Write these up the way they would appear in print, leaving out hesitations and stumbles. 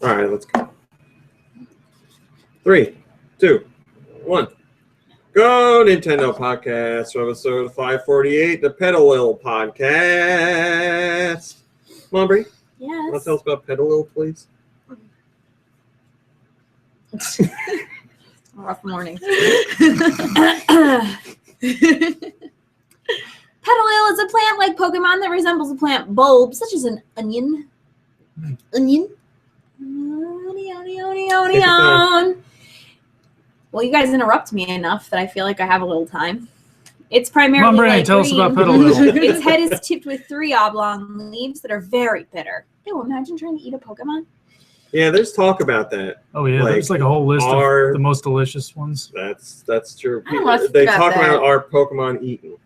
All right, let's go. 3, 2, 1. Go Nintendo Podcast, episode 548, the Pedalil Podcast. Come on, Brie. Yes. Want to tell us about Pedalil, please? Rough morning. Pedalil is a plant-like Pokemon that resembles a plant bulb, such as an onion. Onion. Onion. Well, you guys interrupt me enough that I feel like I have a little time. It's primarily light tell green. us about Pedalil. Its head is tipped with 3 oblong leaves that are very bitter. Ew, imagine trying to eat a Pokemon. Yeah, there's talk about that. Oh yeah, there's like a whole list of the most delicious ones. That's true. I don't want to They think talk about about our Pokemon eaten.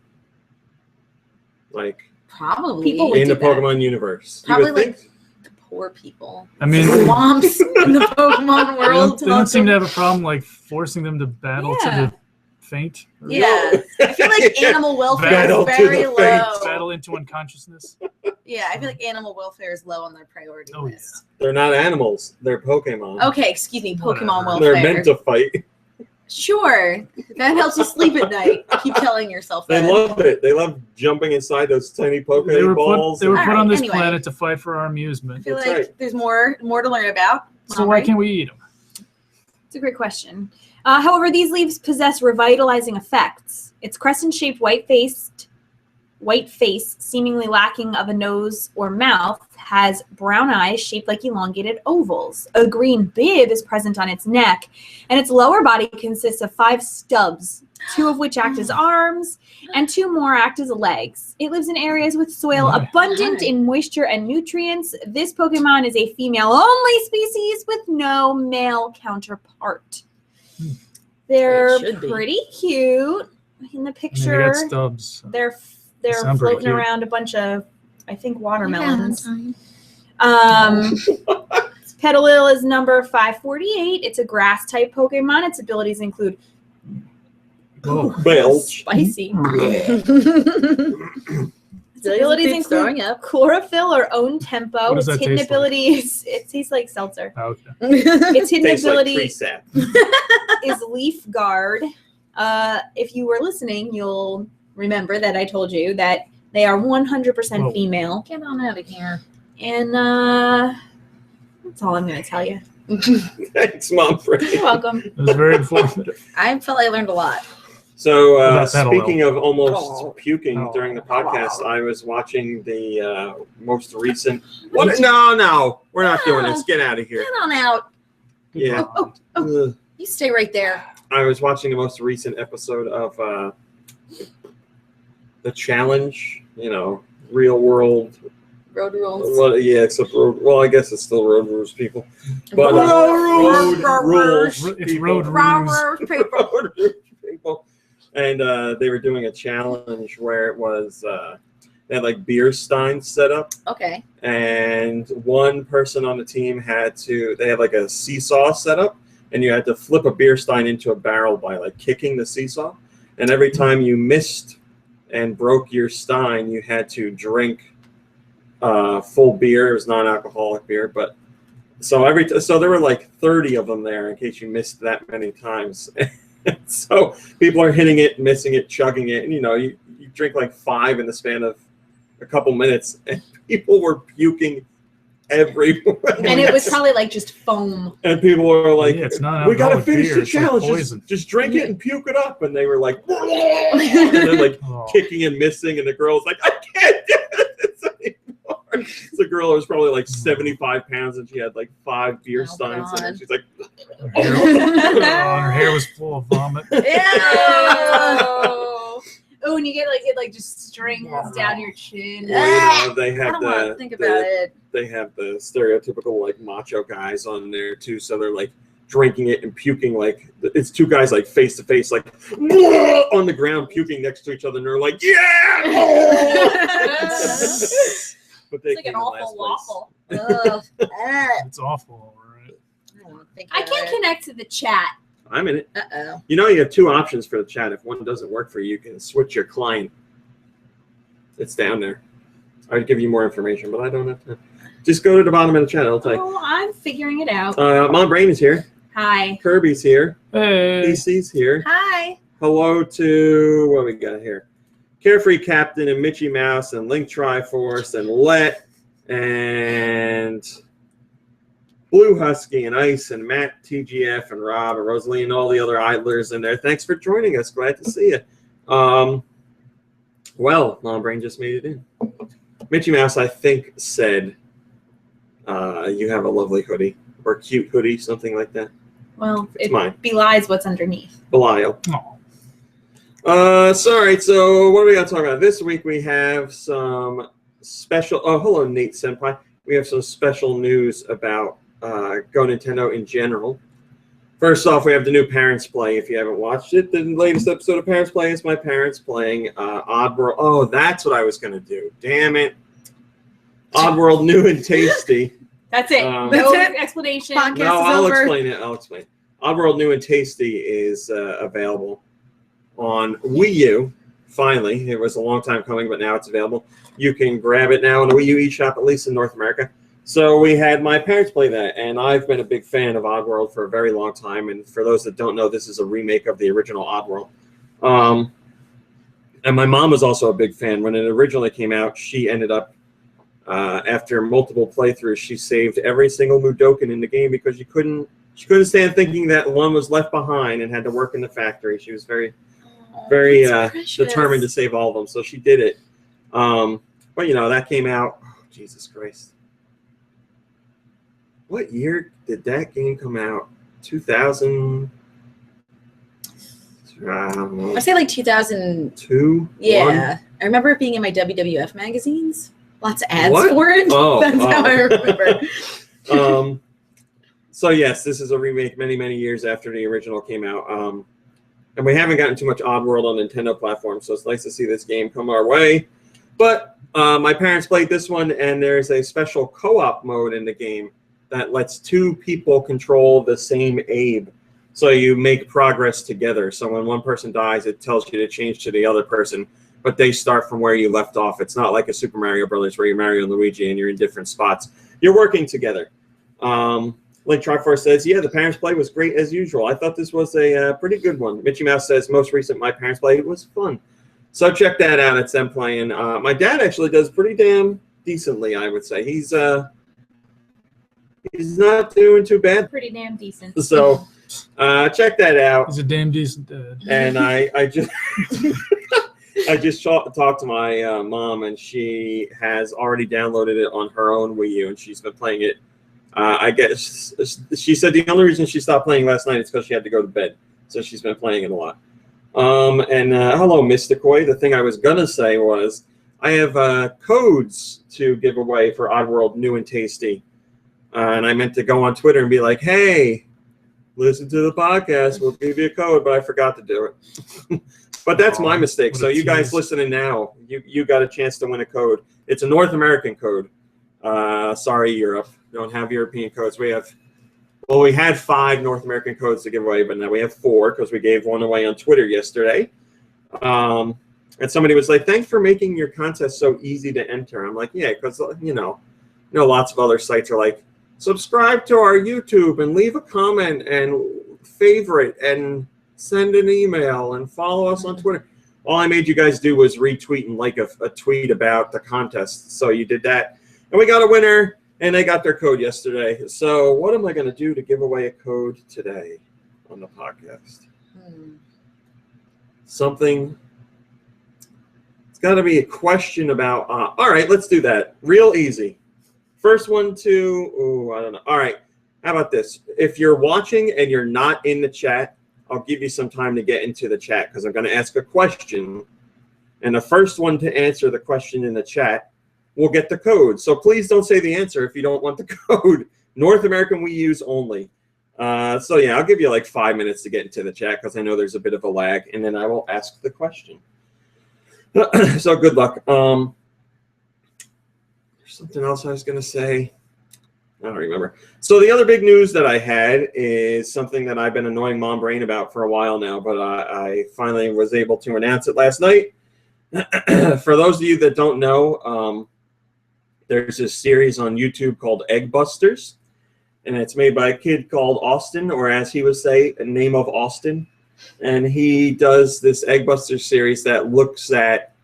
Like probably people would in the do that. Pokemon universe. Probably you would think? the poor people. I mean, Swamps in the Pokemon world. they don't seem to have a problem like forcing them to battle to the faint. Yeah, I feel like animal welfare is very low. Battle into unconsciousness. Yeah, I feel like animal welfare is low on their priority list. They're not animals. They're Pokemon. Okay, excuse me, Pokemon welfare. They're meant to fight. Sure, that helps you sleep at night. Keep telling yourself They that. love it. They love jumping inside those tiny Pokeballs. They were put on this anyway. planet to fight for our I amusement. feel That's like right. there's more to learn about. So why can't we eat them? It's a great question. However, these leaves possess revitalizing effects. Its crescent-shaped white face, seemingly lacking of a nose or mouth, has brown eyes shaped like elongated ovals. A green bib is present on its neck, and its lower body consists of 5 stubs, 2 of which act as arms, and 2 more act as legs. It lives in areas with soil abundant in moisture and nutrients. This Pokemon is a female-only species with no male counterpart. They're pretty cute in the picture. They got stubs. They're sound pretty floating cute. around a bunch of, I think, watermelons. Yeah, Pedalil is number 548. It's a grass-type Pokemon. Its abilities include spicy. Its abilities include chlorophyll or own tempo. What does Its that hidden taste abilities, it tastes like seltzer. Oh, okay. Its hidden Tastes like ability tree sap. is Leaf Guard. If you were listening, you'll remember that I told you that they are 100% female. Get on out of here. And that's all I'm going to tell you. Thanks, Mom. You're welcome. It was very informative. I felt I learned a lot. So speaking of almost puking during the podcast, I was watching the most recent. What? No, we're not doing this. Get out of here. Get on out. Yeah. Oh. You stay right there. I was watching the most recent episode of the challenge. Real world. Road rules. Well, yeah, except road. Well, I guess it's still road rules, people. But road rules. It's people. road rules. Road rules, people. And they were doing a challenge where it was they had like beer steins set up. Okay. And one person on the team had like a seesaw set up, and you had to flip a beer stein into a barrel by like kicking the seesaw. And every time you missed and broke your stein, you had to drink full beer. It was non-alcoholic beer, but so there were like 30 of them there in case you missed that many times. So people are hitting it, missing it, chugging it, and you drink like 5 in the span of a couple minutes, and people were puking everywhere. And it was probably like just foam. And people were like, it's not "We gotta finish beer. the It's challenge. like Just drink it and puke it up." And they were like, and then like kicking and missing, and the girl's like, "I can't do this anymore." The girl was probably like 75 pounds, and she had like 5 beer steins, and she's like, her hair was full of vomit. Oh, and you get it just strings down your chin. Well, they have think about it. They have the stereotypical like macho guys on there too, so they're like drinking it and puking like it's 2 guys like face to face, like on the ground puking next to each other, and they're like, but they It's like an awful waffle. It's awful, all right. I can't connect to the chat. I'm in it. Uh-oh. You have 2 options for the chat. If one doesn't work for you, you can switch your client. It's down there. I'd give you more information, but I don't have time. Just go to the bottom of the chat. It'll tell you. Oh, I'm figuring it out. Mom Brain is here. Hi. Kirby's here. Hey. PC's here. Hi. Hello to, what we got here? Carefree Captain and Mitchy Mouse and Link Triforce and Let and Blue Husky and Ice and Matt TGF and Rob and Rosalie and all the other idlers in there. Thanks for joining us. Glad to see you. Well, Mom Brain just made it in. Mitchy Mouse, I think, said you have a lovely hoodie or cute hoodie, something like that. Well, It's it mine. belies what's underneath. Belial. Aw. So, all right, so what are we going to talk about? This week we have some special, oh, hello, Nate Senpai. We have some special news about GoNintendo in general. First off, we have the new Parents Play. If you haven't watched it, the latest episode of Parents Play is my parents playing Oddworld. Oh, that's what I was going to do. Damn it. Oddworld New and Tasty. That's it. That's No it. explanation. Podcast No, is I'll over. explain it. I'll explain. Oddworld New and Tasty is available on Wii U. Finally, it was a long time coming, but now it's available. You can grab it now on the Wii U eShop, at least in North America. So we had my parents play that, and I've been a big fan of Oddworld for a very long time. And for those that don't know, this is a remake of the original Oddworld. And my mom was also a big fan. When it originally came out, she ended up, after multiple playthroughs, she saved every single Mudokan in the game because she couldn't stand thinking that one was left behind and had to work in the factory. She was very determined to save all of them, so she did it. But you know, that came out. Oh, Jesus Christ! What year did that game come out? 2000. I don't know. I say like 2000. 2. Yeah. 1? I remember it being in my WWF magazines. Lots of ads What? for it. Oh, That's how I remember. So yes, this is a remake many years after the original came out. And we haven't gotten too much Oddworld on Nintendo platforms, so it's nice to see this game come our way. But my parents played this one, and there's a special co-op mode in the game that lets 2 people control the same Abe. So you make progress together. So when one person dies, it tells you to change to the other person, but they start from where you left off. It's not like a Super Mario Brothers where you're Mario and Luigi and you're in different spots. You're working together. Link Triforce says, yeah, the Parents Play was great as usual. I thought this was a pretty good one. Mitchy Mouse says, most recent My Parents Play was fun. So check that out. It's them playing. My dad actually does pretty damn decently, I would say. He's not doing too bad. Pretty damn decent. So check that out. He's a damn decent dad. And I just I just talked to my mom, and she has already downloaded it on her own Wii U, and she's been playing it. I guess she said the only reason she stopped playing last night is because she had to go to bed. So she's been playing it a lot. Hello, Mysticoy. The thing I was going to say was I have codes to give away for Oddworld New and Tasty. And I meant to go on Twitter and be like, hey, listen to the podcast. We'll give you a code, but I forgot to do it. But that's my mistake. So you guys listening now, you got a chance to win a code. It's a North American code. Sorry, Europe. We don't have European codes. We had 5 North American codes to give away, but now we have 4 because we gave one away on Twitter yesterday. And somebody was like, thanks for making your contest so easy to enter. I'm like, yeah, because, you know, lots of other sites are like, subscribe to our YouTube and leave a comment and favorite and send an email and follow us on Twitter. All I made you guys do was retweet and like a tweet about the contest. So you did that. And we got a winner, and they got their code yesterday. So what am I going to do to give away a code today on the podcast? Something. It's got to be a question about. All right, let's do that. Real easy. First one to, I don't know. All right, how about this? If you're watching and you're not in the chat, I'll give you some time to get into the chat because I'm going to ask a question. And the first one to answer the question in the chat will get the code. So please don't say the answer if you don't want the code. North American Wii U's only. So yeah, I'll give you like 5 minutes to get into the chat because I know there's a bit of a lag, and then I will ask the question. So good luck. There's something else I was going to say. I don't remember. So the other big news that I had is something that I've been annoying Mom Brain about for a while now, but I finally was able to announce it last night. For those of you that don't know, there's this series on YouTube called Eggbusters, and it's made by a kid called Austin, or as he would say, a name of Austin. And he does this Eggbusters series that looks at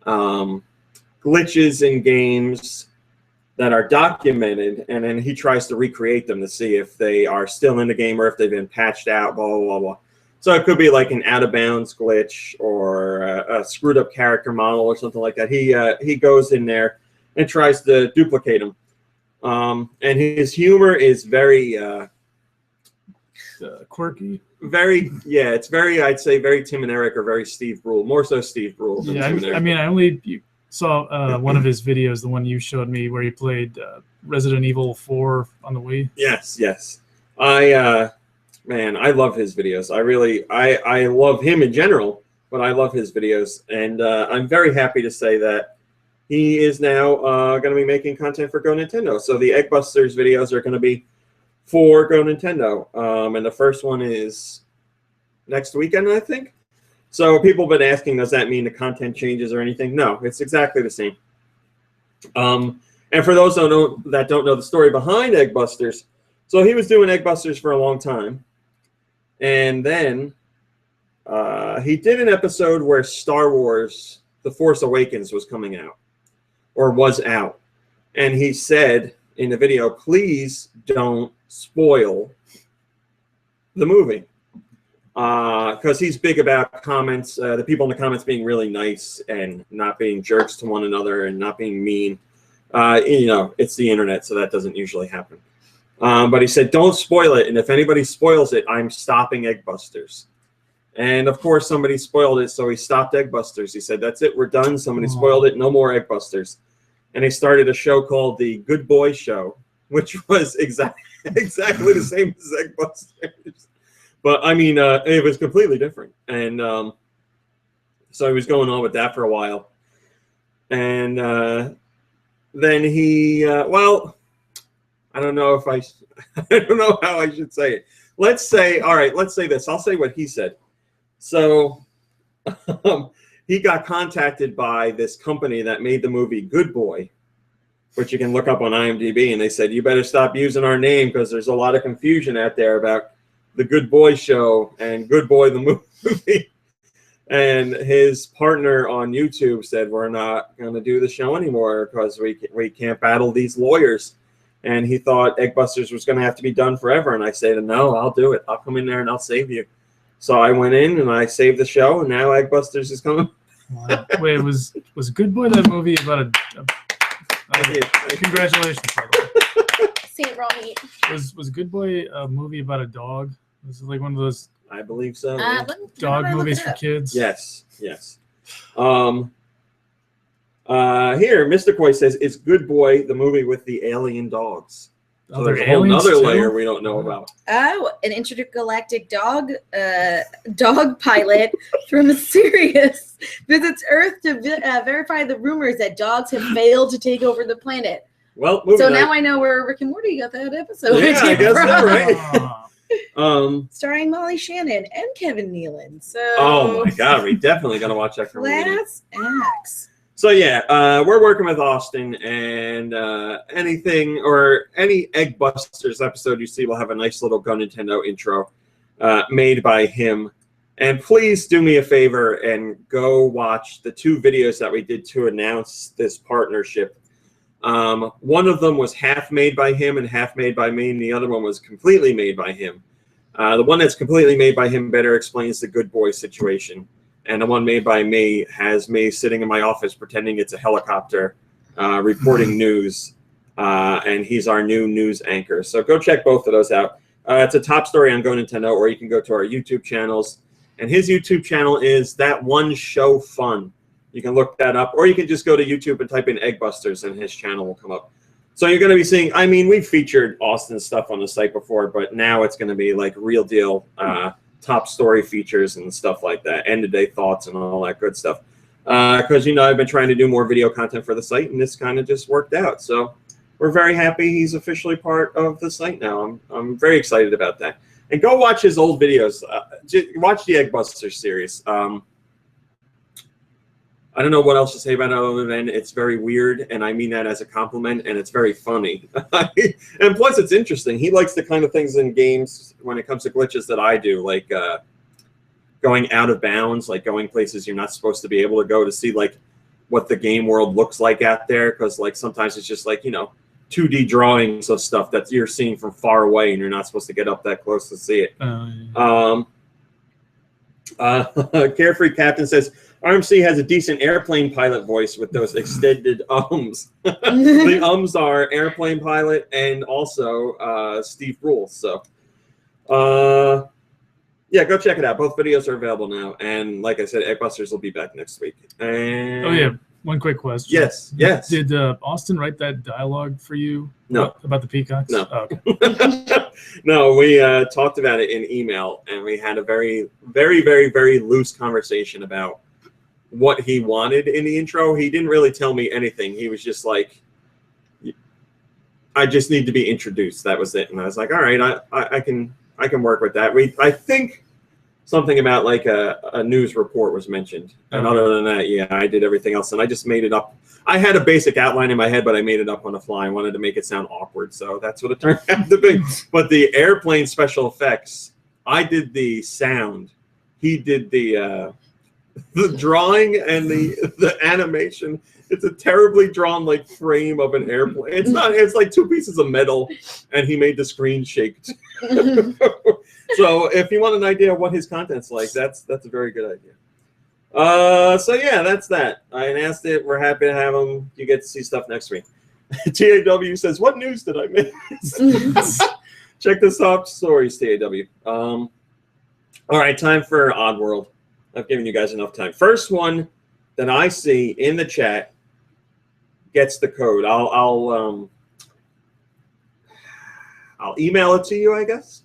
glitches in games that are documented, and then he tries to recreate them to see if they are still in the game or if they've been patched out, blah, blah, blah, blah. So it could be like an out-of-bounds glitch or a screwed-up character model or something like that. He goes in there and tries to duplicate them. And his humor is very... quirky. It's very, I'd say, very Tim and Eric or very Steve Brule. More so Steve Brule than Tim and Eric. I mean, I only saw one of his videos, the one you showed me, where he played Resident Evil 4 on the Wii. Yes. Man, I love his videos. I love him in general, but I love his videos. And I'm very happy to say that he is now going to be making content for GoNintendo. So the Eggbusters videos are going to be for GoNintendo. And the first one is next weekend, I think. So people have been asking, does that mean the content changes or anything? No, it's exactly the same. And for those that don't know the story behind Eggbusters, so he was doing Eggbusters for a long time. And then he did an episode where Star Wars The Force Awakens was coming out, or was out. And he said in the video, please don't spoil the movie. Because he's big about comments, the people in the comments being really nice and not being jerks to one another and not being mean. It's the internet, so that doesn't usually happen. But he said, don't spoil it. And if anybody spoils it, I'm stopping Eggbusters. And of course, somebody spoiled it, so he stopped Eggbusters. He said, that's it, we're done. Somebody spoiled it, no more Eggbusters. And he started a show called The Good Boy Show, which was exactly the same as Eggbusters. But, I mean, it was completely different. And so he was going on with that for a while. And then he, I don't know if I don't know how I should say it. Let's say this. I'll say what he said. So he got contacted by this company that made the movie Good Boy, which you can look up on IMDb. And they said, you better stop using our name because there's a lot of confusion out there about The Good Boy Show and Good Boy the movie. And his partner on YouTube said, we're not going to do the show anymore because we can't battle these lawyers. And he thought Eggbusters was going to have to be done forever. And I said, no, I'll do it. I'll come in there and I'll save you. So I went in and I saved the show, and now Eggbusters is coming. Wow. Wait, was Good Boy that movie about congratulations, by the way. Saint raw meat. Was Good Boy a movie about a dog? Was it like one of those? I believe so. Dog movies for kids? Yes. Here, Mr. Koi says, it's Good Boy, the movie with the alien dogs. So there's a whole other layer we don't know about. Oh, an intergalactic dog pilot from Sirius visits Earth to verify the rumors that dogs have failed to take over the planet. Well, so now I know where Rick and Morty got that episode. Yeah, I guess so, right? Starring Molly Shannon and Kevin Nealon. So. Oh my God, we definitely gotta watch that. Class acts. So yeah, we're working with Austin, and anything or any Eggbusters episode you see will have a nice little GoNintendo intro made by him. And please do me a favor and go watch the 2 videos that we did to announce this partnership. One of them was half made by him and half made by me, and the other one was completely made by him. The one that's completely made by him better explains the Good Boy situation. And the one made by me has me sitting in my office pretending it's a helicopter reporting news. And he's our new news anchor. So go check both of those out. It's a top story on GoNintendo, or you can go to our YouTube channels. And his YouTube channel is That One Show Fun. You can look that up. Or you can just go to YouTube and type in Eggbusters and his channel will come up. So you're going to be seeing, I mean, we've featured Austin's stuff on the site before, but now it's going to be like real deal top story features and stuff like that, end of day thoughts and all that good stuff. Because I've been trying to do more video content for the site, and this kind of just worked out. So we're very happy he's officially part of the site now. I'm very excited about that. And go watch his old videos. Watch the Eggbusters series. I don't know what else to say about it other than it's very weird, and I mean that as a compliment, and it's very funny. And plus, it's interesting. He likes the kind of things in games when it comes to glitches that I do, like going out of bounds, like going places you're not supposed to be able to go to see like what the game world looks like out there, because like sometimes it's just like, you know, 2D drawings of stuff that you're seeing from far away, and you're not supposed to get up that close to see it. Carefree Captain says, RMC has a decent airplane pilot voice with those extended ums. The ums are airplane pilot and also Steve Rules. So, yeah, go check it out. Both videos are available now. And like I said, Eggbusters will be back next week. And Oh, yeah. One quick question. Yes, yes. Did Austin write that dialogue for you? No. About the peacocks? No. Oh, okay. No, we talked about it in email, and we had a very, very, very, very loose conversation about what he wanted in the intro. He didn't really tell me anything. He was just like, I just need to be introduced. That was it. And I was like, all right, I can work with that. I think something about like a news report was mentioned. And other than that, yeah, I did everything else. And I just made it up. I had a basic outline in my head, but I made it up on the fly. I wanted to make it sound awkward. So that's what it turned out to be. But the airplane special effects, I did the sound. He did the drawing and the animation. It's a terribly drawn like frame of an airplane. It's not. It's like two pieces of metal, and he made the screen shake. So if you want an idea of what his content's like, that's a very good idea. So yeah, that's that. I announced it. We're happy to have him. You get to see stuff next week. TAW says, "What news did I miss?" Check the top stories, TAW. All right, time for Oddworld. I've given you guys enough time. First one that I see in the chat gets the code. I'll email it to you, I guess.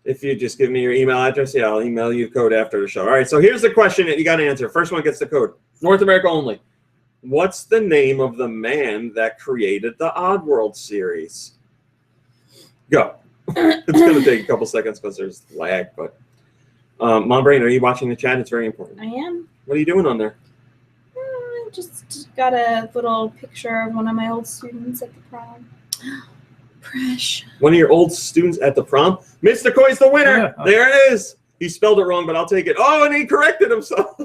If you just give me your email address, yeah, I'll email you the code after the show. All right, so here's the question that you got to answer. First one gets the code. North America only. What's the name of the man that created the Oddworld series? Go. It's going to take a couple seconds because there's lag, but Mom Brain, are you watching the chat? It's very important. I am. What are you doing on there? Just got a little picture of one of my old students at the prom. Fresh. One of your old students at the prom? Mr. Coy's the winner. Yeah. There it is. He spelled it wrong, but I'll take it. Oh, and he corrected himself.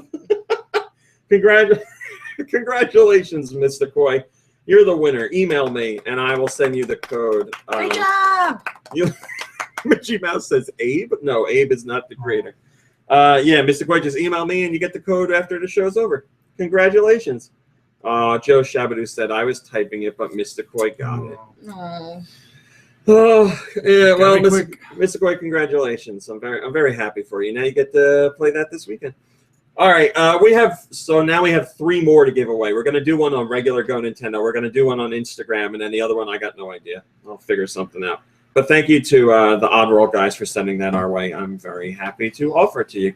Congratulations, Mr. Coy. You're the winner. Email me, and I will send you the code. Great job. Mickey Mouse says Abe. No, Abe is not the creator. Yeah, Mr. Coy, just email me, and you get the code after the show's over. Congratulations. Joe Shabadoo said, I was typing it, but Mr. Coy got it. Oh. Oh, yeah. Well, Quick. Mr. Coy, congratulations. I'm very happy for you. Now you get to play that this weekend. All right. Now we have 3 more to give away. We're going to do one on regular GoNintendo. We're going to do one on Instagram, and then the other one, I got no idea. I'll figure something out. But thank you to the Oddworld guys for sending that our way. I'm very happy to offer it to you.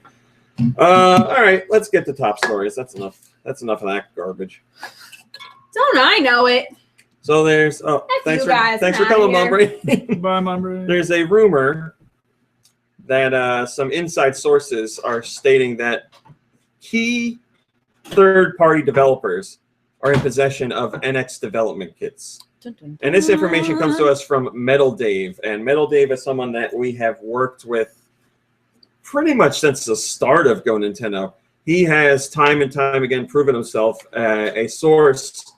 All right. Let's get to top stories. That's enough. That's enough of that garbage. Don't I know it? So there's thanks for coming, Mom Brain. Bye, Mom Brain. There's a rumor that some inside sources are stating that key third-party developers are in possession of NX development kits. And this information comes to us from Metal Dave. And Metal Dave is someone that we have worked with pretty much since the start of GoNintendo. He has time and time again proven himself a source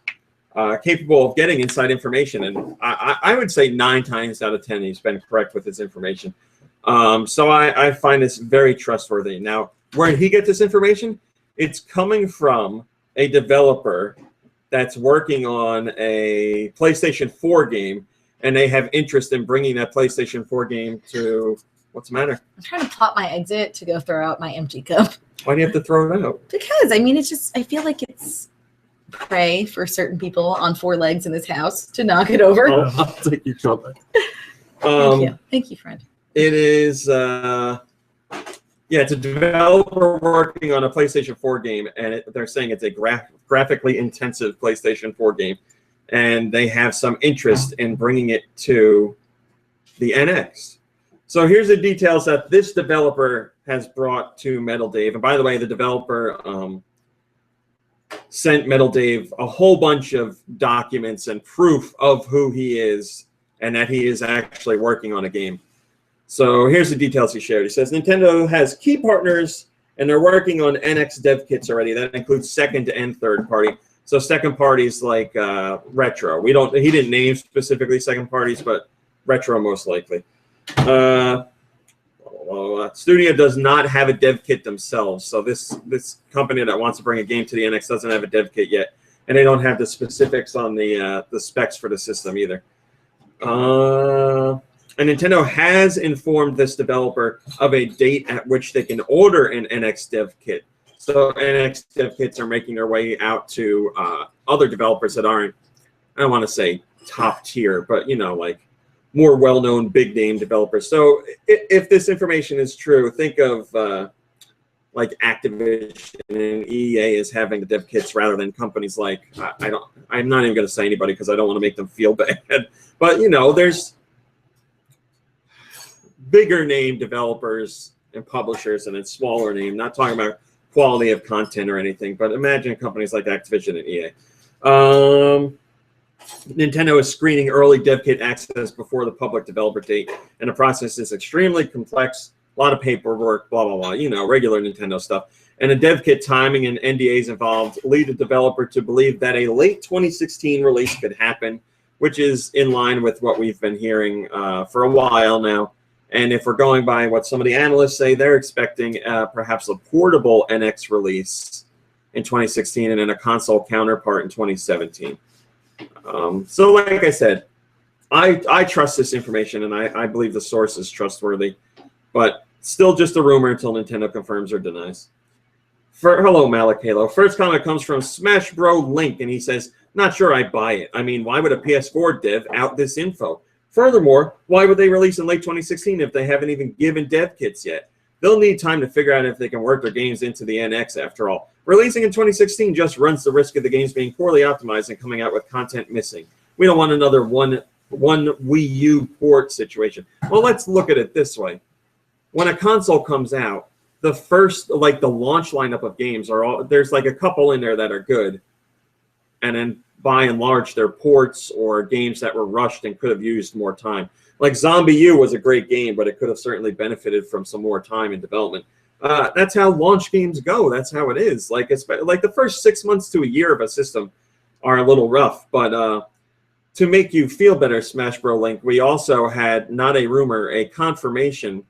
capable of getting inside information. And I would say 9 times out of 10 he's been correct with his information. So I find this very trustworthy. Now, where did he get this information? It's coming from a developer that's working on a PlayStation 4 game, and they have interest in bringing that PlayStation 4 game to... What's the matter? I'm trying to plot my exit to go throw out my empty cup. Why do you have to throw it out? Because, I mean, it's just, I feel like it's prey for certain people on 4 legs in this house to knock it over. Oh, I'll take your cup. Thank you. Thank you, friend. It is... it's a developer working on a PlayStation 4 game, and they're saying it's a graphically intensive PlayStation 4 game, and they have some interest in bringing it to the NX. So here's the details that this developer has brought to Metal Dave. And by the way, the developer sent Metal Dave a whole bunch of documents and proof of who he is and that he is actually working on a game. So here's the details he shared. He says Nintendo has key partners and they're working on NX dev kits already. That includes second and third party. So second parties like Retro. He didn't name specifically second parties, but Retro most likely. Studio does not have a dev kit themselves. So this company that wants to bring a game to the NX doesn't have a dev kit yet, and they don't have the specifics on the specs for the system either. And Nintendo has informed this developer of a date at which they can order an NX dev kit. So NX dev kits are making their way out to other developers that aren't, I don't want to say top tier, but like more well-known big-name developers. So if this information is true, think of like Activision and EA as having the dev kits rather than companies like I'm not even going to say anybody because I don't want to make them feel bad. But there's bigger name developers and publishers and then smaller name. Not talking about quality of content or anything, but imagine companies like Activision and EA. Nintendo is screening early dev kit access before the public developer date, and the process is extremely complex, a lot of paperwork, blah, blah, blah, regular Nintendo stuff. And the dev kit timing and NDAs involved lead the developer to believe that a late 2016 release could happen, which is in line with what we've been hearing for a while now. And if we're going by what some of the analysts say, they're expecting perhaps a portable NX release in 2016 and then a console counterpart in 2017. So like I said, I trust this information and I believe the source is trustworthy, but still just a rumor until Nintendo confirms or denies. Hello, Malik Halo. First comment comes from Smash Bro Link, and he says, not sure I buy it. I mean, why would a PS4 dev out this info? Furthermore, why would they release in late 2016 if they haven't even given dev kits yet? They'll need time to figure out if they can work their games into the NX after all. Releasing in 2016 just runs the risk of the games being poorly optimized and coming out with content missing. We don't want another one Wii U port situation. Well, let's look at it this way. When a console comes out, the first, the launch lineup of games there's a couple in there that are good. And then by and large, they're ports or games that were rushed and could have used more time. Like Zombie U was a great game, but it could have certainly benefited from some more time in development. That's how launch games go. That's how it is. Like the first 6 months to a year of a system are a little rough. But to make you feel better, Smash Bro Link, we also had, not a rumor, a confirmation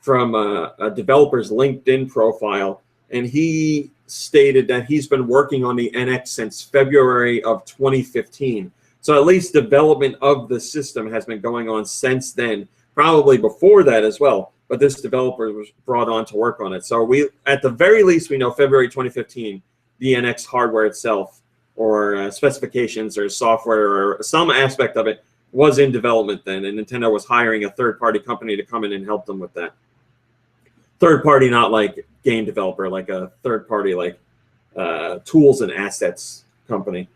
from a developer's LinkedIn profile. And he stated that he's been working on the NX since February of 2015. So at least development of the system has been going on since then, probably before that as well. But this developer was brought on to work on it. So at the very least, we know February 2015, the NX hardware itself or specifications or software or some aspect of it was in development then. And Nintendo was hiring a third-party company to come in and help them with that. Third party, not like game developer, like a third party, like tools and assets company.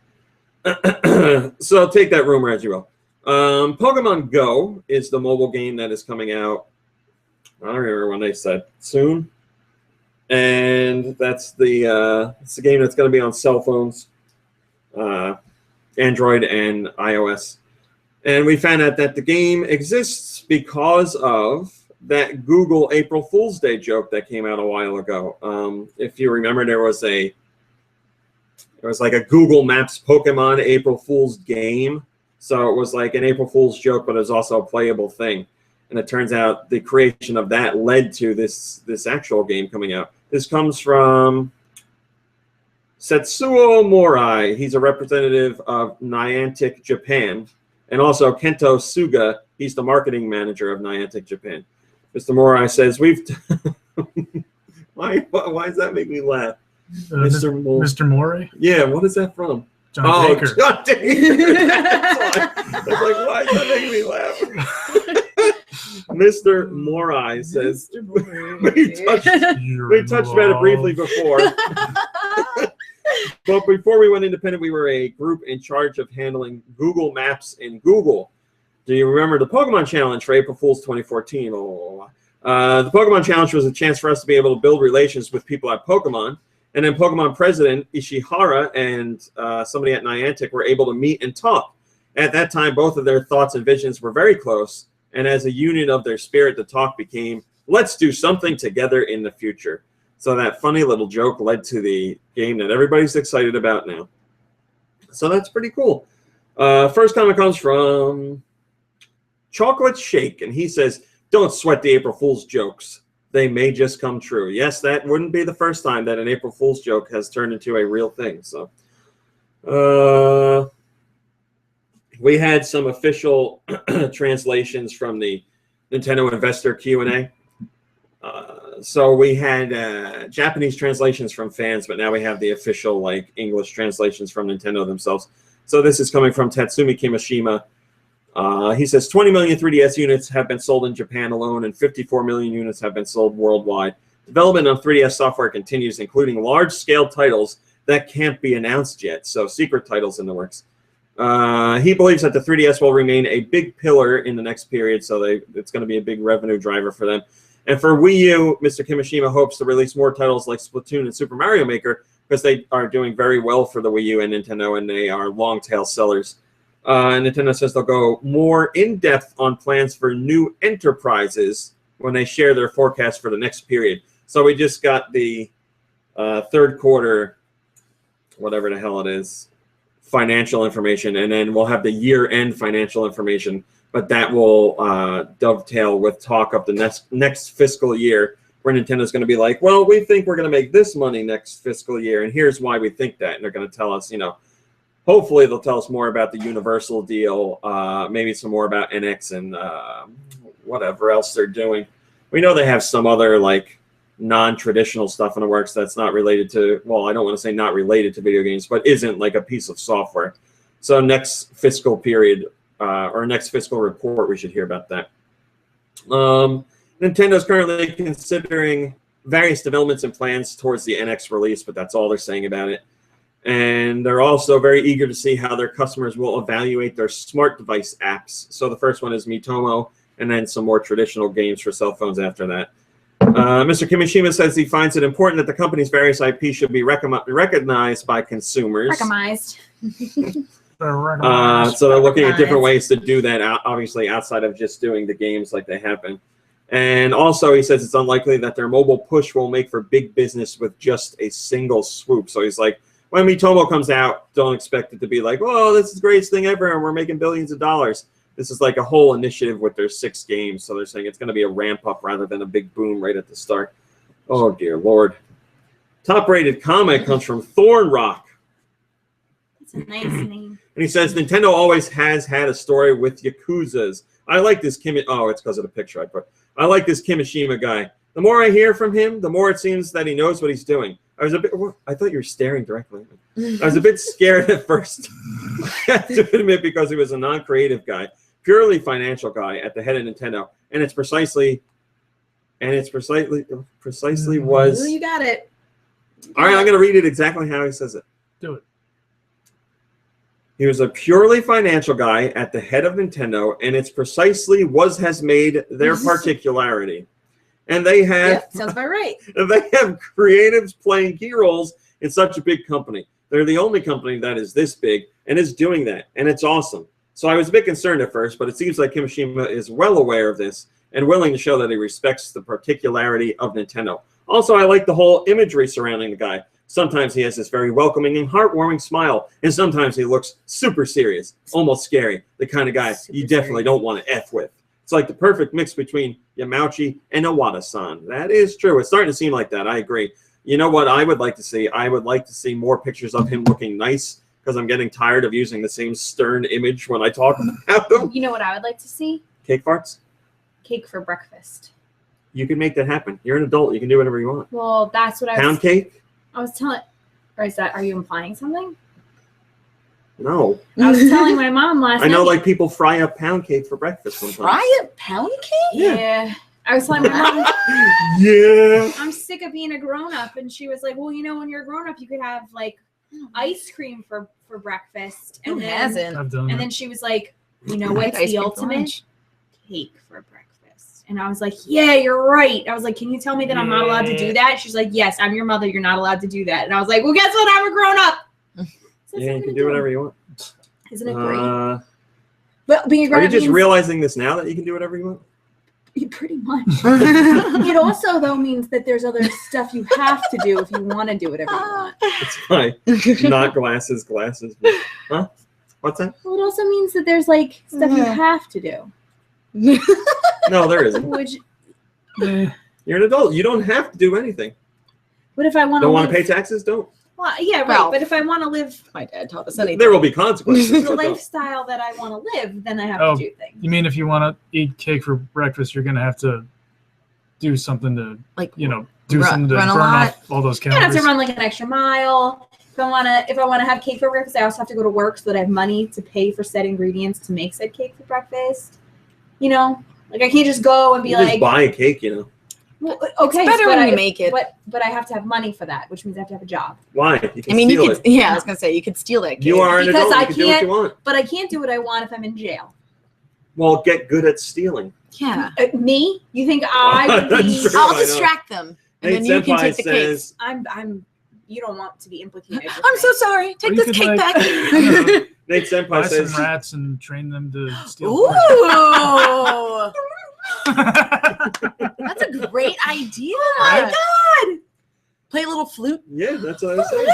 So take that rumor as you will. Pokemon Go is the mobile game that is coming out. I don't remember when they said soon. And that's it's the game that's going to be on cell phones, Android and iOS. And we found out that the game exists because of that Google April Fool's Day joke that came out a while ago. If you remember, there was like a Google Maps Pokemon April Fool's game. So it was like an April Fool's joke, but it was also a playable thing. And it turns out the creation of that led to this actual game coming out. This comes from Setsuo Morai. He's a representative of Niantic Japan. And also Kento Suga. He's the marketing manager of Niantic Japan. Mr. Morai says, why does that make me laugh? Mr. Morai? Yeah, what is that from? John Baker. John Baker. That's why is that making me laugh? Mr. Morai says, we touched about it briefly before. But before we went independent, we were a group in charge of handling Google Maps in Google. Do you remember the Pokemon Challenge for April Fool's 2014? The Pokemon Challenge was a chance for us to be able to build relations with people at Pokemon And then Pokemon President Ishihara and somebody at Niantic were able to meet and talk. At that time, both of their thoughts and visions were very close. And as a union of their spirit, the talk became, let's do something together in the future. So that funny little joke led to the game that everybody's excited about now. So that's pretty cool. First comment comes from Chocolate Shake, and he says, don't sweat the April Fool's jokes. They may just come true. Yes, that wouldn't be the first time that an April Fool's joke has turned into a real thing. So we had some official translations from the Nintendo Investor Q&A. So we had Japanese translations from fans, but now we have the official like English translations from Nintendo themselves. So this is coming from Tatsumi Kimishima. He says 20 million 3DS units have been sold in Japan alone, and 54 million units have been sold worldwide. Development of 3DS software continues, including large-scale titles that can't be announced yet, so secret titles in the works. He believes that the 3DS will remain a big pillar in the next period, so it's going to be a big revenue driver for them. And for Wii U, Mr. Kimishima hopes to release more titles like Splatoon and Super Mario Maker because they are doing very well for the Wii U and Nintendo, and they are long-tail sellers. Nintendo says they'll go more in-depth on plans for new enterprises when they share their forecast for the next period. So we just got the third quarter, whatever the hell it is, financial information, and then we'll have the year-end financial information, but that will dovetail with talk of the next fiscal year, where Nintendo's going to be like, well, we think we're going to make this money next fiscal year, and here's why we think that. And they're going to tell us, hopefully they'll tell us more about the Universal deal, maybe some more about NX and whatever else they're doing. We know they have some other like non-traditional stuff in the works that's not related to, well, I don't want to say not related to video games, but isn't like a piece of software. So next fiscal period or next fiscal report, we should hear about that. Nintendo's currently considering various developments and plans towards the NX release, but that's all they're saying about it. And they're also very eager to see how their customers will evaluate their smart device apps. So the first one is Miitomo, and then some more traditional games for cell phones after that. Mr. Kimishima says he finds it important that the company's various IP should be recognized by consumers. Recognized. So they're looking at different ways to do that, obviously outside of just doing the games like they have been. And also he says it's unlikely that their mobile push will make for big business with just a single swoop. So he's like, when Miitomo comes out, don't expect it to be like, oh, this is the greatest thing ever, and we're making billions of dollars. This is like a whole initiative with their 6 games. So they're saying it's going to be a ramp up rather than a big boom right at the start. Oh, dear Lord. Top-rated comment comes from Thornrock. That's a nice name. And he says, Nintendo always has had a story with Yakuzas. I like this oh, it's because of the picture I put. I like this Kimishima guy. The more I hear from him, the more it seems that he knows what he's doing. I thought you were staring directly at me. I was a bit scared at first. I have to admit, because he was a non-creative guy, purely financial guy at the head of Nintendo, and it's precisely was. Ooh, you got it. All right, I'm going to read it exactly how he says it. Do it. He was a purely financial guy at the head of Nintendo, and it's precisely has made their particularity. And they have sounds about right. They have creatives playing key roles in such a big company. They're the only company that is this big and is doing that, and it's awesome. So I was a bit concerned at first, but it seems like Kimishima is well aware of this and willing to show that he respects the particularity of Nintendo. Also, I like the whole imagery surrounding the guy. Sometimes he has this very welcoming and heartwarming smile, and sometimes he looks super serious, almost scary, the kind of guy you definitely don't want to F with. It's like the perfect mix between Yamauchi and Iwata-san. That is true. It's starting to seem like that. I agree. You know what I would like to see? I would like to see more pictures of him looking nice, because I'm getting tired of using the same stern image when I talk about him. You know what I would like to see? Cake farts? Cake for breakfast. You can make that happen. You're an adult. You can do whatever you want. Well, that's what Pound cake? I was telling. Or are you implying something? No. I was telling my mom last night. I know, like, people fry up pound cake for breakfast sometimes. Fry up pound cake? Yeah. I was telling my mom. Yeah. I'm sick of being a grown-up. And she was like, well, when you're a grown-up, you could have, like, ice cream for breakfast. Who hasn't? I've done And that. then she was like, you know I like what's ice the cream for ultimate? lunch. Cake for breakfast. And I was like, yeah, you're right. I was like, can you tell me that I'm not allowed to do that? She's like, yes, I'm your mother. You're not allowed to do that. And I was like, well, guess what? I'm a grown up. So Yeah, you can do whatever you want. Isn't it great? But being a Are grown you up just means realizing this now that you can do whatever you want? pretty much. It also, though, means that there's other stuff you have to do if you want to do whatever you want. It's fine. Not glasses. Huh? What's that? Well, it also means that there's like stuff you have to do. No, there isn't. Which, You're an adult. You don't have to do anything. but if I want to Don't want to pay taxes? Don't. Well, yeah, right. Well, but if I want to live my dad taught us anything. There will be consequences. the so don't. lifestyle that I want to live, then I have Oh, to do things. You mean if you want to eat cake for breakfast, you're going to have to do something to, Like, do something to run burn a lot. off all those I have calories. to run like an extra mile. If I want to have cake for breakfast, I also have to go to work so that I have money to pay for said ingredients to make said cake for breakfast. You know, like I can't just go and be You like, just buy a cake, you know. well, okay, It's better but when you make it. But I have to have money for that, which means I have to have a job. Why? You can I mean, you steal could. it. Yeah, I was gonna say you could steal that. Cake. You are an Because adult. I You can do what you can't- want. But I can't do what I want if I'm in jail. Well, get good at stealing. Yeah. Me? You think I would That's be? true. I'll I know. distract them, and Nate then you can Senpai take the cake. says, I'm. You don't want to be implicated. with I'm me. so sorry. Or Take you this could, cake like, back. Nate Senpai Buy some says, rats and train them to steal. Ooh, food. that's a great idea. Oh my god! Play a little flute. yeah, that's what I said.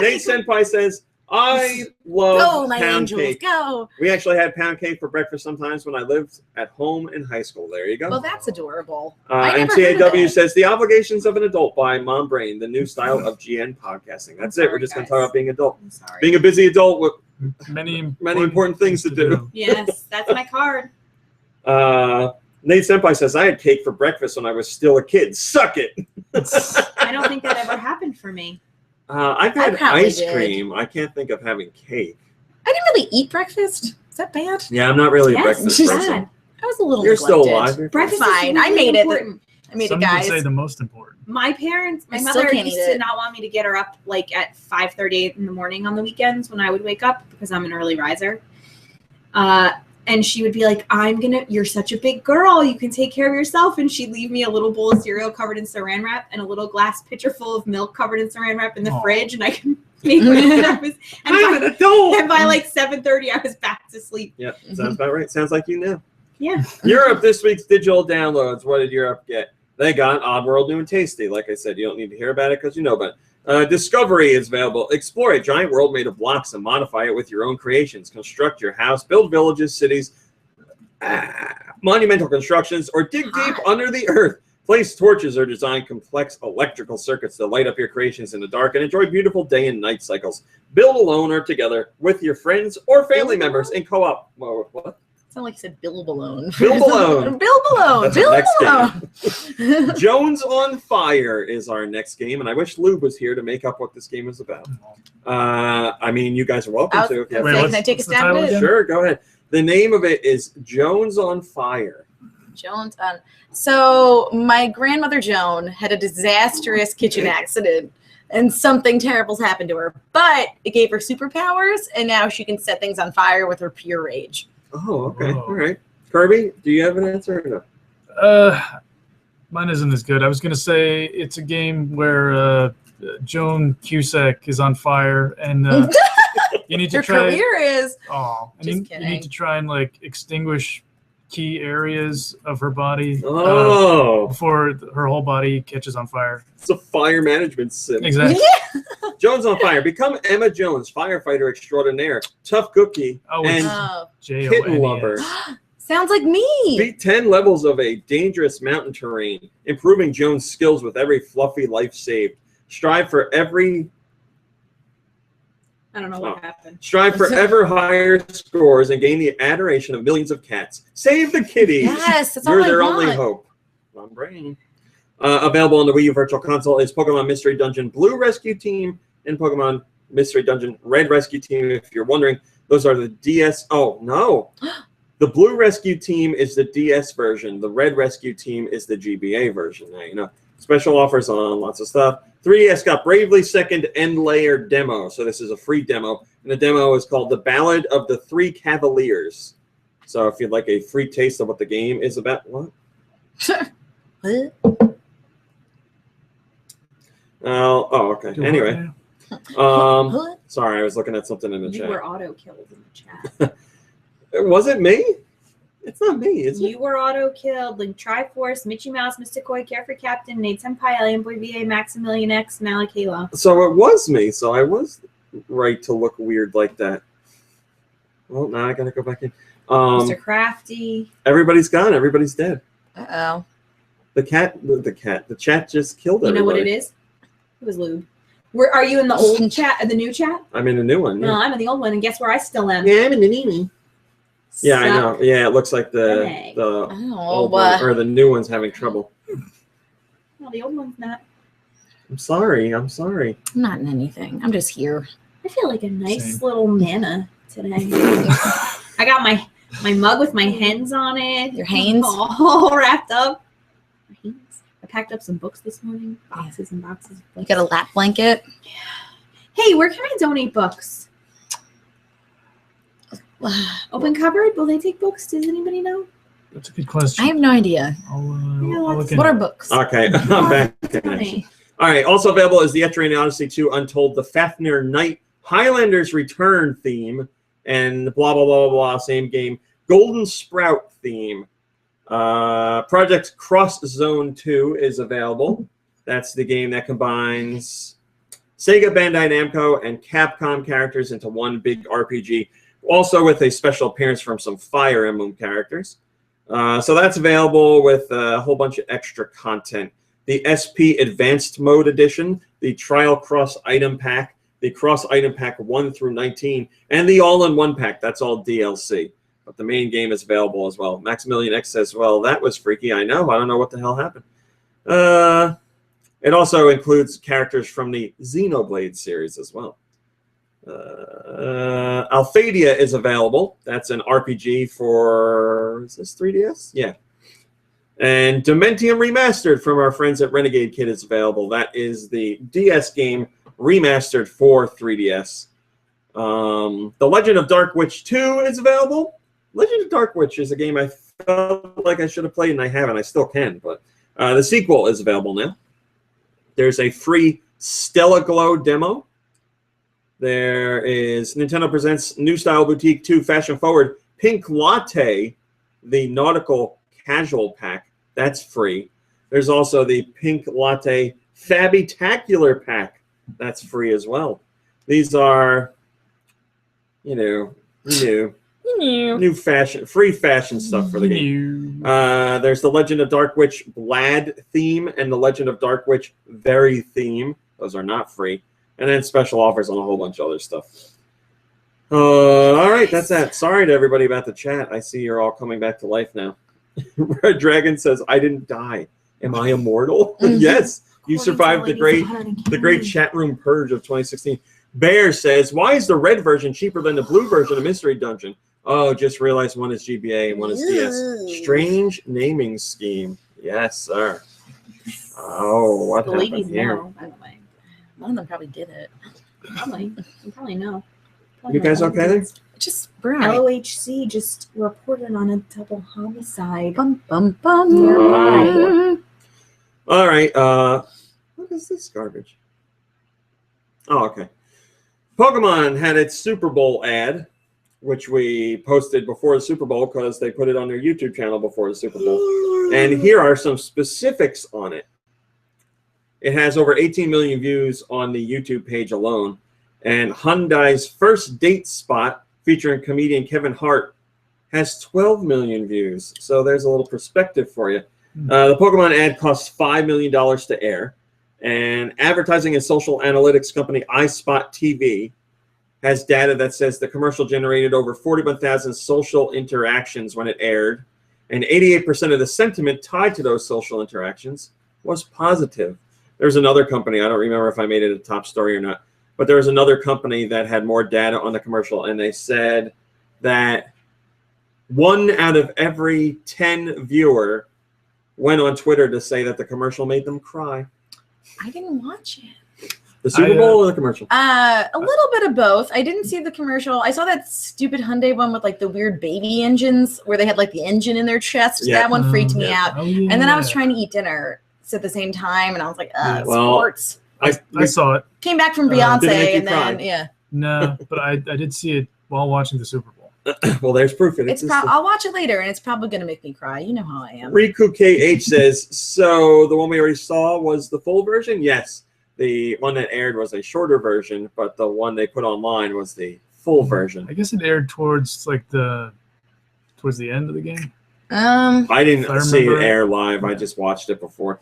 Nate Senpai says, I Go, love my pound angels, cake. go. We actually had pound cake for breakfast sometimes when I lived at home in high school. There you go. Well, that's adorable. I And never heard of TAW that. says, The Obligations of an Adult by Mom Brain, the new style of GN podcasting. That's it. We're sorry, just going to guys. talk about being adult. I'm sorry. Being a busy adult with Many important things to do. Yes, that's my card. Nate Senpai says, I had cake for breakfast when I was still a kid. Suck it. I don't think that ever happened for me. I've I had probably ice did. cream. I can't think of having cake. I didn't really eat breakfast. Is that bad? Yeah, I'm not really a Yes, breakfast it's person. bad. I was a little. You're still neglected. alive. You're Breakfast Fine, is I really made it. important. I made Some it, would guys. say the most important. My parents, my I still mother can't used eat to it. not want me to get her up like at 5:30 in the morning on the weekends when I would wake up because I'm an early riser. And she would be like, you're such a big girl. You can take care of yourself. And she'd leave me a little bowl of cereal covered in saran wrap and a little glass pitcher full of milk covered in saran wrap in the Aw. fridge. And I can make breakfast. I'm an adult. And by like 7:30, I was back to sleep. Yeah, sounds about right. Sounds like you know. Yeah. Europe this week's digital downloads. What did Europe get? They got Oddworld New and Tasty. Like I said, you don't need to hear about it because you know about it. Discovery is available. Explore a giant world made of blocks and modify it with your own creations. Construct your house, build villages, cities, monumental constructions, or dig deep under the earth. Place torches or design complex electrical circuits to light up your creations in the dark and enjoy beautiful day and night cycles. Build alone or together with your friends or family members in co-op. Whoa, what? Sound like you said Bill Balone. Bill Balone. Bill Balone. That's Bill our next Balone. game. Jones on Fire is our next game, and I wish Lube was here to make up what this game is about. I mean, you guys are welcome to. If you have Wait, Can what's- I take a what's the stab title at it? again? Sure, go ahead. The name of it is Jones on Fire. Jones on. So my grandmother Joan had a disastrous kitchen accident, and something terrible's happened to her. But it gave her superpowers, and now she can set things on fire with her pure rage. Oh, okay. Whoa. All right. Kirby, do you have an answer or no? Mine isn't as good. I was gonna say it's a game where Joan Cusack is on fire, and you need to Her try. career is. Oh, and Just you kidding. need to try and like extinguish key areas of her body Oh, before her whole body catches on fire. it's a fire management sim. Exactly. Jones on Fire. Become Emma Jones, firefighter extraordinaire, tough cookie, Oh, and it's Oh, kitten lover. Jones. sounds like me. Beat 10 levels of a dangerous mountain terrain, improving Jones' skills with every fluffy life saved. Strive for I don't know what happened. ever higher scores and gain the adoration of millions of cats. Save the kitties. Yes, that's all You're I their want. only hope. I'm brain. Available on the Wii U Virtual Console is Pokemon Mystery Dungeon Blue Rescue Team and Pokemon Mystery Dungeon Red Rescue Team. If you're wondering, those are the DS. Oh, no. The Blue Rescue Team is the DS version. The Red Rescue Team is the GBA version. Now, you know, special offers on lots of stuff. 3DS got Bravely Second End Layer Demo. So this is a free demo. And the demo is called The Ballad of the Three Cavaliers. So if you'd like a free taste of what the game is about, what? Okay. Anyway, sorry, I was looking at something in the You chat. were auto-killed in the chat. Was it me? It's not me, is it? You were auto-killed. Link Triforce, Michi Mouse, Mr. Koi, Carefree Captain, Nate Senpai, Alien Boy VA, Maximilian X, and Alec Halo. So it was me. So I was right to look weird like that. Well, now I gotta go back in. Mr. Crafty. Everybody's gone. Everybody's dead. Uh-oh. The chat just killed everybody. You know what it is? It was lewd. Are you in the old chat, the new chat? I'm in the new one. Yeah. No, I'm in the old one, and guess where I still am? Yeah, I'm in the new one. Yeah, I know. Yeah, it looks like the old one, or the new one's having trouble. No, the old one's not. I'm sorry. I'm sorry. I'm not in anything. I'm just here. I feel like a nice little nana today. I got my mug with my hens on it. Your hens? All wrapped up. My hens. I packed up some books this morning. Boxes and boxes of books. You got a lap blanket? Hey, where can I donate books? Open cupboard? Will they take books? Does anybody know? That's a good question. I have no idea. I'll look What are books? Okay, I'm back in action. All right, also available is the Etrian Odyssey 2 Untold, the Fafnir Knight Highlanders Return theme, and blah, blah, blah, blah, same game. Golden Sprout theme. Project Cross Zone 2 is available. That's the game that combines Sega, Bandai Namco, and Capcom characters into one big RPG, also with a special appearance from some Fire Emblem characters. So that's available with a whole bunch of extra content. The SP Advanced Mode Edition, the Trial Cross Item Pack, the Cross Item Pack 1 through 19, and the All-in-One Pack. That's all DLC. But the main game is available as well. Maximilian X says, well, that was freaky. I know. I don't know what the hell happened. It also includes characters from the Xenoblade series as well. Alphadia is available. That's an RPG for, is this 3DS? Yeah. And Dementium Remastered from our friends at Renegade Kid is available. That is the DS game remastered for 3DS. The Legend of Dark Witch 2 is available. Legend of Dark Witch is a game I felt like I should have played, and I haven't. I still can, but the sequel is available now. There's a free Stella Glow demo. There is Nintendo Presents New Style Boutique 2 Fashion Forward Pink Latte, the Nautical Casual Pack. That's free. There's also the Pink Latte Fabitacular Pack. That's free as well. These are, new fashion, free fashion stuff for the game. There's the Legend of Dark Witch Blad theme and the Legend of Dark Witch Very theme. Those are not free. And then special offers on a whole bunch of other stuff. All right, that's that. Sorry to everybody about the chat. I see you're all coming back to life now. Red Dragon says, I didn't die. Am I immortal? Yes, you survived the great chat room purge of 2016. Bear says, why is the red version cheaper than the blue version of Mystery Dungeon? Oh, just realized one is GBA and one is DS. Strange naming scheme. Yes, sir. Oh, what happened here? Know, by the way. One of them probably did it. Probably. You probably know. You guys okay there? Just right. LOHC just reported on a double homicide. Bum, bum, bum. All right. What is this garbage? Oh, okay. Pokemon had its Super Bowl ad, which we posted before the Super Bowl because they put it on their YouTube channel before the Super Bowl. And here are some specifics on it. It has over 18 million views on the YouTube page alone. And Hyundai's First Date spot featuring comedian Kevin Hart has 12 million views. So there's a little perspective for you. The Pokemon ad costs $5 million to air. And advertising and social analytics company iSpot TV has data that says the commercial generated over 41,000 social interactions when it aired. And 88% of the sentiment tied to those social interactions was positive. There's another company, I don't remember if I made it a top story or not, but there was another company that had more data on the commercial, and they said that 1 out of every 10 viewer went on Twitter to say that the commercial made them cry. I didn't watch it. The Super Bowl or the commercial? A little bit of both. I didn't see the commercial. I saw that stupid Hyundai one with like the weird baby engines where they had like the engine in their chest. Yeah. That one freaked me out. Oh, yeah. And then I was trying to eat dinner at the same time, and I was like, Well, sports. I saw it. Came back from did it Beyonce, make you and then cry? No, but I did see it while watching the Super Bowl. Well, there's proof. I'll watch it later, and it's probably going to make me cry. You know how I am. Riku KH says, so the one we already saw was the full version? Yes. The one that aired was a shorter version, but the one they put online was the full version. I guess it aired towards the end of the game. I didn't If I see it remember- air live. I just watched it before.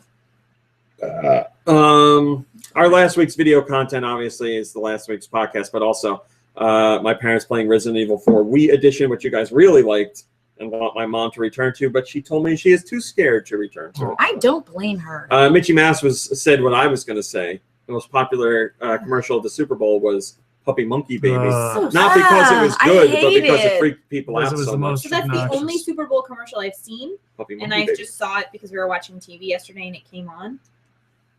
Our last week's video content, obviously, is the last week's podcast, but also my parents playing Resident Evil 4 Wii Edition, which you guys really liked and want my mom to return to, but she told me she is too scared to return to it. I don't blame her. Mitchy Mouse said what I was going to say. The most popular commercial of the Super Bowl was Puppy Monkey Baby. Not because it was I good, but hate because it it. freaked people Because out it was so the much. most So that's the obnoxious. only Super Bowl commercial I've seen, Puppy and Monkey I Baby. just saw it because we were watching TV yesterday and it came on.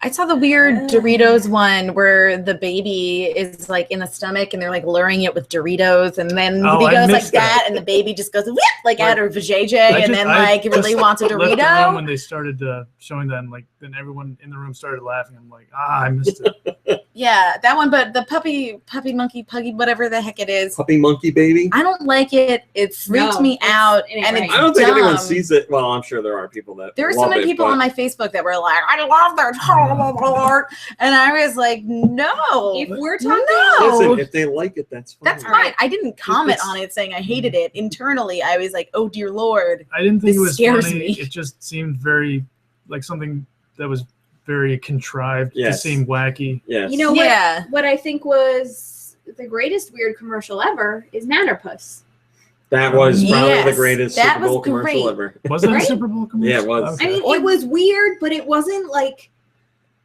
I saw the weird Doritos one where the baby is like in the stomach and they're like luring it with Doritos, and then Oh, he I goes like missed that, that. and the baby just goes whip like Right. at her vajayjay, and then like really just wants a left the room Dorito. when they started showing that, and then everyone in the room started laughing. I'm like, I missed it. Yeah, that one. But the puppy monkey puggy, whatever the heck it is, Puppy Monkey Baby? I don't like it. It freaks No, me it's- out, it ain't and right. it's I don't think anyone dumb. sees it. Well, I'm sure there are people that There were so love many it, people but on my Facebook that were like, "I love their art," and I was like, "No, If we're talking, no." Listen, if they like it, that's fine. That's fine. I didn't comment It's- on it saying I hated it. Internally, I was like, "Oh dear Lord." I didn't think This it was scares funny. me. It just seemed very like something that was very contrived. Yes. It seemed wacky. Yes. you know what? Yeah. What I think was the greatest weird commercial ever is Nannerpuss. that was probably Yes, the greatest that Super Bowl was commercial great. ever. Was that Right? a Super Bowl commercial? Yeah, it was. I mean, it was weird, but it wasn't like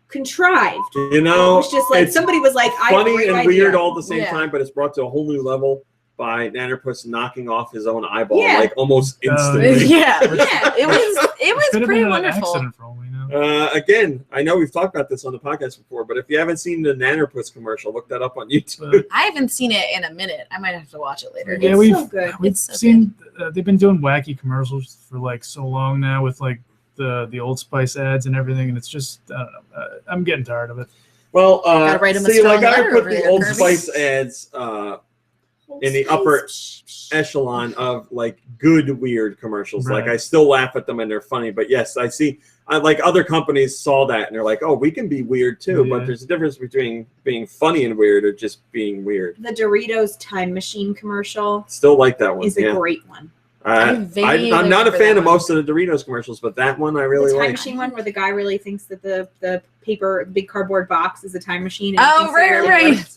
contrived. You It know, was just like it's somebody was like, "I have a funny great and idea." weird all at the same Yeah. time, but it's brought to a whole new level by Nannerpuss knocking off his own eyeball Yeah. like almost Oh, instantly. Yeah, Yeah. it was Could have pretty been an wonderful. accident for all we know. Again, I know we've talked about this on the podcast before, but if you haven't seen the Nannerpuss commercial, look that up on YouTube. I haven't seen it in a minute. I might have to watch it later. Yeah, It's we've so good. we've It's so seen they've been doing wacky commercials for like so long now with like the Old Spice ads and everything, and it's just I don't know. I'm getting tired of it. Well, Gotta write him a see, like strong I letter put over the there, Old Kirby. Spice ads in the upper echelon of like good weird commercials. Right. Like I still laugh at them and they're funny, but yes, I see. I like other companies saw that and they're like, oh, we can be weird too. Yeah. But there's a difference between being funny and weird or just being weird. The Doritos Time Machine commercial Still like that one. is a Yeah. great one. I'm vaguely not a remember fan that of one. most of the Doritos commercials, but that one I really The Time like. Machine one where the guy really thinks that the paper, big cardboard box is a time machine. And he Oh, thinks it right, really right. works.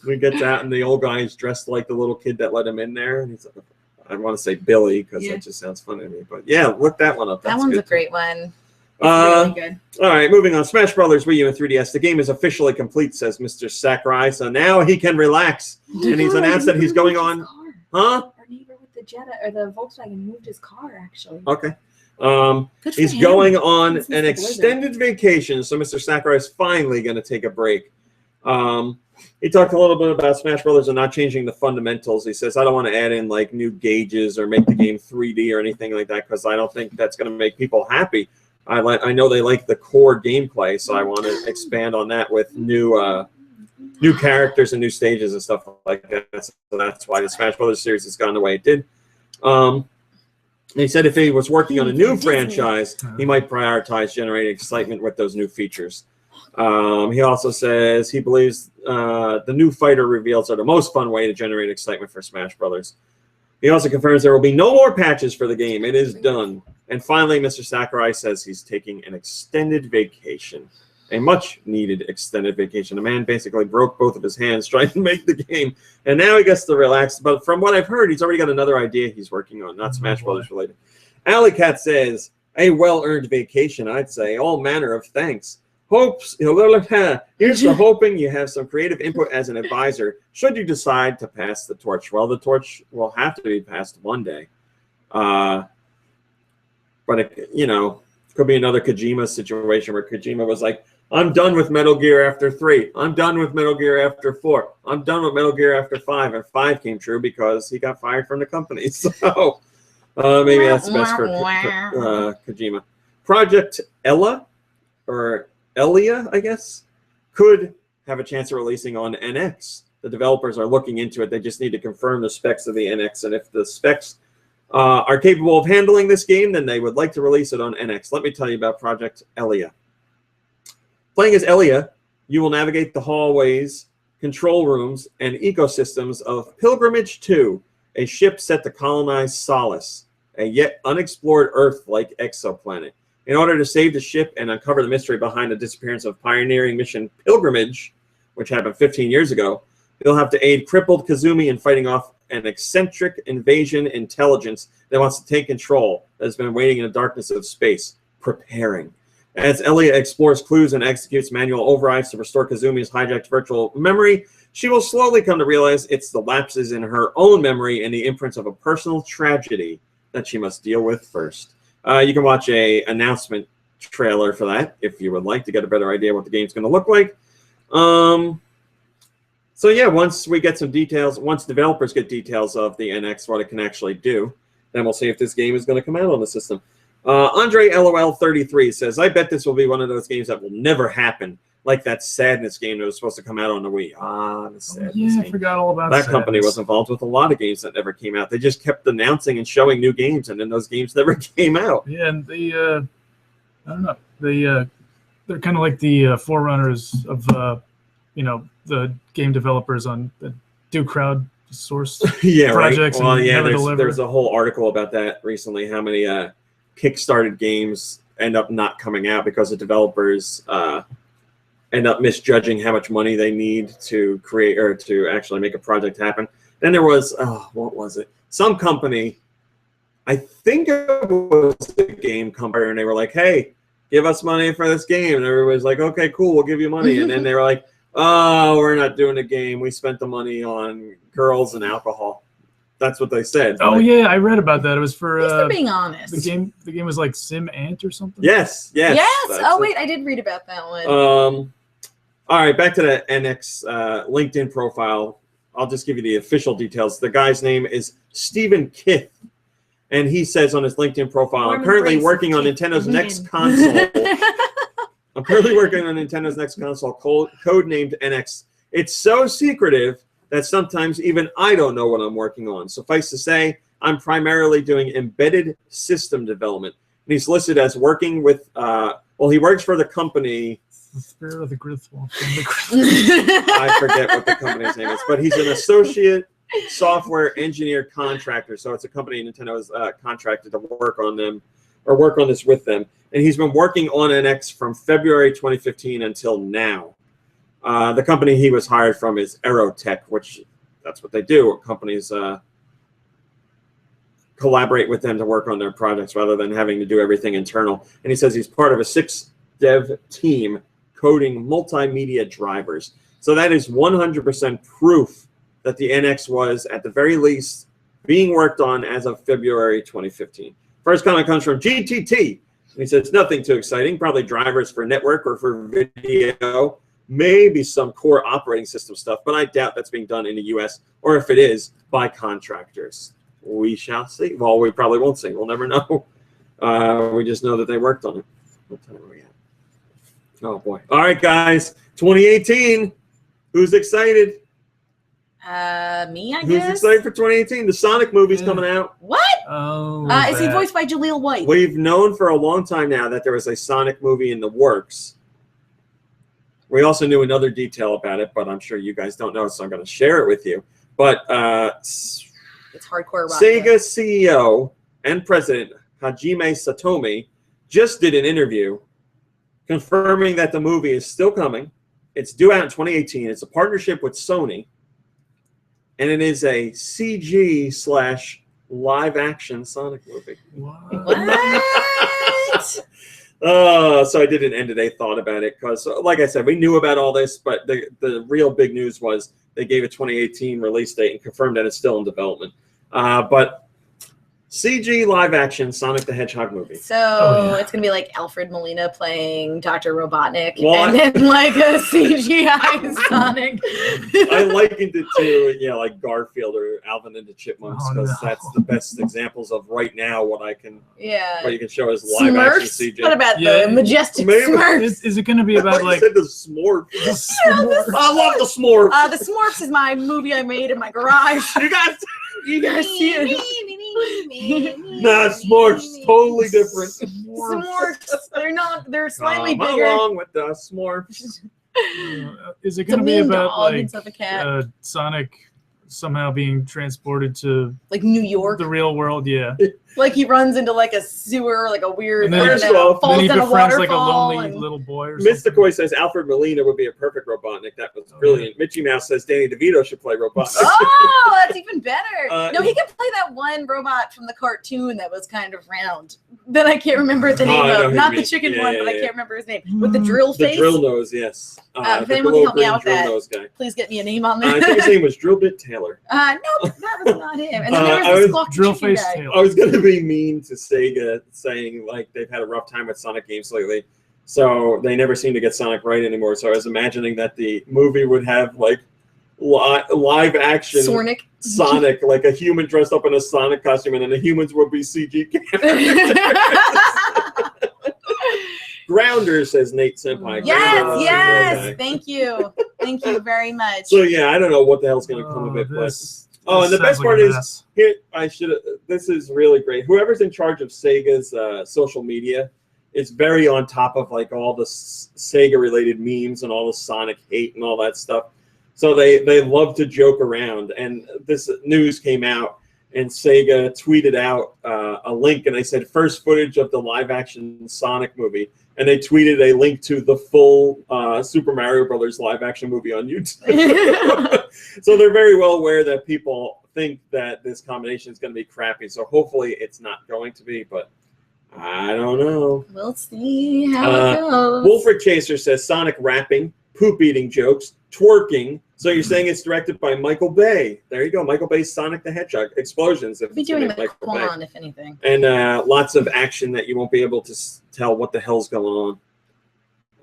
We get that, and the old guy is dressed like the little kid that let him in there, and he's like, I want to say Billy because Yeah. that just sounds funny to me. But yeah, look that one up. That That's one's good a great one. It's really good. All right, moving on. Smash Brothers Wii U and 3DS. The game is officially complete, says Mr. Sakurai. So now he can relax, and he's announced that he's going on. Huh? Our neighbor with the Jetta or the Volkswagen moved his car actually. Okay. Good for He's him. going on Since an the extended vacation, so Mr. Sakurai is finally going to take a break. He talked a little bit about Smash Brothers and not changing the fundamentals. He says, I don't want to add in like new gauges or make the game 3D or anything like that because I don't think that's going to make people happy. I know they like the core gameplay, so I want to expand on that with new characters and new stages and stuff like that. So that's why the Smash Brothers series has gone the way it did. He said if he was working on a new franchise, he might prioritize generating excitement with those new features. He also says he believes the new fighter reveals are the most fun way to generate excitement for Smash Brothers. He also confirms there will be no more patches for the game. It is done. And finally, Mr. Sakurai says he's taking an extended vacation, a much-needed extended vacation. The man basically broke both of his hands trying to make the game, and now he gets to relax. But from what I've heard, he's already got another idea he's working on, not Smash Brothers related. Alley Cat says, a well-earned vacation, I'd say. All manner of thanks. Here's to hoping you have some creative input as an advisor should you decide to pass the torch. Well, the torch will have to be passed one day. But, it, could be another Kojima situation where Kojima was like, I'm done with Metal Gear after 3. I'm done with Metal Gear after 4. I'm done with Metal Gear after 5. And 5 came true because he got fired from the company. So maybe that's best for Kojima. Project Ella, or Elia, I guess, could have a chance of releasing on NX. The developers are looking into it. They just need to confirm the specs of the NX. And if the specs are capable of handling this game, then they would like to release it on NX. Let me tell you about Project Elia. Playing as Elia, you will navigate the hallways, control rooms, and ecosystems of Pilgrimage 2, a ship set to colonize Solace, a yet unexplored Earth-like exoplanet. In order to save the ship and uncover the mystery behind the disappearance of pioneering mission Pilgrimage, which happened 15 years ago, you'll have to aid crippled Kazumi in fighting off an eccentric invasion intelligence that wants to take control, that has been waiting in the darkness of space, preparing. As Elia explores clues and executes manual overrides to restore Kazumi's hijacked virtual memory, she will slowly come to realize it's the lapses in her own memory and the imprints of a personal tragedy that she must deal with first. You can watch a announcement trailer for that if you would like to get a better idea what the game's going to look like. So yeah, once we get some details, once developers get details of the NX, what it can actually do, then we'll see if this game is going to come out on the system. Andre LOL33 says, I bet this will be one of those games that will never happen, like that Sadness game that was supposed to come out on the Wii. The Sadness game. I forgot all about that. Company was involved with a lot of games that never came out. They just kept announcing and showing new games, and then those games never came out. Yeah, and they, I don't know, they're kind of like the forerunners of, the game developers on the do crowdsourced projects. Right. Well, and there's a whole article about that recently, how many Kickstarted games end up not coming out because the developers end up misjudging how much money they need to create or to actually make a project happen. Then there was, what was it? Some company, I think it was a game company, and they were like, hey, give us money for this game. And everybody's like, okay, cool, we'll give you money. And then they were like, oh, we're not doing a game. We spent the money on girls and alcohol. That's what they said. Oh, yeah, I read about that. It was for they're being honest. The game was like Sim Ant or something. Yes. Oh, wait, I did read about that one. All right, back to the NX LinkedIn profile. I'll just give you the official details. The guy's name is Stephen Kith, and he says on his LinkedIn profile, I'm currently working on Nintendo's next console. I'm currently working on Nintendo's next console, codenamed NX. It's so secretive that sometimes even I don't know what I'm working on. Suffice to say, I'm primarily doing embedded system development. And he's listed as working with, he works for the company. The spirit of the Griswold. I forget what the company's name is, but he's an associate software engineer contractor. So it's a company Nintendo has contracted to work on them or work on this with them. And he's been working on NX from February 2015 until now. The company he was hired from is Aerotech, which that's what they do. Companies collaborate with them to work on their projects rather than having to do everything internal. And he says he's part of a 6-dev team coding multimedia drivers. So that is 100% proof that the NX was, at the very least, being worked on as of February 2015. First comment comes from GTT. And he says, nothing too exciting, probably drivers for network or for video, maybe some core operating system stuff, but I doubt that's being done in the US, or if it is, by contractors. We shall see. Well, we probably won't see. We'll never know. We just know that they worked on it. What time are we at? Oh, boy. All right, guys. 2018. Who's excited? Me, I guess. Who's excited for 2018? The Sonic movie's coming out. What? Oh, is he voiced by Jaleel White? We've known for a long time now that there was a Sonic movie in the works. We also knew another detail about it, but I'm sure you guys don't know, so I'm going to share it with you. But it's hardcore rock. Sega CEO and President Hajime Satomi just did an interview confirming that the movie is still coming. It's due out in 2018. It's a partnership with Sony. And it is a CG/live-action Sonic movie. What? So I did an end-of-day thought about it because, like I said, we knew about all this, but the real big news was they gave a 2018 release date and confirmed that it's still in development. But CG live action Sonic the Hedgehog movie. So it's gonna be like Alfred Molina playing Dr. Robotnik, Well, and then like a CGI Sonic. I likened it to like Garfield or Alvin and the Chipmunks because that's the best examples of right now what you can show as live action Smurfs? CG. What about the majestic Maybe. Smurfs? Is it going to be about like I said the Smurf. I love the Smurf. The Smurfs is my movie I made in my garage. You guys see it? Nah, Smurfs, totally different. Smurfs, they're slightly Come bigger. along with the Smurfs. is it It's a going to be mean about dog like instead of a cat. Sonic somehow being transported to Like New York. the real world? Yeah. Like he runs into like a sewer, like a weird, And then, First off, falls then he down a befriends like a waterfall. lonely and- little boy or something. Mysticoy says Alfred Molina would be a perfect Robotnik. That was brilliant. Mitchy Mouse says Danny DeVito should play Robotnik. Oh, that's even better. Uh, No, he can play that one robot from the cartoon that was kind of round. That I can't remember the name I know of. who Not you the mean. chicken Yeah, one, yeah, but I yeah. can't remember his name. With the drill The face. Drill Nose, yes. If The anyone glow can help me green out with Drill that. Nose guy. Please get me a name on I that. think his name was Drillbit Taylor. Nope, that was not him. And then I there was was the squawky Drill chicken face guy. tail. I was going to be mean to Sega saying like they've had a rough time with Sonic games lately. So they never seem to get Sonic right anymore. So I was imagining that the movie would have like live action Sonic, like a human dressed up in a Sonic costume, and then the humans would be CG characters. Grounder, says Nate Senpai. Grounder, Yes. okay. Thank you very much. So yeah, I don't know what the hell's going to come of it, but and the best part is here. This is really great. Whoever's in charge of Sega's social media is very on top of like all the Sega related memes and all the Sonic hate and all that stuff. So they love to joke around. And this news came out, and Sega tweeted out a link, and they said first footage of the live action Sonic movie. And they tweeted a link to the full Super Mario Brothers live action movie on YouTube. So they're very well aware that people think that this combination is going to be crappy. So hopefully it's not going to be, but I don't know. We'll see how it goes. Wolford Chaser says Sonic rapping, poop eating jokes, twerking. So you're saying it's directed by Michael Bay. There you go. Michael Bay's Sonic the Hedgehog. Explosions. If Be it's gonna doing be the Michael Bay. Quan, if anything. And lots of action that you won't be able to tell what the hell's going on.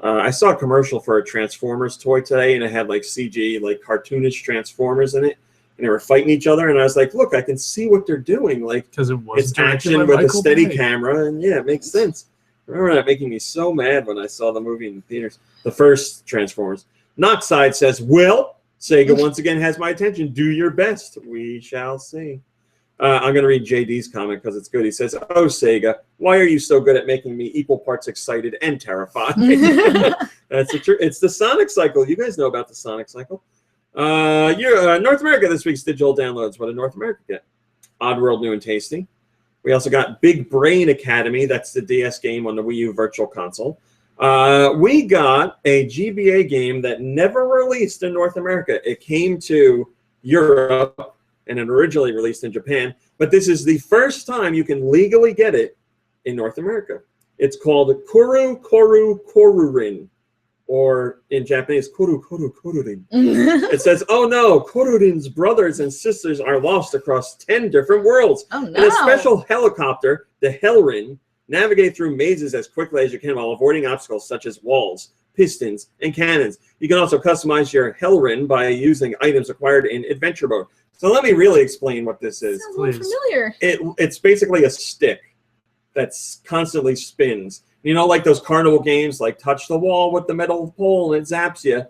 I saw a commercial for a Transformers toy today, and it had like CG, like cartoonish Transformers in it, and they were fighting each other. And I was like, look, I can see what they're doing. Like, because it was it's action with a steady camera, and yeah, it makes sense. I remember that making me so mad when I saw the movie in the theaters, the first Transformers. Knockside says, well, Sega once again has my attention. Do your best. We shall see. I'm going to read JD's comment because it's good. He says, oh, Sega, why are you so good at making me equal parts excited and terrified? It's the Sonic cycle. You guys know about the Sonic cycle. North America this week's digital downloads. What did North America get? Oddworld New and Tasty. We also got Big Brain Academy. That's the DS game on the Wii U Virtual Console. We got a GBA game that never released in North America. It came to Europe and it originally released in Japan, but this is the first time you can legally get it in North America. It's called Koru Koru Korurin, or in Japanese, Koru Koru Korurin. It says, oh no, Korurin's brothers and sisters are lost across 10 different worlds. Oh no. In a special helicopter, the Hellrin, navigate through mazes as quickly as you can while avoiding obstacles such as walls, pistons, and cannons. You can also customize your Hellrin by using items acquired in Adventure Mode. So let me really explain what this is. Sounds a little familiar. It's basically a stick that's constantly spins. You know, like those carnival games, like touch the wall with the metal pole and it zaps you.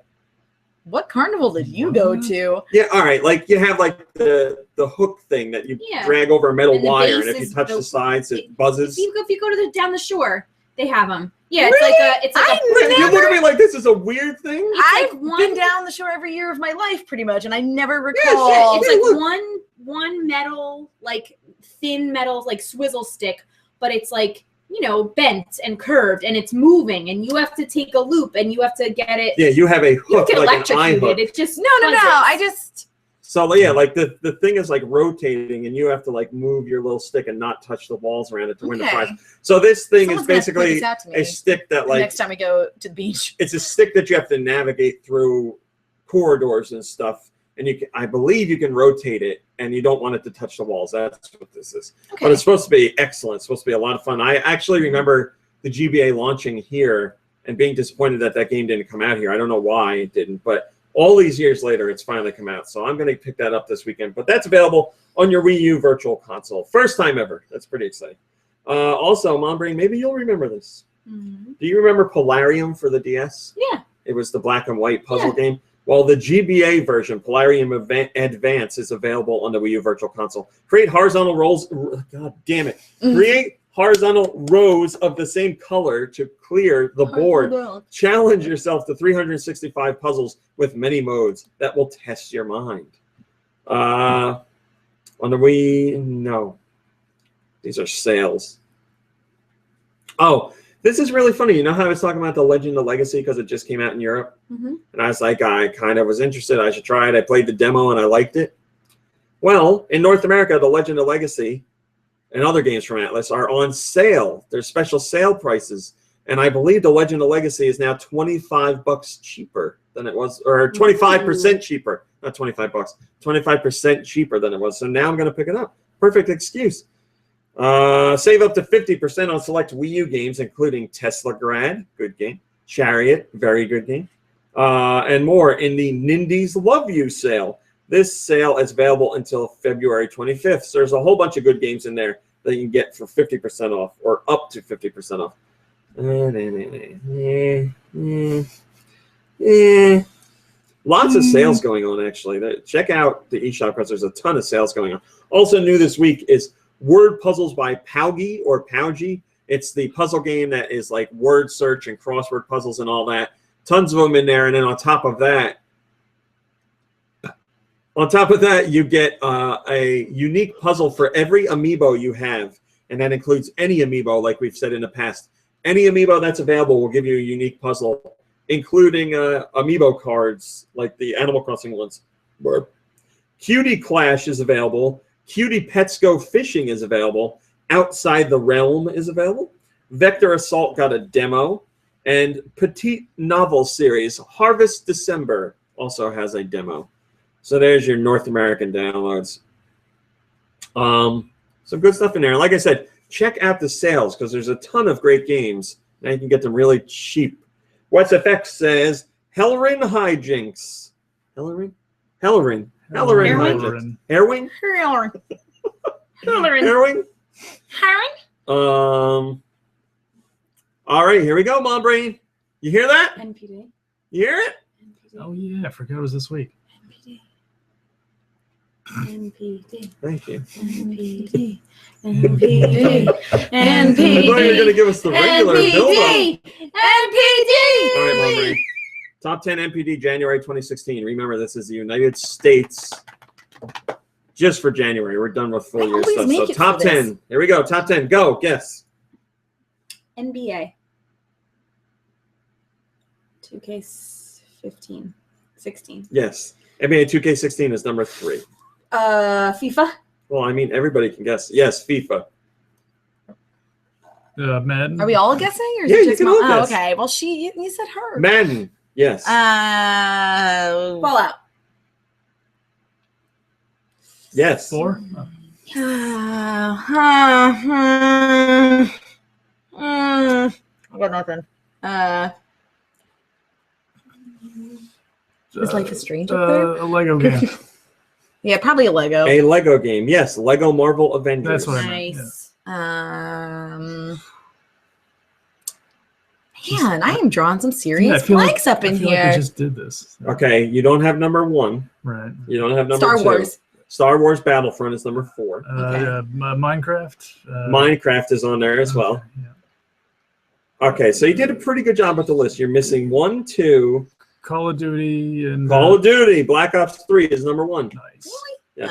What carnival did you go to? Yeah, all right. Like you have like the hook thing that you drag over a metal And the wire, base and if you is touch the sides, it buzzes. If you go to down the shore, they have them. Yeah, Really? it's like a You look at me like this is a weird thing. I've like been down the shore every year of my life, pretty much, and I never Yeah, recall. it's Hey, like look. one metal, like thin metal, like swizzle stick, but it's like, you know, bent and curved, and it's moving, and you have to take a loop, and you have to get it. Yeah, you have a You hook, get like an eye electrocuted. hook. It just No. buzzes. I just So yeah, like the thing is like rotating, and you have to like move your little stick and not touch the walls around it to win the prize. So this thing Someone's is gonna have to point basically this out to me a stick that the like next time we go to the beach. it's a stick that you have to navigate through corridors and stuff, and I believe you can rotate it and you don't want it to touch the walls. That's what this is. Okay. But it's supposed to be excellent. It's supposed to be a lot of fun. I actually remember the GBA launching here and being disappointed that that game didn't come out here. I don't know why it didn't, but all these years later, it's finally come out. So I'm going to pick that up this weekend. But that's available on your Wii U Virtual Console. First time ever. That's pretty exciting. Also, Mom Brain, maybe you'll remember this. Mhm. Do you remember Polarium for the DS? Yeah. It was the black and white puzzle game. Well, the GBA version, Polarium Advance, is available on the Wii U Virtual Console. Create horizontal rows. God damn it. Create horizontal rows of the same color to clear the board. Challenge yourself to 365 puzzles with many modes that will test your mind. On the Wii, no. These are sales. Oh, this is really funny. You know how I was talking about The Legend of Legacy because it just came out in Europe? Mm-hmm. And I was like, I kind of was interested. I should try it. I played the demo and I liked it. Well, in North America, The Legend of Legacy and other games from Atlas are on sale. There's special sale prices. And I believe The Legend of Legacy is now $25 cheaper than it was, or 25% cheaper. Not 25 bucks, 25% cheaper than it was. So now I'm going to pick it up. Perfect excuse. Save up to 50% on select Wii U games, including Tesla Grad, good game, Chariot, very good game, and more in the Nindies Love You sale. This sale is available until February 25th. So there's a whole bunch of good games in there that you can get for 50% off or up to 50% off. Lots of sales going on, actually. Check out the eShop because there's a ton of sales going on. Also new this week is Word Puzzles by Paugi or Paugi. It's the puzzle game that is like word search and crossword puzzles and all that. Tons of them in there. And then on top of that, you get a unique puzzle for every amiibo you have. And that includes any amiibo, like we've said in the past. Any amiibo that's available will give you a unique puzzle, including amiibo cards, like the Animal Crossing ones. Cutie Clash is available. Cutie Pets Go Fishing is available. Outside the Realm is available. Vector Assault got a demo. And Petite Novel Series, Harvest December, also has a demo. So there's your North American downloads. Some good stuff in there. Like I said, check out the sales because there's a ton of great games. Now you can get them really cheap. What's FX says, Hellerin Hijinks. Hellerin Hijinks. Herwing? Herwing? All right, here we go, Mom Brain. You hear that? NPD. You hear it? Oh, yeah. I forgot it was this week. NPD. Thank you. NPD. NPD. NPD. I thought you were going to give us the regular build-up. NPD. All right, Mom Brain. Top 10 NPD January 2016. Remember, this is the United States. Just for January. We're done with full year stuff. So top 10. Here we go. Top 10. Go. Guess. NBA. 2K15. 16. Yes. NBA 2K16 is number 3. FIFA. Well, I mean, everybody can guess. Yes, FIFA. Madden. Are we all guessing? Or is Yeah, it you just can all Mom? guess. Oh, okay. Well, you said her. Madden. Yes. Fallout. Yes. 4? I got nothing. Is Life is Strange up there? A Lego game. Yeah, probably a Lego. A Lego game. Yes. Lego Marvel Avengers. That's what I meant. Nice. Man, I am drawing some Yeah, I serious feel blanks up in I feel here. Like we just did this. Okay. You don't have number 1. Right. You don't have number Star 2. Wars. Star Wars Battlefront is number 4. Okay. Minecraft. Minecraft is on there as well. Okay, yeah. Okay, so you did a pretty good job with the list. You're missing 1, 2. Call of Duty and Call of Duty. Black Ops 3 is number 1. Nice. Yes.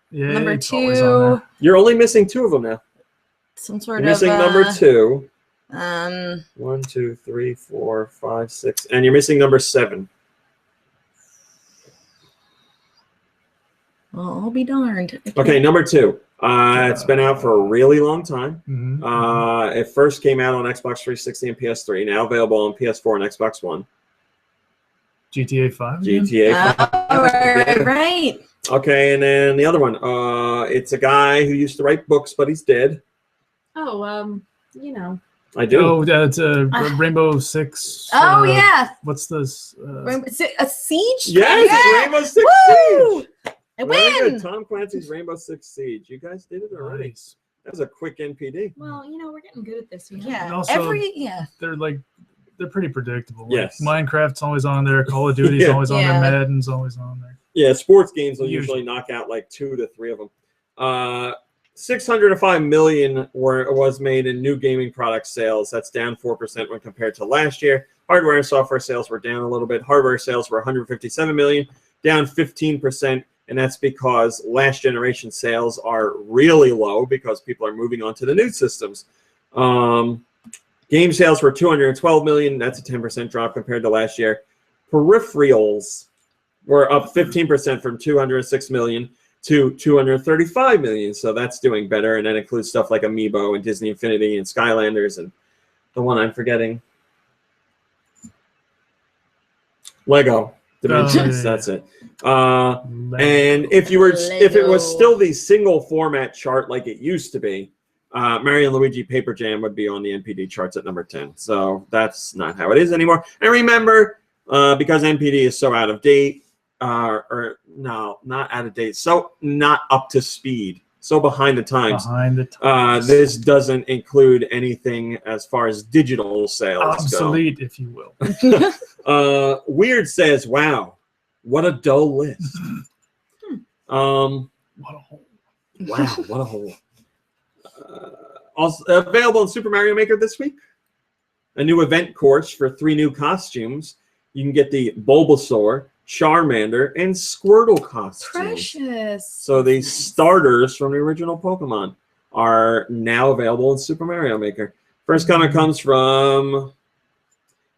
Yeah, Number it's always on 2, You're only missing 2 of them now. some sort You're of missing number 2. 1, 2, 3, 4, 5, 6, and you're missing number 7. Well, I'll be darned. Okay, number 2. It's been out for a really long time. Mhm. It first came out on Xbox 360 and PS3. Now available on PS4 and Xbox One. GTA 5. again? GTA 5. Right. Okay, and then the other one. It's a guy who used to write books, but he's dead. Oh, you know. I do. Oh, that's Rainbow Six. Oh yeah, What's this? a siege. Yes, it's Rainbow Six Woo! Siege. I Very win. good. Tom Clancy's Rainbow Six Siege. You guys did it already. Nice. That was a quick NPD. Well, we're getting good at this. Yeah. And also, they're pretty predictable. Like, Yes. Minecraft's always on there. Call of Duty's Yeah. always on Yeah. there. Madden's always on there. Yeah, sports games will Usually. usually knock out like 2 to 3 of them. 605 million was made in new gaming product sales. That's down 4% when compared to last year. Hardware and software sales were down a little bit. Hardware sales were 157 million, down 15%, and that's because last generation sales are really low because people are moving on to the new systems. Game sales were 212 million. That's a 10% drop compared to last year. Peripherals were up 15% from 206 million to 235 million. So that's doing better. And that includes stuff like Amiibo and Disney Infinity and Skylanders and the one I'm forgetting. Lego Dimensions. That's it. And if it was still the single format chart like it used to be, Mario and Luigi Paper Jam would be on the NPD charts at number 10. So that's not how it is anymore. And remember, because NPD is so out of date, or no, not out of date, so not up to speed, so behind the times. This doesn't include anything as far as digital sales Obsolete, if you will. Weird says, "Wow, what a dull list." What a hole. Wow, what a hole. Also available in Super Mario Maker this week. A new event course for 3 new costumes. You can get the Bulbasaur, Charmander, and Squirtle costumes. Precious. So the starters from the original Pokemon are now available in Super Mario Maker. First comment comes from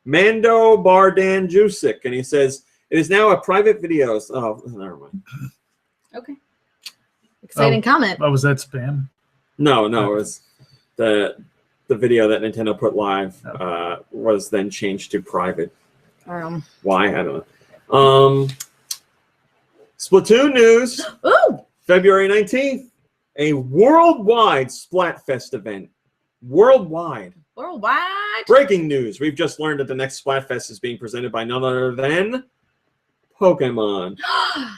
Mando Bardan Jusic, and he says, "It is now a private video." Oh, never mind. Okay. Exciting comment. Oh, was that spam? No, it was the video that Nintendo put live was then changed to private. Why? I don't know. Splatoon news. Ooh! February 19th, a worldwide Splatfest event. Worldwide. Breaking news. We've just learned that the next Splatfest is being presented by none other than Pokemon.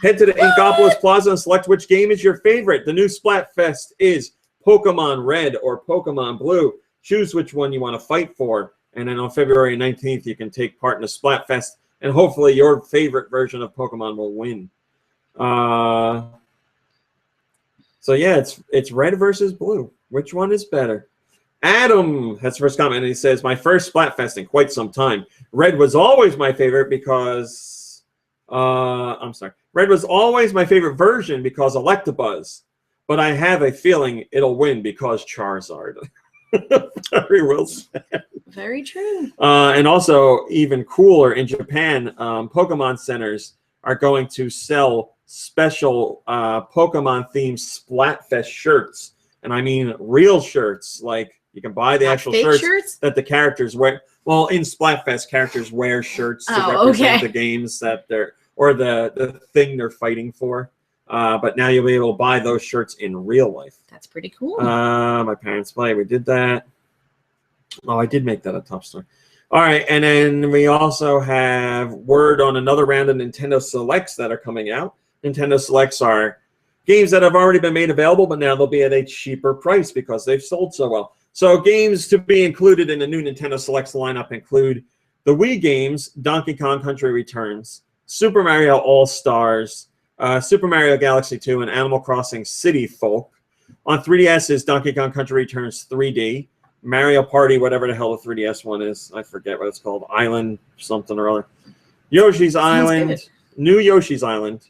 Head to the Inkopolis Plaza and select which game is your favorite. The new Splatfest is Pokemon Red or Pokemon Blue. Choose which one you want to fight for. And then on February 19th, you can take part in the Splatfest, and hopefully your favorite version of Pokemon will win. So yeah, it's Red versus Blue. Which one is better? Adam has the first comment, and he says, "My first Splatfest in quite some time. Red was always my favorite because Red was always my favorite version because Electabuzz, but I have a feeling it'll win because Charizard." Very well said. Very true. And also, even cooler, in Japan, Pokemon centers are going to sell special Pokemon-themed Splatfest shirts. And I mean real shirts. Like, you can buy the actual shirts that the characters wear. Well, in Splatfest, characters wear shirts to represent the games that they're, or the thing they're fighting for. But now you'll be able to buy those shirts in real life. That's pretty cool. My parents play. We did that. Oh, I did make that a top story. All right, and then we also have word on another round of Nintendo Selects that are coming out. Nintendo Selects are games that have already been made available, but now they'll be at a cheaper price because they've sold so well. So games to be included in the new Nintendo Selects lineup include the Wii games, Donkey Kong Country Returns, Super Mario All-Stars, Super Mario Galaxy 2, and Animal Crossing City Folk. On 3DS is Donkey Kong Country Returns 3D, Mario Party, whatever the hell the 3DS one is. I forget what it's called. Island something or other. Yoshi's Island. New Yoshi's Island.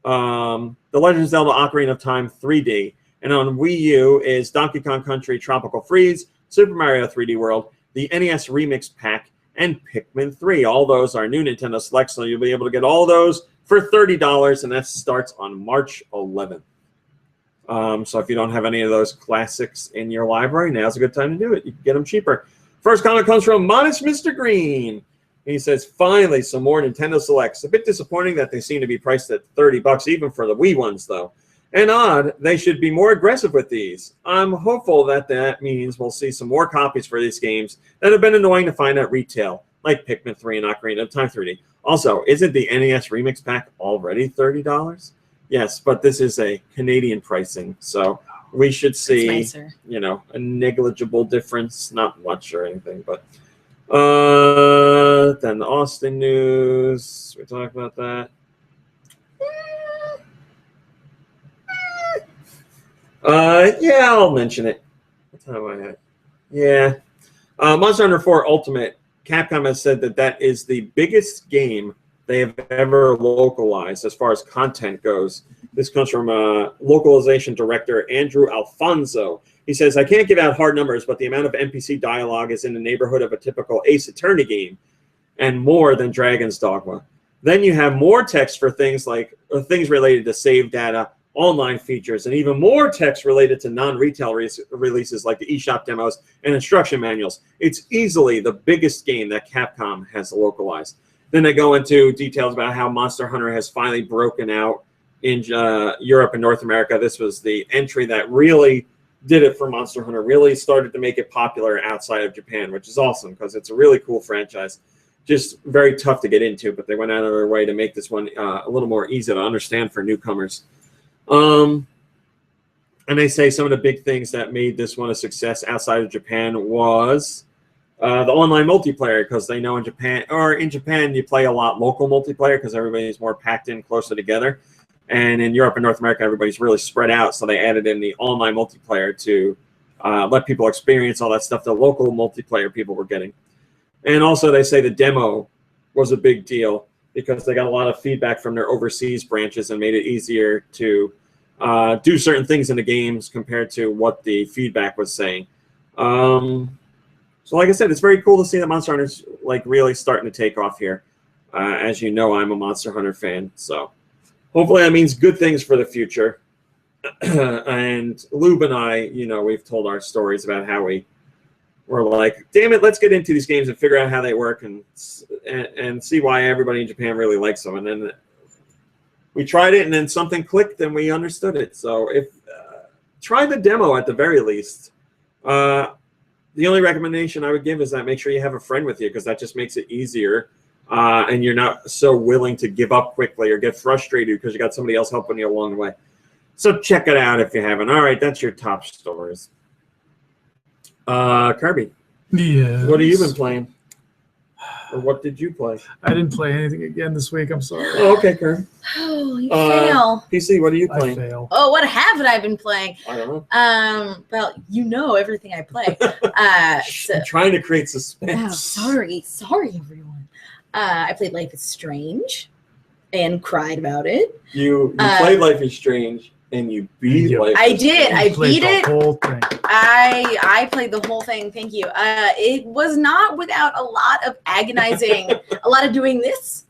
The Legend of Zelda Ocarina of Time 3D. And on Wii U is Donkey Kong Country Tropical Freeze, Super Mario 3D World, the NES Remix Pack, and Pikmin 3. All those are new Nintendo Selects, so you'll be able to get all those for $30, and that starts on March 11th. So if you don't have any of those classics in your library, now's a good time to do it. You can get them cheaper. First comment comes from Modest Mr. Green. He says, finally, some more Nintendo Selects. A bit disappointing that they seem to be priced at $30 even for the Wii ones, though. And odd, they should be more aggressive with these. I'm hopeful that means we'll see some more copies for these games that have been annoying to find at retail, like Pikmin 3 and Ocarina of Time 3D. Also, isn't the NES Remix Pack already $30? Yes, but this is a Canadian pricing, so we should see, a negligible difference. Not much or anything, but... then the Austin news. We talked about that. Yeah, I'll mention it. What time am I at? Yeah. Monster Hunter 4 Ultimate. Capcom has said that is the biggest game they have ever localized as far as content goes. This comes from localization director Andrew Alfonso. He says, I can't give out hard numbers, but the amount of NPC dialogue is in the neighborhood of a typical Ace Attorney game and more than Dragon's Dogma. Then you have more text for things like things related to save data, online features, and even more text related to non-retail releases like the eShop demos and instruction manuals. It's easily the biggest game that Capcom has localized. Then they go into details about how Monster Hunter has finally broken out in Europe and North America. This was the entry that really did it for Monster Hunter, really started to make it popular outside of Japan, which is awesome because it's a really cool franchise. Just very tough to get into, but they went out of their way to make this one a little more easy to understand for newcomers. And they say some of the big things that made this one a success outside of Japan was the online multiplayer, because they know in Japan you play a lot local multiplayer because everybody's more packed in closer together. And in Europe and North America, everybody's really spread out, so they added in the online multiplayer to let people experience all that stuff the local multiplayer people were getting. And also they say the demo was a big deal because they got a lot of feedback from their overseas branches and made it easier to do certain things in the games compared to what the feedback was saying. So like I said, it's very cool to see that Monster Hunter's really starting to take off here. As you know, I'm a Monster Hunter fan, so hopefully that means good things for the future. And Lube and I, we've told our stories about how we're like, damn it, let's get into these games and figure out how they work and see why everybody in Japan really likes them. And then we tried it, and then something clicked, and we understood it. So try the demo at the very least. The only recommendation I would give is that make sure you have a friend with you, because that just makes it easier. And you're not so willing to give up quickly or get frustrated because you got somebody else helping you along the way. So check it out if you haven't. All right, that's your top stories. Kirby. Yeah. What have you been playing? Or what did you play? I didn't play anything again this week. I'm sorry. Oh, okay, Kirby. Oh, you fail. PC, what are you playing? I fail. Oh, what haven't I been playing? I don't know. Well, everything I play. I'm trying to create suspense. Oh, sorry, everyone. I played Life is Strange and cried about it. You played Life is Strange and you beat Life is Strange. I did. I beat it. The whole thing. I played the whole thing. Thank you. It was not without a lot of agonizing, a lot of doing this.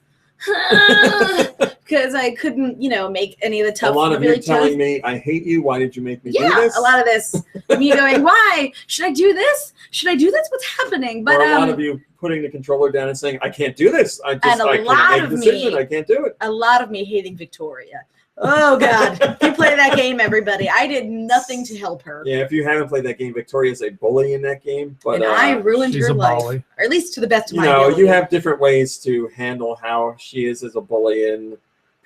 Because I couldn't, make any of the tough. A lot of you telling me, I hate you. Why did you make me do this? Yeah, a lot of this. Me going, why? Should I do this? Should I do this? What's happening? But or a lot of you putting the controller down and saying, I can't do this. I can't make a decision. I can't do it. A lot of me hating Victoria. Oh, God. You play that game, everybody. I did nothing to help her. Yeah, if you haven't played that game, Victoria's a bully in that game. But and I ruined her life. Bully. Or at least to the best of my ability. You have different ways to handle how she is as a bully, and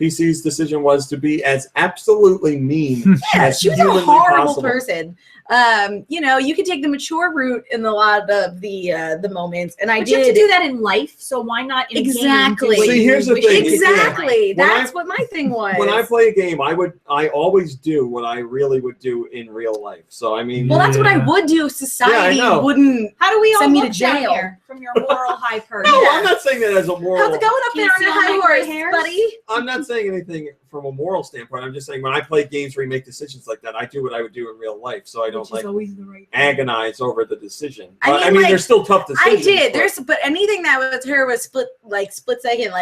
PC's decision was to be as absolutely mean as she was a horrible possible. person. You could take the mature route in a lot of the moments, and I did. You have to do that in life, so why not in exactly? Game? See, here's the thing. Exactly. That's what my thing was. When I play a game, I always do what I really would do in real life. So I mean, well, that's what I would do. Society wouldn't. How do we all send me look to down jail here from your moral high person? No, I'm not saying that as a moral. How's it going up Can there you on a see all high my gray horse, hairs? buddy? I'm not saying anything from a moral standpoint. I'm just saying when I play games where you make decisions like that, I do what I would do in real life. So I don't always the right agonize over the decision. I mean, there's still tough decisions. I did. But anything that was her was split second,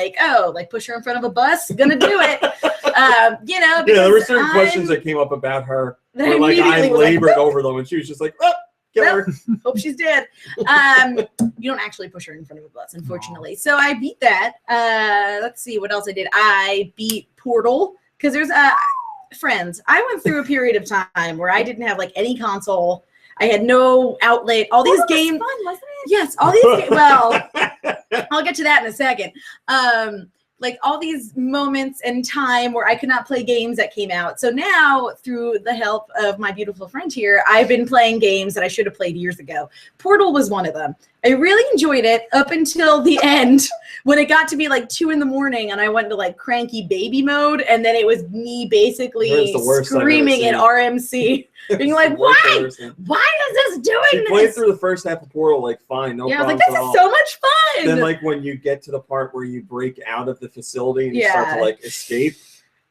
push her in front of a bus, gonna do it. There were certain questions that came up about her where I labored over them, and she was just like, oh, Kill her. Hope she's dead. You don't actually push her in front of a bus, unfortunately. So I beat that. Let's see what else I did. I beat Portal because there's friends. I went through a period of time where I didn't have like any console. I had no outlet. All these games. Fun, wasn't it? Yes, all these. Well, I'll get to that in a second. Like all these moments in time where I could not play games that came out. So now, through the help of my beautiful friend here, I've been playing games that I should have played years ago. Portal was one of them. I really enjoyed it up until the end when it got to be like 2 a.m. and I went into like cranky baby mode. And then it was me basically screaming at RMC, being like, why is this doing this? Played through the first half of Portal like fine, no yeah, I was problems like, this at is all. so much fun. Then like when you get to the part where you break out of the facility and you start to like escape.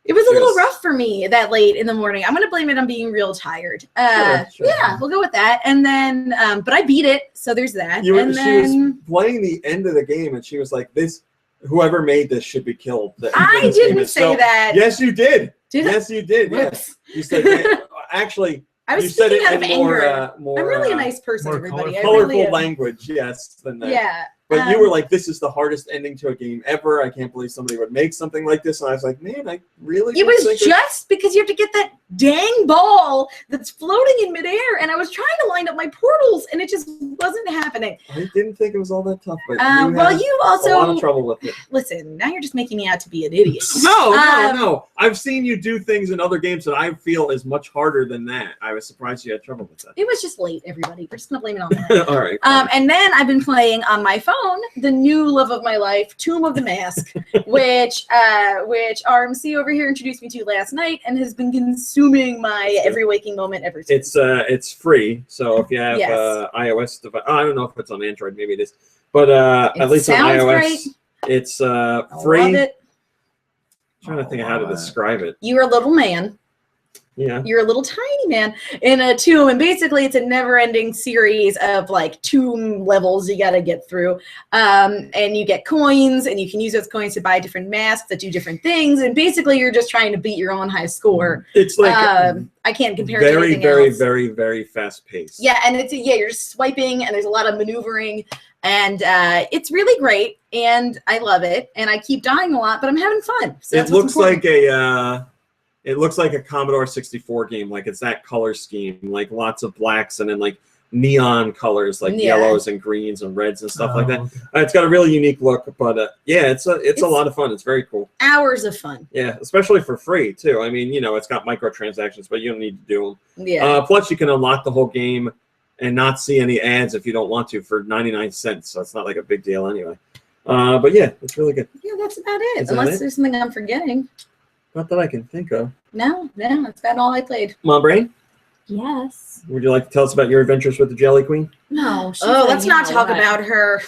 It was a little rough for me that late in the morning. I'm going to blame it on being real tired. Sure. Yeah, we'll go with that. And then, but I beat it, so there's that. She was playing the end of the game, and she was like, "This, whoever made this should be killed." I didn't say that. Yes, you did. Did I? Yes, you did. Whoops. Yes, you said. Actually, I was you said speaking it out of in anger. more I'm really a nice person, more everybody. colorful. I really colorful am. language. Yes, than that. Yeah. But you were like, "This is the hardest ending to a game ever. I can't believe somebody would make something like this." And I was like, "Man, I really." It was just because you have to get that dang ball that's floating in midair, and I was trying to line up my portals, and it just wasn't happening. I didn't think it was all that tough, but you also a lot of trouble with it. Listen. Now you're just making me out to be an idiot. No. I've seen you do things in other games that I feel is much harder than that. I was surprised you had trouble with that. It was just late, everybody. We're just gonna blame it on that. All right. And then I've been playing on my phone the new love of my life, Tomb of the Mask, which RMC over here introduced me to last night and has been consuming my every waking moment ever since. It's free, so if you have iOS device, I don't know if it's on Android, maybe it is, but at least on iOS, great. It's free. Love it. I'm trying to think of how to describe it. You're a little man. Yeah. You're a little tiny man in a tomb, and basically it's a never-ending series of like tomb levels you got to get through, and you get coins, and you can use those coins to buy different masks that do different things, and basically you're just trying to beat your own high score. It's like I can't compare it to anything very, else. very fast paced. Yeah, and you're just swiping, and there's a lot of maneuvering, and it's really great, and I love it, and I keep dying a lot, but I'm having fun. So it looks like it looks like a Commodore 64 game, like it's that color scheme, like lots of blacks and then like neon colors, like yellows and greens and reds and stuff like that. Okay. It's got a really unique look, but yeah, it's a lot of fun. It's very cool. Hours of fun. Yeah, especially for free too. I mean, it's got microtransactions, but you don't need to do them. Yeah. Plus, you can unlock the whole game and not see any ads if you don't want to for 99 cents. So it's not like a big deal anyway. But yeah, it's really good. Yeah, that's about it. Is that Unless it? there's something I'm forgetting. Not that I can think of. No, that's about all I played. Mom Brain, Yes. would you like to tell us about your adventures with the Jelly Queen? No. Let's not talk about her.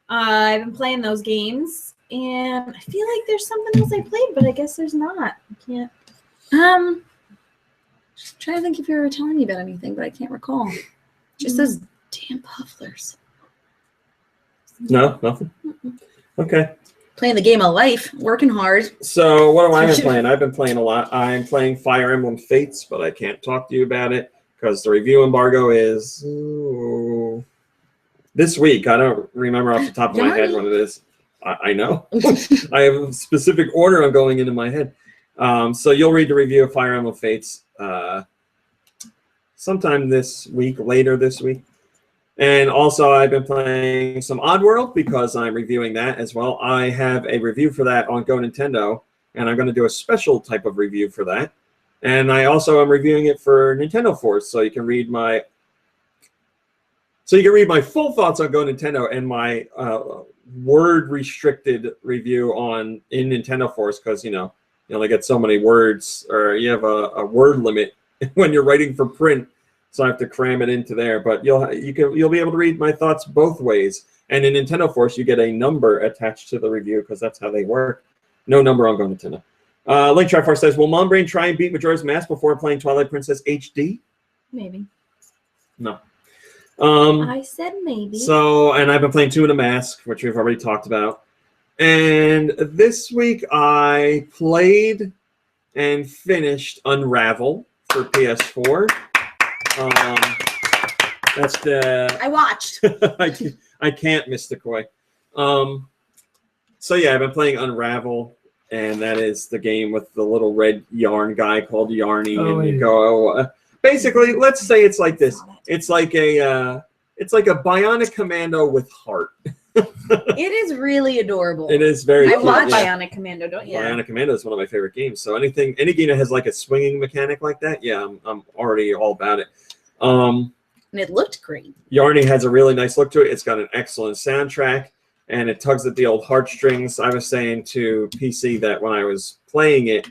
I've been playing those games, and I feel like there's something else I played, but I guess there's not. I can't. Just trying to think if you were telling me about anything, but I can't recall. Just those damn pufflers. No, nothing. Okay. Playing the game of life, working hard. So what have I been playing? I've been playing a lot. I'm playing Fire Emblem Fates, but I can't talk to you about it because the review embargo is this week. I don't remember off the top of my head when it is. I know. I have a specific order I'm going into my head. So you'll read the review of Fire Emblem Fates sometime this week, later this week. And also, I've been playing some Oddworld because I'm reviewing that as well. I have a review for that on GoNintendo, and I'm going to do a special type of review for that. And I also am reviewing it for Nintendo Force, so you can read my full thoughts on GoNintendo and my word-restricted review in Nintendo Force because you only get so many words, or you have a word limit when you're writing for print. So I have to cram it into there, but you'll be able to read my thoughts both ways. And in Nintendo Force, you get a number attached to the review because that's how they work. No number on GoNintendo. Link Triforce says, "Will Mom Brain try and beat Majora's Mask before playing Twilight Princess HD?" Maybe. No. I said maybe. So, and I've been playing Two in a Mask, which we've already talked about. And this week I played and finished Unravel for PS4. That's the I watched. I can't miss the koi. So yeah, I've been playing Unravel, and that is the game with the little red yarn guy called Yarny, and you go. Basically, let's say it's like this. It's like a Bionic Commando with heart. It is really adorable. It is very. I cute, love yeah. Bionic Commando, don't you? Bionic Commando is one of my favorite games. So any game that has like a swinging mechanic like that, yeah, I'm already all about it. And it looked great. Yarny has a really nice look to it. It's got an excellent soundtrack, and it tugs at the old heartstrings. I was saying to PC that when I was playing it,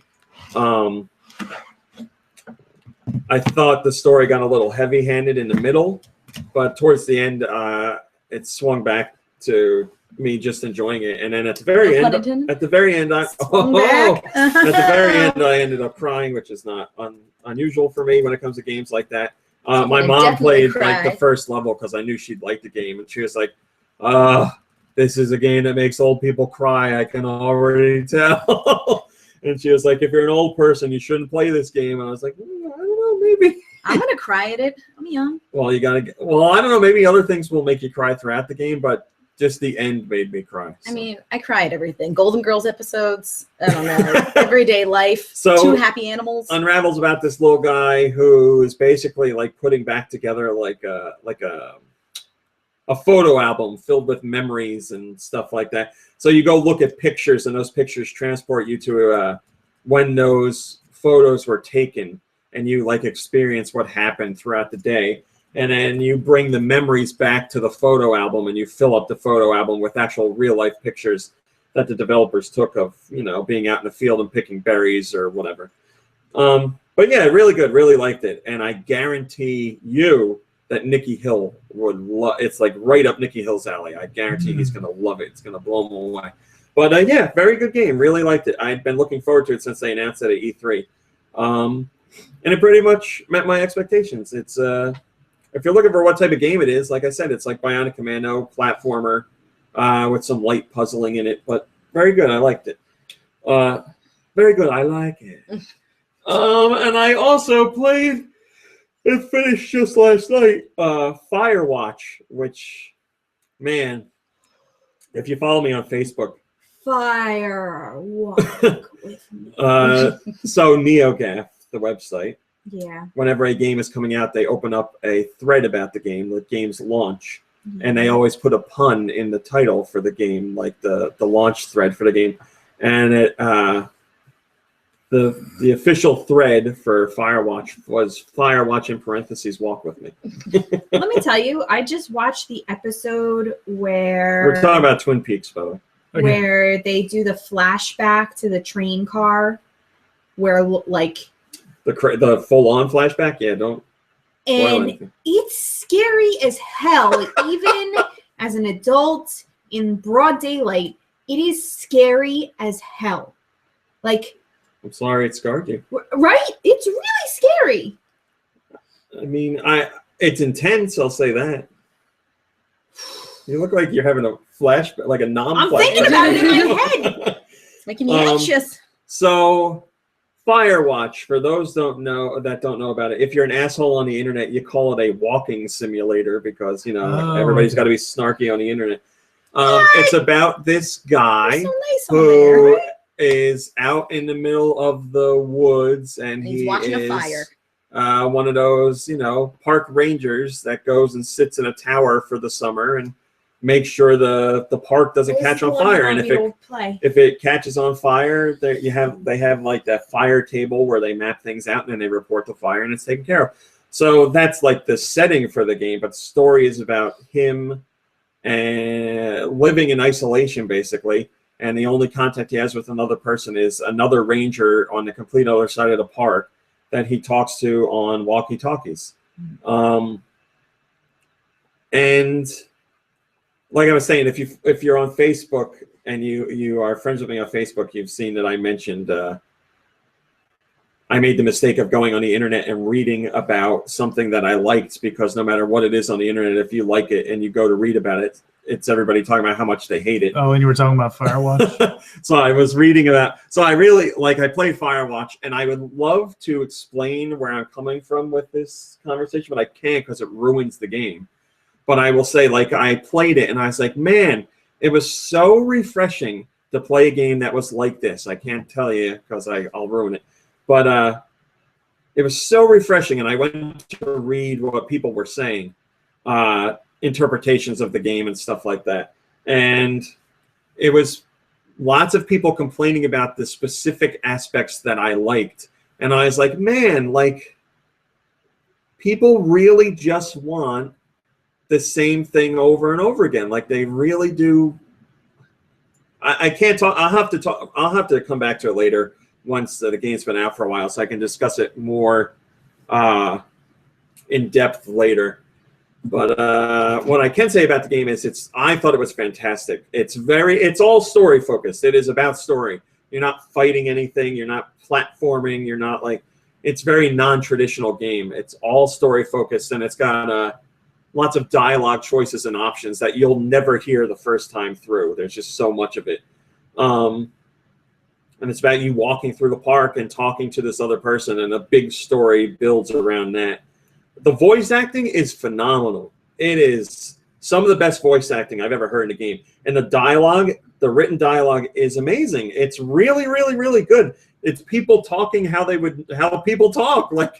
I thought the story got a little heavy-handed in the middle, but towards the end, it swung back to me just enjoying it. And then at the very end, I ended up crying, which is not unusual for me when it comes to games like that. My mom played like the first level because I knew she'd like the game, and she was like, this is a game that makes old people cry. I can already tell. And she was like, if you're an old person, you shouldn't play this game. And I was like, I don't know, maybe. I'm going to cry at it. I'm young. Well, I don't know. Maybe other things will make you cry throughout the game, but just the end made me cry. So. I mean, I cry at everything. Golden Girls episodes. I don't know. Everyday life. So, Two happy animals. Unravel's about this little guy who is basically like putting back together like a photo album filled with memories and stuff like that. So you go look at pictures, and those pictures transport you to when those photos were taken, and you like experience what happened throughout the day. And then you bring the memories back to the photo album, and you fill up the photo album with actual real life pictures that the developers took of, being out in the field and picking berries or whatever. But yeah, really good. Really liked it. And I guarantee you that Nikki Hill would love. It's like right up Nikki Hill's alley. I guarantee he's going to love it. It's going to blow him away. But yeah, very good game. Really liked it. I'd been looking forward to it since they announced it at E3. And it pretty much met my expectations. It's if you're looking for what type of game it is, like I said, it's like Bionic Commando, platformer, with some light puzzling in it, but very good. I liked it. Very good. I like it. And I also played and finished just last night Firewatch, which, man, if you follow me on Facebook. Firewatch with me. So NeoGAF, the website. Yeah. Whenever a game is coming out, they open up a thread about the game's launch, and they always put a pun in the title for the game, like the launch thread for the game. And it the official thread for Firewatch was Firewatch in parentheses Walk With Me. Let me tell you, I just watched the episode where we're talking about Twin Peaks, by the way. Okay. Where they do the flashback to the train car, where like. The full-on flashback? Yeah, don't spoil anything. It's scary as hell. Even as an adult in broad daylight, it is scary as hell. Like, I'm sorry it scarred you. Right? It's really scary. I mean, it's intense, I'll say that. You look like you're having a flashback, like a non-flashback. I'm thinking about it in my head. It's making me anxious. So... Firewatch, for those that don't know about it, if you're an asshole on the internet, you call it a walking simulator because everybody's got to be snarky on the internet. It's about this guy who is out in the middle of the woods, and he's watching a fire. One of those park rangers that goes and sits in a tower for the summer and make sure the park doesn't catch on fire. And if it catches on fire, they have like that fire table where they map things out, and then they report the fire, and it's taken care of. So that's like the setting for the game, but the story is about him and living in isolation, basically. And the only contact he has with another person is another ranger on the complete other side of the park that he talks to on walkie-talkies. And like I was saying, if you're on Facebook and you are friends with me on Facebook, you've seen that I mentioned I made the mistake of going on the internet and reading about something that I liked, because no matter what it is on the internet, if you like it and you go to read about it, it's everybody talking about how much they hate it. Oh, and you were talking about Firewatch? So I was reading about, so I really, like, I played Firewatch, and I would love to explain where I'm coming from with this conversation, but I can't because it ruins the game. But I will say, like, I played it, and I was like, man, it was so refreshing to play a game that was like this. I can't tell you because I'll ruin it. But it was so refreshing, and I went to read what people were saying, interpretations of the game and stuff like that. And it was lots of people complaining about the specific aspects that I liked. And I was like, man, like, people really just want the same thing over and over again. Like, they really do. I can't talk. I'll have to come back to it later once the game's been out for a while, so I can discuss it more in depth later. But what I can say about the game is I thought it was fantastic. It's all story focused. It is about story. You're not fighting anything. You're not platforming. You're not like, it's very non-traditional game. It's all story focused, and it's got lots of dialogue choices and options that you'll never hear the first time through. There's just so much of it. And it's about you walking through the park and talking to this other person, and a big story builds around that. The voice acting is phenomenal. It is some of the best voice acting I've ever heard in a game. And the dialogue, the written dialogue, is amazing. It's really, really, really good. It's people talking how people talk. Like,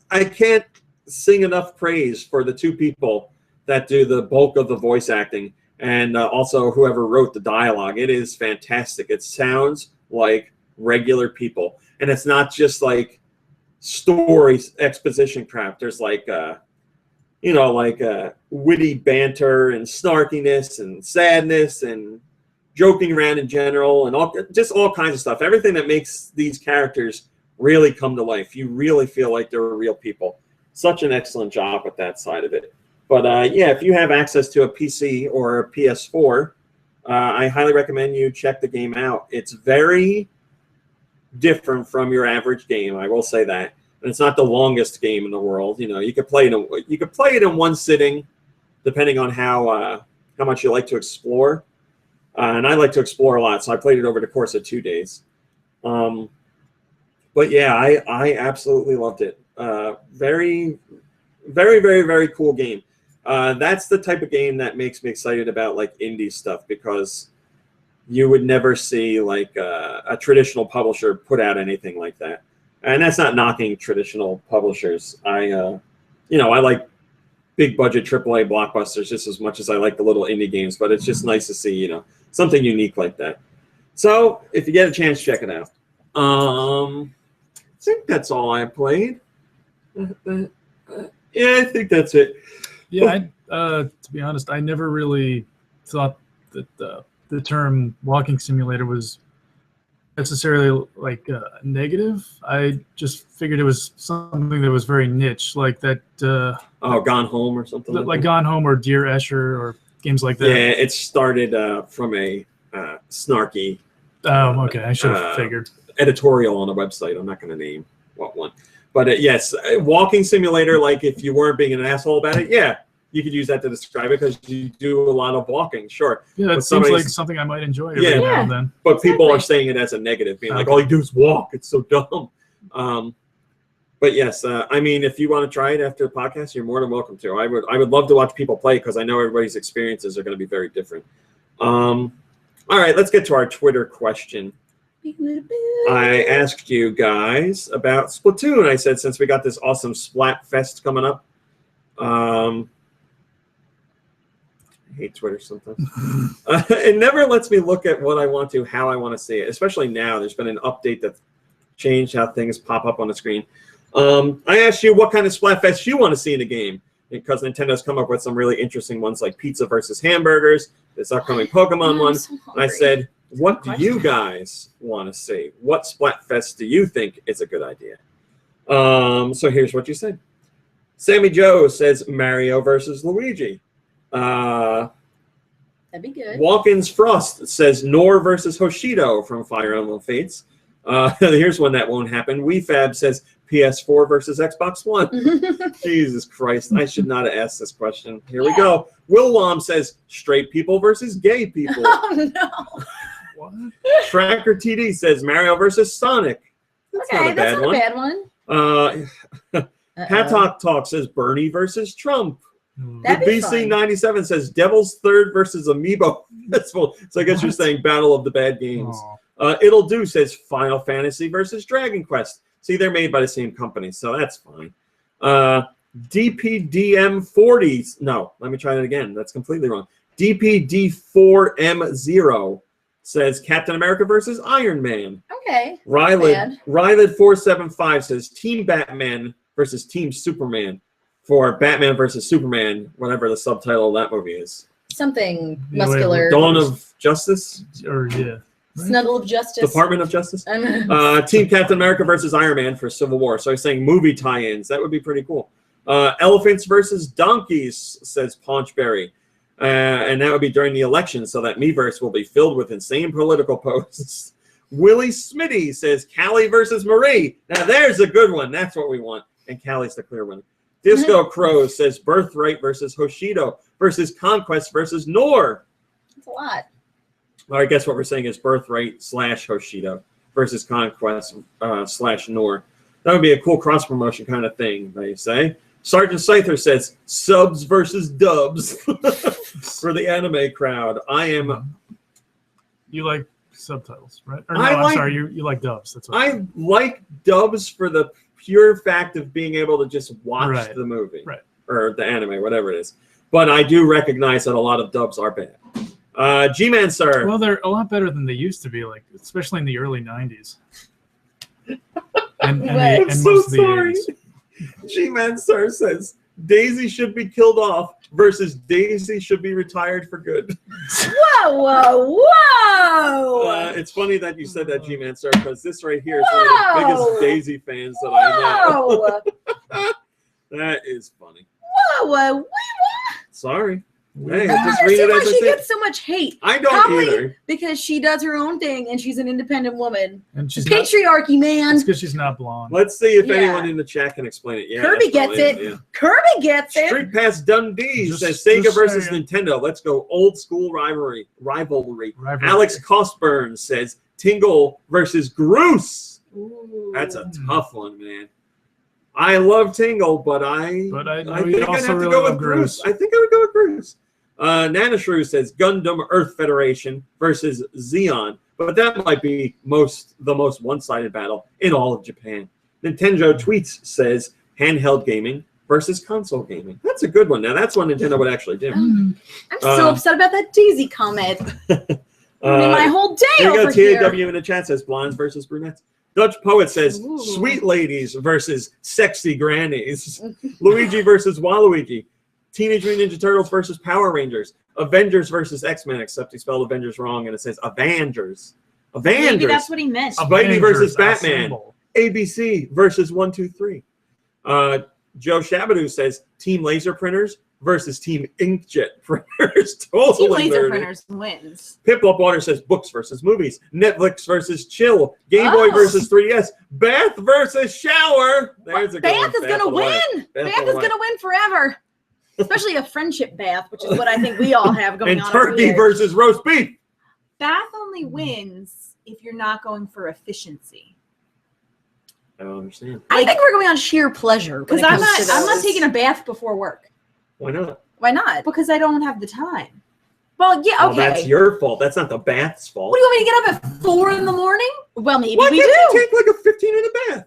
I can't sing enough praise for the two people that do the bulk of the voice acting, and also whoever wrote the dialogue. It is fantastic. It sounds like regular people, and it's not just like story exposition crap. There's like witty banter and snarkiness and sadness and joking around in general, and all kinds of stuff. Everything that makes these characters really come to life. You really feel like they're real people. Such an excellent job with that side of it. But yeah, if you have access to a PC or a PS4, I highly recommend you check the game out. It's very different from your average game, I will say that. And it's not the longest game in the world. You know, you could play it in one sitting, depending on how much you like to explore. And I like to explore a lot, so I played it over the course of 2 days. But yeah, I absolutely loved it. Very, very, very, very cool game. That's the type of game that makes me excited about like indie stuff, because you would never see like a traditional publisher put out anything like that. And that's not knocking traditional publishers. I like big budget AAA blockbusters just as much as I like the little indie games, but it's just nice to see, something unique like that. So if you get a chance, check it out. I think that's all I played. Yeah, I think that's it. Yeah, to be honest, I never really thought that the term walking simulator was necessarily like negative. I just figured it was something that was very niche, like that. Gone Home or something. Like Gone Home or Dear Escher or games like that. Yeah, it started from a snarky. Oh, okay. I should have figured. Editorial on a website. I'm not going to name what one. But yes, walking simulator, like if you weren't being an asshole about it, yeah, you could use that to describe it because you do a lot of walking, sure. Yeah, that seems like something I might enjoy every now and then. But people are saying it as a negative, being like, all you do is walk. It's so dumb. But yes, I mean, if you want to try it after the podcast, you're more than welcome to. I would love to watch people play because I know everybody's experiences are going to be very different. All right, let's get to our Twitter question. I asked you guys about Splatoon. I said, since we got this awesome Splatfest coming up. I hate Twitter sometimes. It never lets me look at what I want to, how I want to see it, especially now. There's been an update that's changed how things pop up on the screen. I asked you what kind of Splatfest you want to see in the game, because Nintendo's come up with some really interesting ones like pizza versus hamburgers, this upcoming Pokemon one. So and I said, what do you guys want to see? What Splatfest do you think is a good idea? So here's what you said. Sammy Joe says Mario versus Luigi. That'd be good. Walkins Frost says Nor versus Hoshido from Fire Emblem Fates. Here's one that won't happen. WeFab says PS4 versus Xbox One. Jesus Christ, I should not have asked this question. Here we go. Will Wom says straight people versus gay people. Oh no. What? Tracker TD says Mario versus Sonic. That's not a bad one. Bad one. Pat Talk says Bernie versus Trump. That'd be BC97 says Devil's Third versus Amiibo Festival. So I guess you're saying Battle of the Bad Games. It'll Do says Final Fantasy versus Dragon Quest. See, they're made by the same company, so that's fine. DPDM40. No, let me try that again. That's completely wrong. DPD4M0 says Captain America versus Iron Man. Okay. Rylid475 says Team Batman versus Team Superman for Batman versus Superman, whatever the subtitle of that movie is. Something muscular. Dawn of Justice? Or, yeah. Snuggle of Justice. Department of Justice? Team Captain America versus Iron Man for Civil War. So I was saying movie tie-ins. That would be pretty cool. Elephants versus Donkeys, says Paunchberry. And that would be during the election, so that Miiverse will be filled with insane political posts. Willie Smitty says Callie versus Marie. Now there's a good one. That's what we want. And Callie's the clear winner. Disco Crow says Birthright versus Hoshido versus Conquest versus Nor. That's a lot. Well, I guess what we're saying is Birthright / Hoshido versus Conquest / Nor. That would be a cool cross-promotion kind of thing, they say. Sergeant Scyther says subs versus dubs for the anime crowd. You like subtitles, right? Or no, I'm sorry, you like dubs. That's what I like dubs for the pure fact of being able to just watch the movie. Right. Or the anime, whatever it is. But I do recognize that a lot of dubs are bad. G-Man, sir. Well, they're a lot better than they used to be, like especially in the early 90s. and most of the 80s. G-Man, sir says Daisy should be killed off versus Daisy should be retired for good. Whoa! It's funny that you said that, G-Man, sir, because this right here is one of the biggest Daisy fans that I know. That is funny. Whoa! Sorry. Hey, just read it as she gets so much hate. I don't either. Because she does her own thing and she's an independent woman. And she's patriarchy, man. It's because she's not blonde. Let's see if anyone in the chat can explain it. Yeah, Kirby gets it. Yeah. Kirby gets it. Street Pass Dundee says Sega versus Nintendo. Let's go old school rivalry. Alex Costburn says Tingle versus Groose. Ooh. That's a tough one, man. I love Tingle, but I think I'd have to go with Groose. I think I would go with Groose. Nana Shrew says Gundam Earth Federation versus Xeon, but that might be the most one-sided battle in all of Japan. Nintendo Tweets says handheld gaming versus console gaming. That's a good one. Now that's what Nintendo would actually do. I'm so upset about that Daisy comment. My whole day over here. TAW in the chat says blondes versus brunettes. Dutch Poet says sweet ladies versus sexy grannies. Luigi versus Waluigi. Teenage Mutant Ninja Turtles versus Power Rangers. Avengers versus X-Men, except he spelled Avengers wrong and it says Avengers. Maybe that's what he meant. Spidey versus Batman. ABC versus 123. Joe Shabadoo says Team Laser Printers versus Team Inkjet Printers. Totally Team Laser nerdy. Printers wins. Piplup Water says books versus movies. Netflix versus chill. Game Boy versus 3DS. Bath versus shower. There's a good one. Bath is going to win. Bath is going to win forever. Especially a friendship bath, which is what I think we all have going on. And turkey versus roast beef. Bath only wins if you're not going for efficiency. I don't understand. I think we're going on sheer pleasure. Because I'm not taking a bath before work. Why not? Why not? Because I don't have the time. Well, yeah, okay. Well, that's your fault. That's not the bath's fault. What do you want me to get up at 4 in the morning? Well, maybe Why we can't do. you take like a 15-minute bath?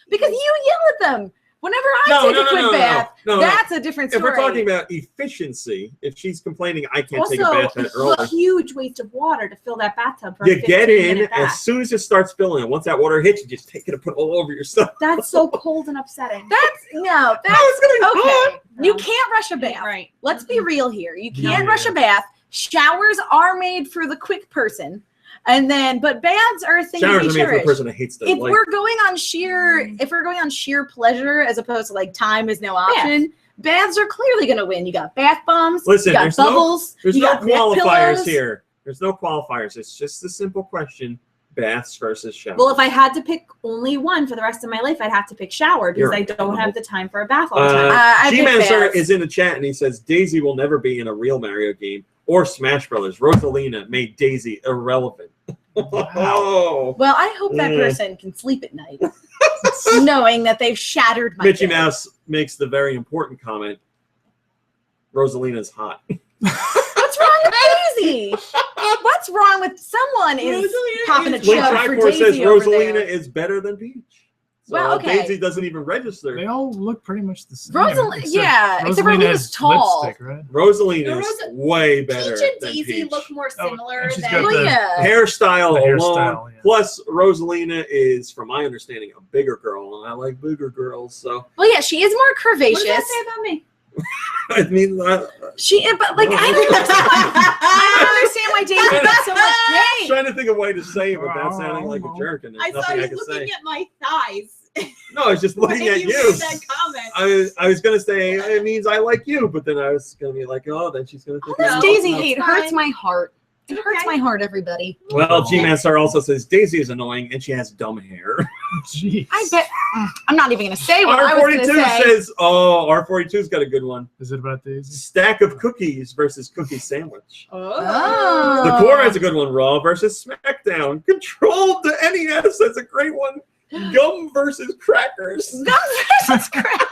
Because you yell at them. Whenever I take a quick bath, that's a different story. If we're talking about efficiency, if she's complaining I can't take a bath that early. Also, a huge waste of water to fill that bathtub for you get in as soon as it starts filling. And once that water hits, you just take it and put it all over yourself. That's so cold and upsetting. That's okay. You can't rush a bath. Right. Let's be real here. You can't rush a bath. Showers are made for the quick person. And then, but baths are a thing to be cherished. Showers are made for the person that hates their life. If we're going on sheer pleasure as opposed to like time is no option, baths are clearly going to win. You got bath bombs. Listen, you got bubbles. There's no qualifiers here. There's no qualifiers. It's just a simple question. baths versus showers. Well, if I had to pick only one for the rest of my life, I'd have to pick shower because I don't have the time for a bath all the time. I pick G-Mancer baths. is in the chat and he says Daisy will never be in a real Mario game or Smash Brothers. Rosalina made Daisy irrelevant. Oh. Well, I hope that person can sleep at night, knowing that they've shattered my Mickey day. Mouse makes the very important comment. Rosalina's hot. What's wrong with Daisy? What's wrong with someone is popping a Link chub for Triforce says Daisy over Rosalina there. is better than Peach. So Well, okay. Daisy doesn't even register. They all look pretty much the same. Except for Rosalina who's has tall. lipstick, right? Rosalina's way better Peach and than Daisy Peach. look more Oh, similar and she's than. got Well, yeah. Hairstyle The alone. hairstyle, yeah. Plus, Rosalina is, from my understanding, a bigger girl, and I like bigger girls. So Well, yeah, she is more What does curvaceous. that say about me? I mean, She, but like, I don't understand. I don't understand why Daisy got so much I'm hate. trying to think of a way to say it without sounding like a jerk, and there's nothing I can say. at my thighs. No, I was just looking at you. comment. I was gonna say it means I like you, but then I was gonna be like, oh, then she's gonna think. This No, Daisy no, hate it's hurts fine. my heart. It hurts Okay. my heart, everybody. Well, G-Manstar also says Daisy is annoying and she has dumb hair. Jeez. I bet. I'm not even going to say what I was going to R42 say. says, oh, R42's got a good one. Is it about Daisy? Stack of cookies versus cookie sandwich. Oh. The Core has a good one. Raw versus SmackDown. Controlled to NES. That's a great one. Gum versus crackers. That's crap.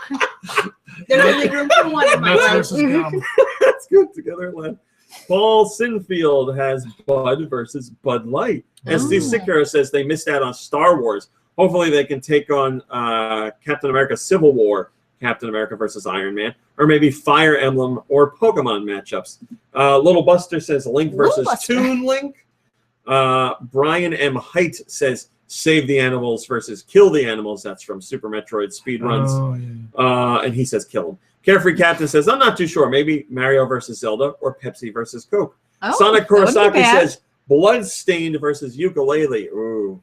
There's only room for one in my Nuts life. versus gum. That's good together, lad. Paul Sinfield has Bud versus Bud Light. And Steve Oh. Sickero says they missed out on Star Wars. Hopefully they can take on Captain America Civil War, Captain America versus Iron Man, or maybe Fire Emblem or Pokemon matchups. Little Buster says Link versus Little Buster. Toon Link. Brian M. Height says Save the Animals versus Kill the Animals. That's from Super Metroid Speedruns. Oh, yeah. And he says kill him. Carefree Captain says, I'm not too sure. Maybe Mario versus Zelda or Pepsi versus Coke. Oh, Sonic that wouldn't be Kurosaki bad. says Bloodstained versus Ukulele. Ooh.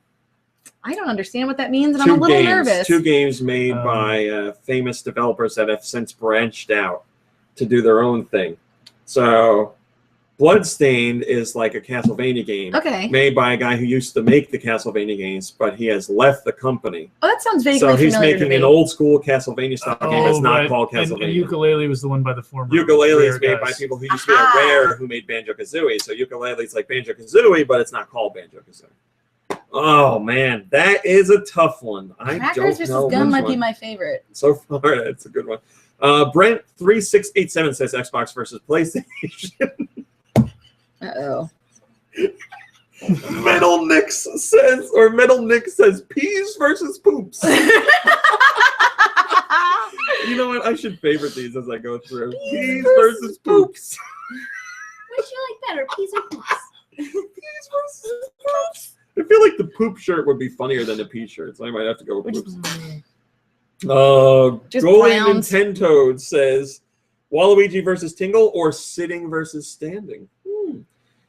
I don't understand what that means, and I'm a little nervous. Two games made by famous developers that have since branched out to do their own thing. So Bloodstained is like a Castlevania game Okay. made by a guy who used to make the Castlevania games, but he has left the company. Oh, that sounds vaguely So he's familiar to making me. an old school Castlevania style game that's not right. called And Castlevania. Ukulele was the one by the former. Ukulele is Rare made by guys. people who used to be Aha. at Rare who made Banjo-Kazooie. So Ukulele is like Banjo-Kazooie, but it's not called Banjo-Kazooie. Oh, man. That is a tough one. I Crackers don't versus know gum which might be one. my favorite. So far, it's a good one. Brent3687 says Xbox versus PlayStation. Uh-oh. Metal Nick says peas versus poops. You know what? I should favorite these as I go through. Peas versus poops. Which you like better, peas or poops? Peas versus poops. I feel like the poop shirt would be funnier than the pea shirt, so I might have to go with poops. Just Goalie browns. Nintendo says Waluigi versus Tingle or sitting versus standing.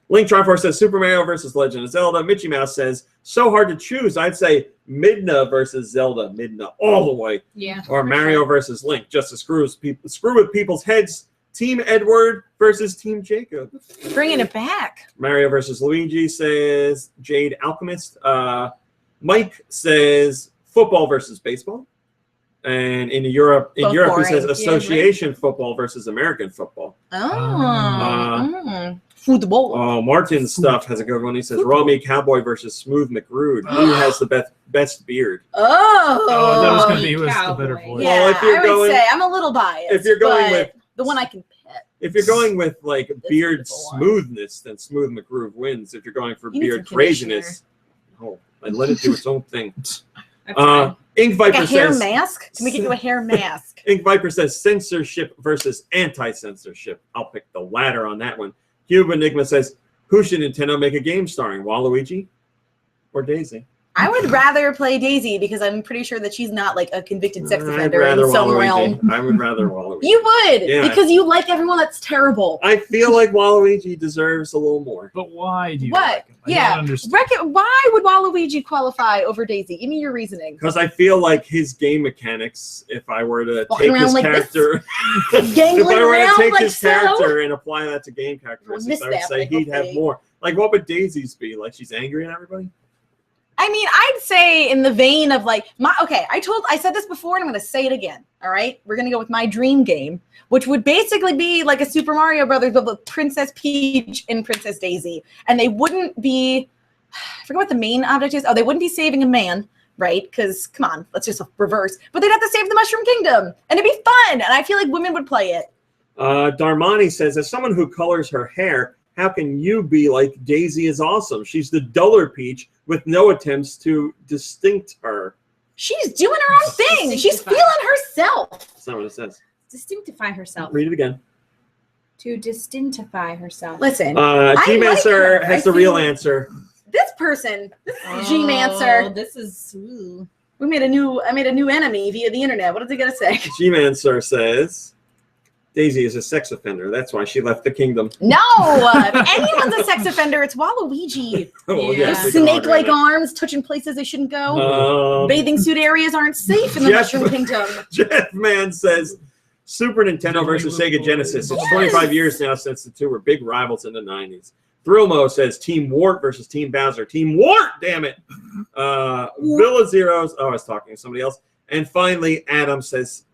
Link Triforce says Super Mario versus Legend of Zelda. Mickey Mouse says so hard to choose. I'd say Midna versus Zelda. Midna all the way. Yeah. Or Mario versus Link. Just to screw with people's heads. Team Edward versus Team Jacob. Bringing it back. Mario versus Luigi says Jade Alchemist. Mike says football versus baseball. And in Europe, Both he boring. says Yeah, association football versus American football. Football. Martin's stuff has a good one. He says Raw Meat Cowboy versus Smooth McRude. Who has the best beard? Oh, that was going to Oh, be who has the cowboy. better voice. Yeah, Well, if you're I would going- say I'm a little biased. If you're going but with the one I can pet. If you're going with like beard beautiful one. smoothness, then Smooth McGroove wins. If you're going for You need beard some conditioner. craziness, I let it do its own thing. That's fine. Ink Like Viper a hair says mask? Can we get you a hair mask? Ink Viper says censorship versus anti-censorship. I'll pick the latter on that one. Cube Enigma says, who should Nintendo make a game starring, Waluigi or Daisy? I would rather play Daisy because I'm pretty sure that she's not like a convicted sex I'd offender rather in some Waluigi. realm. I would rather Waluigi. You would Yeah. because you like everyone that's terrible. I feel like Waluigi deserves a little more. But why do you What? like him? I Yeah. don't understand. Why would Waluigi qualify over Daisy? Give me your reasoning. Because I feel like his game mechanics, if I were to Walking take around his like this? character, if Gangling I were to around take like his so? character and apply that to game characteristics, missed I would that, say but he'd have okay. more. Like, what would Daisy's be? Like, she's angry at everybody? I mean, I'd say in the vein of like I said this before and I'm going to say it again. All right. We're going to go with my dream game, which would basically be like a Super Mario Brothers, but with Princess Peach and Princess Daisy. And they wouldn't be, I forget what the main object is. Oh, they wouldn't be saving a man, right? Because come on, let's just reverse. But they'd have to save the Mushroom Kingdom and it'd be fun. And I feel like women would play it. Darmani says, as someone who colors her hair, how can you be like Daisy is awesome? She's the duller Peach with no attempts to distinct her. She's doing her own thing. She's feeling herself. That's not what it says. Distinctify herself. Read it again. To distinctify herself. Listen, G-Mancer has the real answer. This person, this G-Mancer. This is. Ooh. I made a new enemy via the internet. What does he got to say? G-Mancer says, Daisy is a sex offender. That's why she left the kingdom. No! If anyone's a sex offender, it's Waluigi. Well, Yeah. Snake-like arms, touching places they shouldn't go. Bathing suit areas aren't safe in the Mushroom Kingdom. Jeff Mann says, Super Nintendo versus Sega Genesis. It's 25 years now since the two were big rivals in the 90s. Thrillmo says Team Wart versus Team Bowser. Team Wart, damn it. Villa Zeros. Oh, I was talking to somebody else. And finally, Adam says,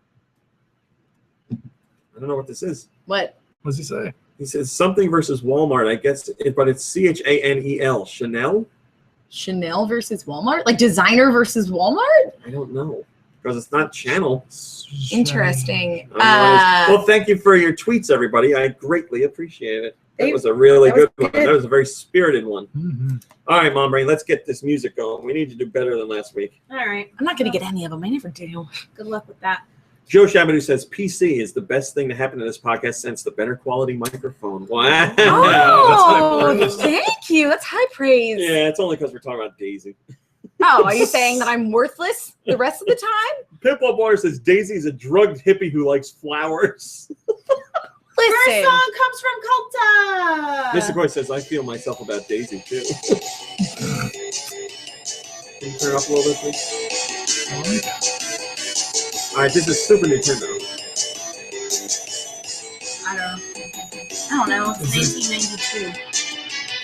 I don't know what this is. What? What does he say? He says something versus Walmart, I guess, but it's Chanel. Chanel? Chanel versus Walmart? Like designer versus Walmart? I don't know. Because it's not channel. Interesting. Well, thank you for your tweets, everybody. I greatly appreciate it. That was a really good one. That was a very spirited one. Mm-hmm. All right, Mom Brain, let's get this music going. We need to do better than last week. All right. I'm not going to get any of them. I never do. Good luck with that. Joe Shabadoo says PC is the best thing to happen to this podcast since the better quality microphone. Wow. Oh, thank you. That's high praise. Yeah, it's only because we're talking about Daisy. Oh, are you saying that I'm worthless the rest of the time? Pitbull Bar says Daisy's a drugged hippie who likes flowers. Listen. First song comes from Culta. Mr. Boy says, I feel myself about Daisy, too. Can you turn it up a little bit, please? All right, this is Super Nintendo. I don't know. It's 1992.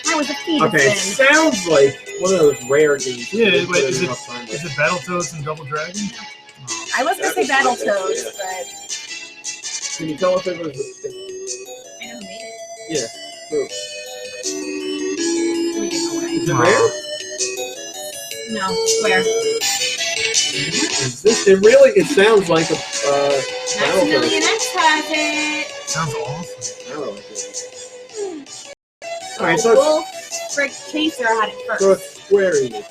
I was a fetus Okay, it then. sounds like one of those rare games. Yeah, you wait, put is in it enough time with. Is it Battletoads and Double Dragon? I was going to say That was Battletoads, good, but Can you tell if it was? I know who made it. Yeah. Who? We didn't know Is it Wow. rare? No, where? Is this? It really? It sounds like a Maximilian X has it. Sounds awesome. Oh, okay. All right, so Wolf Frick Chaser had it first. it's Square Enix.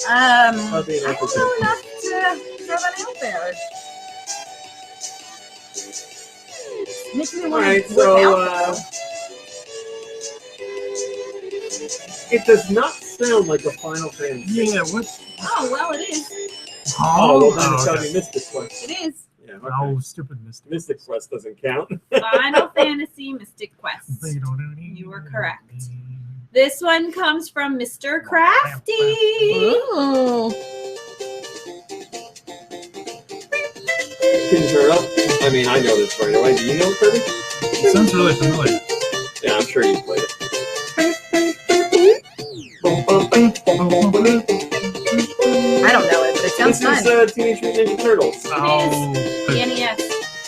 I Nothing don't know enough to throw that out there. Makes me All want right, to so it does not sound like a Final Fantasy. Yeah, what? Oh, well, it is. Oh, well, then it's okay. gotta be Mystic Quest. It is. Yeah, okay. Oh, stupid Mystic. Mystic Quest doesn't count. Final Fantasy Mystic Quest. You were correct. This one comes from Mr. Crafty. Ooh. Can you turn it up? I mean, I know this right away. Do you know it, Kirby? It sounds really familiar. Yeah, I'm sure you played it. I don't know it, but it sounds This fun. is Teenage Mutant Ninja Turtles. Oh, The NES.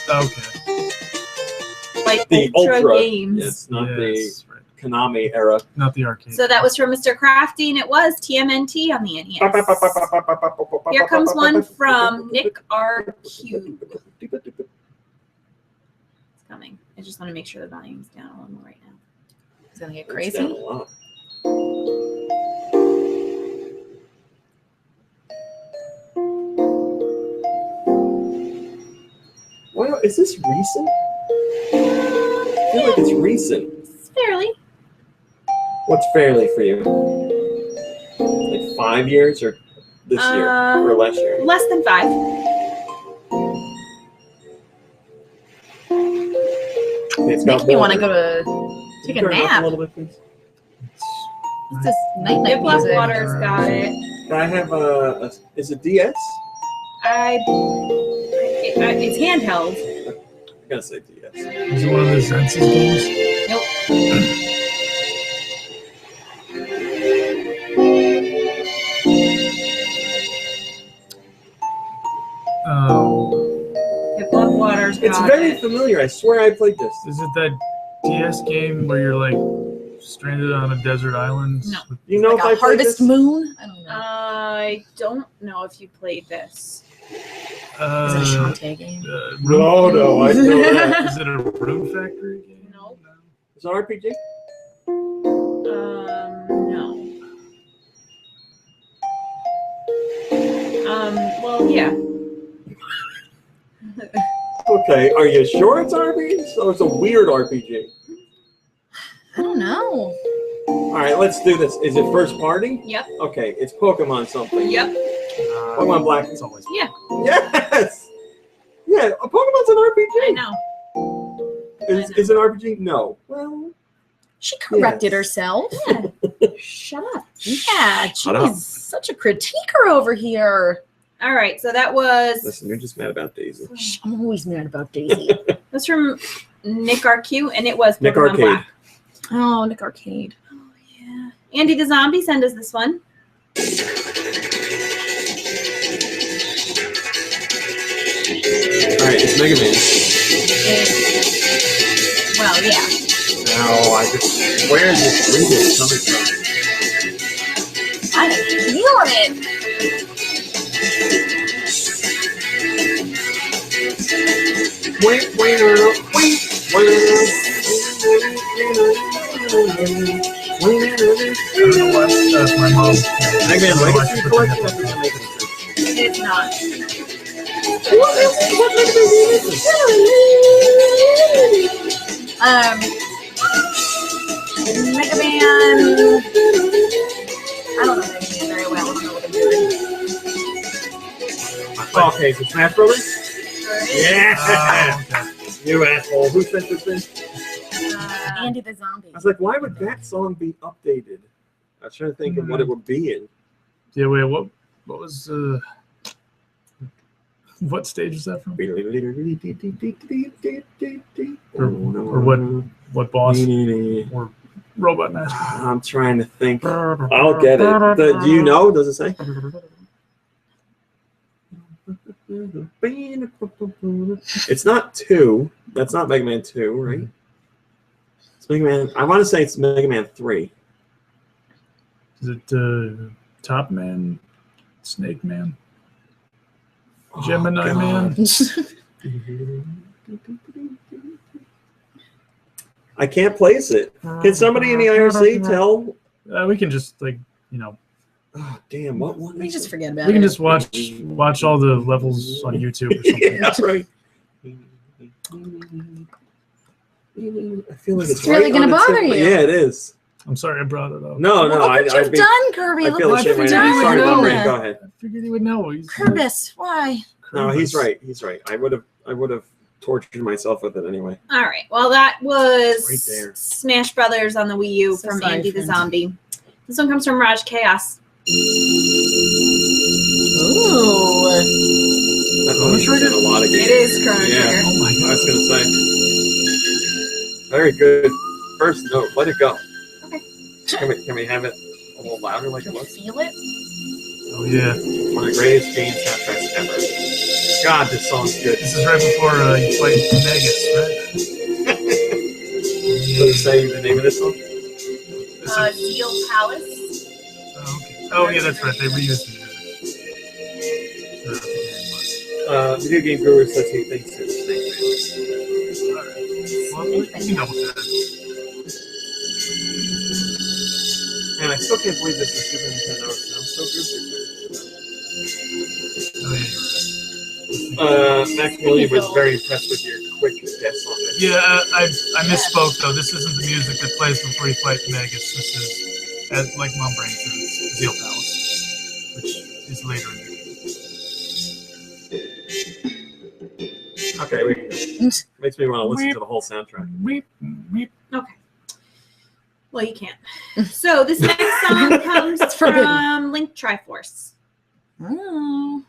okay. Like The Ultra, Ultra. Games. Yes, not Yes, right. the Konami era. Not the arcade. So that was from Mr. Crafty, and it was TMNT on the NES. Here comes one from Nick R. Q. It's coming. I just want to make sure the volume's down a little more right now. It's gonna get It's down a crazy. lot. Well, is this recent? I feel like it's recent. It's fairly. What's fairly for you? Like 5 years or this year or last year? Less than 5. It's Makes got me want to water. go to take a Turn it up nap. a little bit, please. It's this night Diplock music. Water's got it. I have a is it DS? It's handheld. I'm gonna say DS. Is it one of those Zensis games? Nope. familiar. I swear I played this. Is it that DS game where you're like stranded on a desert island? No. You know Like if I a played Harvest this? Moon? I don't know. I don't know if you played this. Is it a Shantae game? No, I know that. Is it a Rune Factory game? No. Is it an RPG? No. Well, yeah. Okay, are you sure it's RPG? So it's a weird RPG. I don't know. All right, let's do this. Is it first party? Yep. Okay, it's Pokemon something. Yep. Pokemon Black. It's always Yeah. Yes. Yeah, Pokemon's an RPG. I know. Is it an RPG? No. Well, She corrected Yes. herself. Yeah. Shut up. Yeah, Shut up. she's such a critiquer over here. All right, so that was listen, you're just mad about Daisy. I'm always mad about Daisy. that's from Nick RQ, and it was Nick Pokemon Arcade. Black. Oh, Nick Arcade. Oh yeah. Andy the Zombie sent us this one. All right, it's Mega Man. Well, yeah. No, where is this remix coming from? I am feeling it. I don't know what. My mom. Mega Man I don't know why Legacy she put Collection? that That doesn't make any sense. It's not. What Mega Man game is this? Mega Man. I don't know Mega Man very well. I don't know what I'm doing. Okay, so Smash Brothers? Yeah! Oh, okay. You asshole. Who sent this in? Andy the Zombie. I was like, why would that song be updated? I was trying to think of what it would be in. Yeah, wait, what was what stage is that from? Or What boss? Or Robot Master? I'm trying to think. I'll get it. Do you know? Does it say? It's not 2. That's not Mega Man 2, right? It's Mega Man. I want to say it's Mega Man 3. Is it Top Man? Snake Man? Gemini Man? I can't place it. Can somebody in the IRC tell? We can just Oh, damn! What one? We is just it? forget about we can it. just watch all the levels on YouTube or something. Yeah, right. I feel like It's really right gonna on the bother tip. you. Yeah, it is. I'm sorry I brought it up. No, Look what you've I'd be. done, Kirby. I Look feel what ashamed you've right now. done. Sorry, No. Lumberine. Go ahead. I figured he would know. He's Kirbis, why? No, he's right. He's right. I would have tortured myself with it anyway. All right. Well, that was Right there. Smash Brothers on the Wii U So from sorry, Andy the friend. Zombie. This one comes from Raj Chaos. Ooh. That's only triggered a lot of games. It is Chrono Yeah. Trigger. Oh my I god. was gonna say. Very good. First note. Let it go. Okay. Can we have it a little louder like it Can you was? feel it? Oh yeah. One of the greatest game soundtracks ever. God, this song's good. This is right before you fight Negus, right? Does it say the name of this song? This is- Zeal Palace. oh, okay. Oh yeah, that's right. They reused it. Video Game Guru says he thinks it's Snake Well, we can double check. Man. And I still can't believe this is Super Nintendo. It sounds so good. Oh, yeah, Max William was very impressed with your quick guess on this. you're right. Yeah, I misspoke though. This isn't the music that plays before you fight Negus. This is, like Mom Brain said, it's Zeal Palace, which is later in the game. Okay, we can go. Makes me want to listen to the whole soundtrack. Weep, weep. Okay. Well, you can't. So this next song comes forbidden. from Link Triforce. Oh.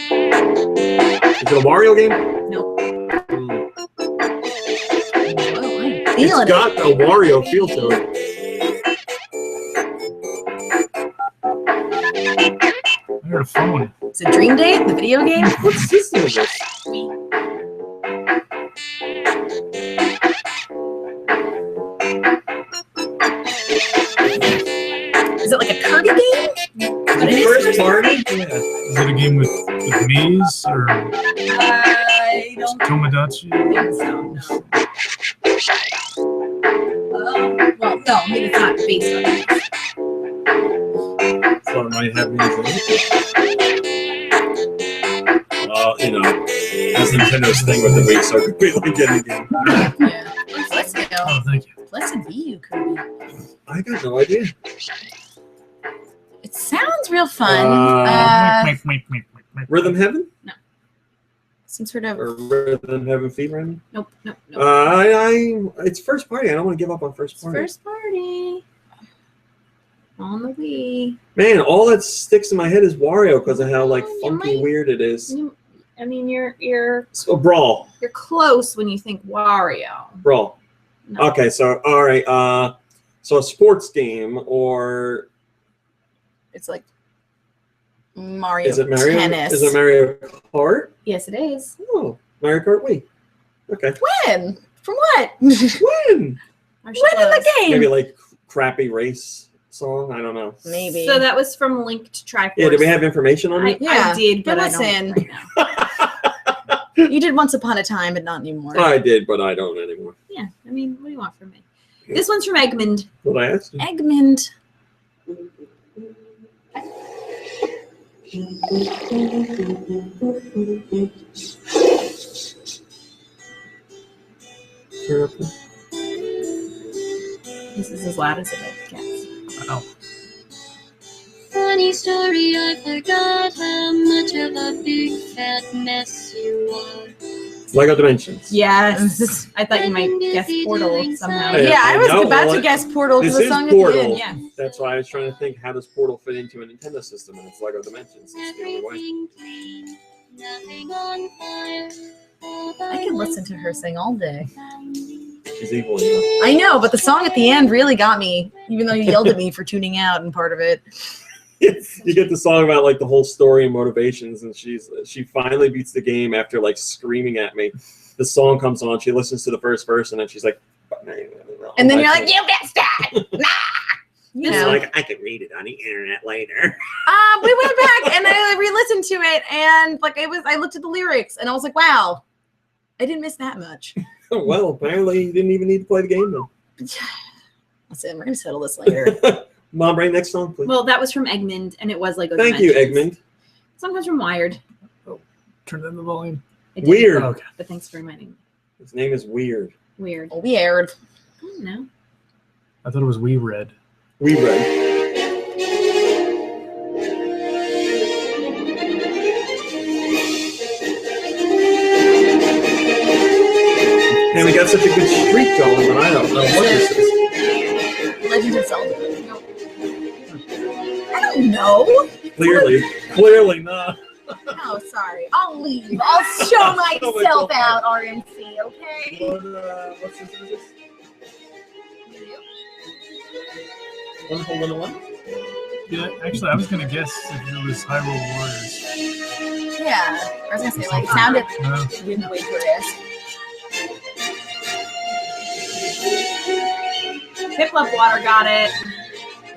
Is it a Wario game? Nope. Mm. Whoa, I'm It's feeling it. got a Wario feel to it. I heard a phone. Is it Dream Date, the video game? What system is this? Is it like a Kirby game? But it is First party? Yeah. Is it a game with Mies or I don't Tomodachi? think so. No. Well, no, I mean it's not based on it. So it might have music. You know, that's Nintendo's thing with the Wii, so we like getting a game. Yeah. Let's go. Oh, thank you. Blessed be you, Kirby. I got no idea. It sounds real fun. Rhythm Heaven? Some sort of. Or Rhythm Heaven Fever, I mean? Nope. It's first party. I don't want to give up on first party. First party. On the Wii. Man, all that sticks in my head is Wario because of how like You funky might- weird it is. I mean, you're So, Brawl. close when you think Wario. Brawl. No. Okay, so all right. So a sports game or It's like Mario is it Mario? Tennis. Is it Mario Kart? Yes, it is. Oh, Mario Kart Wii. Okay. When? From what? When? Or When in the game? Maybe like crappy race song. I don't know. Maybe. So that was from Link to Triforce. Yeah. Do we have information on I, it? Yeah. I did, but Fill I us don't in. right now. You did once upon a time, but not anymore. I did, but I don't anymore. Yeah, I mean, what do you want from me? This one's from Eggman. What I asked you. Eggman. This is as loud as it gets. Wow. Funny story, I forgot how much of a big fat mess you are. Lego Dimensions. Yes. I thought you might guess Portal somehow. Yeah, Yeah, I I was know, about well, to guess Portal this to the is song Portal. at the end. Yeah. That's why I was trying to think how does Portal fit into a Nintendo system, and it's Lego Dimensions. It's the only way. Everything clean, nothing on fire. I could listen to her sing all day. She's evil enough. I know, but the song at the end really got me, even though you yelled at me for tuning out and part of it. You get the song about like the whole story and motivations, and she finally beats the game after like screaming at me. The song comes on, she listens to the first verse, and then she's like, And then you're like, you bastard! Nah! You It's know. like I could read it on the internet later. We went back and I re-listened to it, and like I looked at the lyrics, and I was like, wow, I didn't miss that much. Well, apparently you didn't even need to play the game then. Listen, we're gonna settle this later. Mom, right next song, please. Well, that was from Eggman, and it was Lego Thank you, Dimensions. Eggman. Song was from Wired. Turn down the volume. I did, Weird. Oh, okay. But thanks for reminding me. His name is Weird. Weird. Weird. I don't know. I thought it was We Red. We read. And we got such a good streak going, but I don't know what this is. Legend of Zelda. Nope. I don't know. Clearly not. No, sorry. I'll leave. I'll show myself out, RMC, okay? What's this? Wonderful 101? Yeah, actually, I was gonna guess if it was Hyrule Warriors. Yeah. I was gonna say, like, it sounded No. Wind Waker-esque. Piplup Water got it.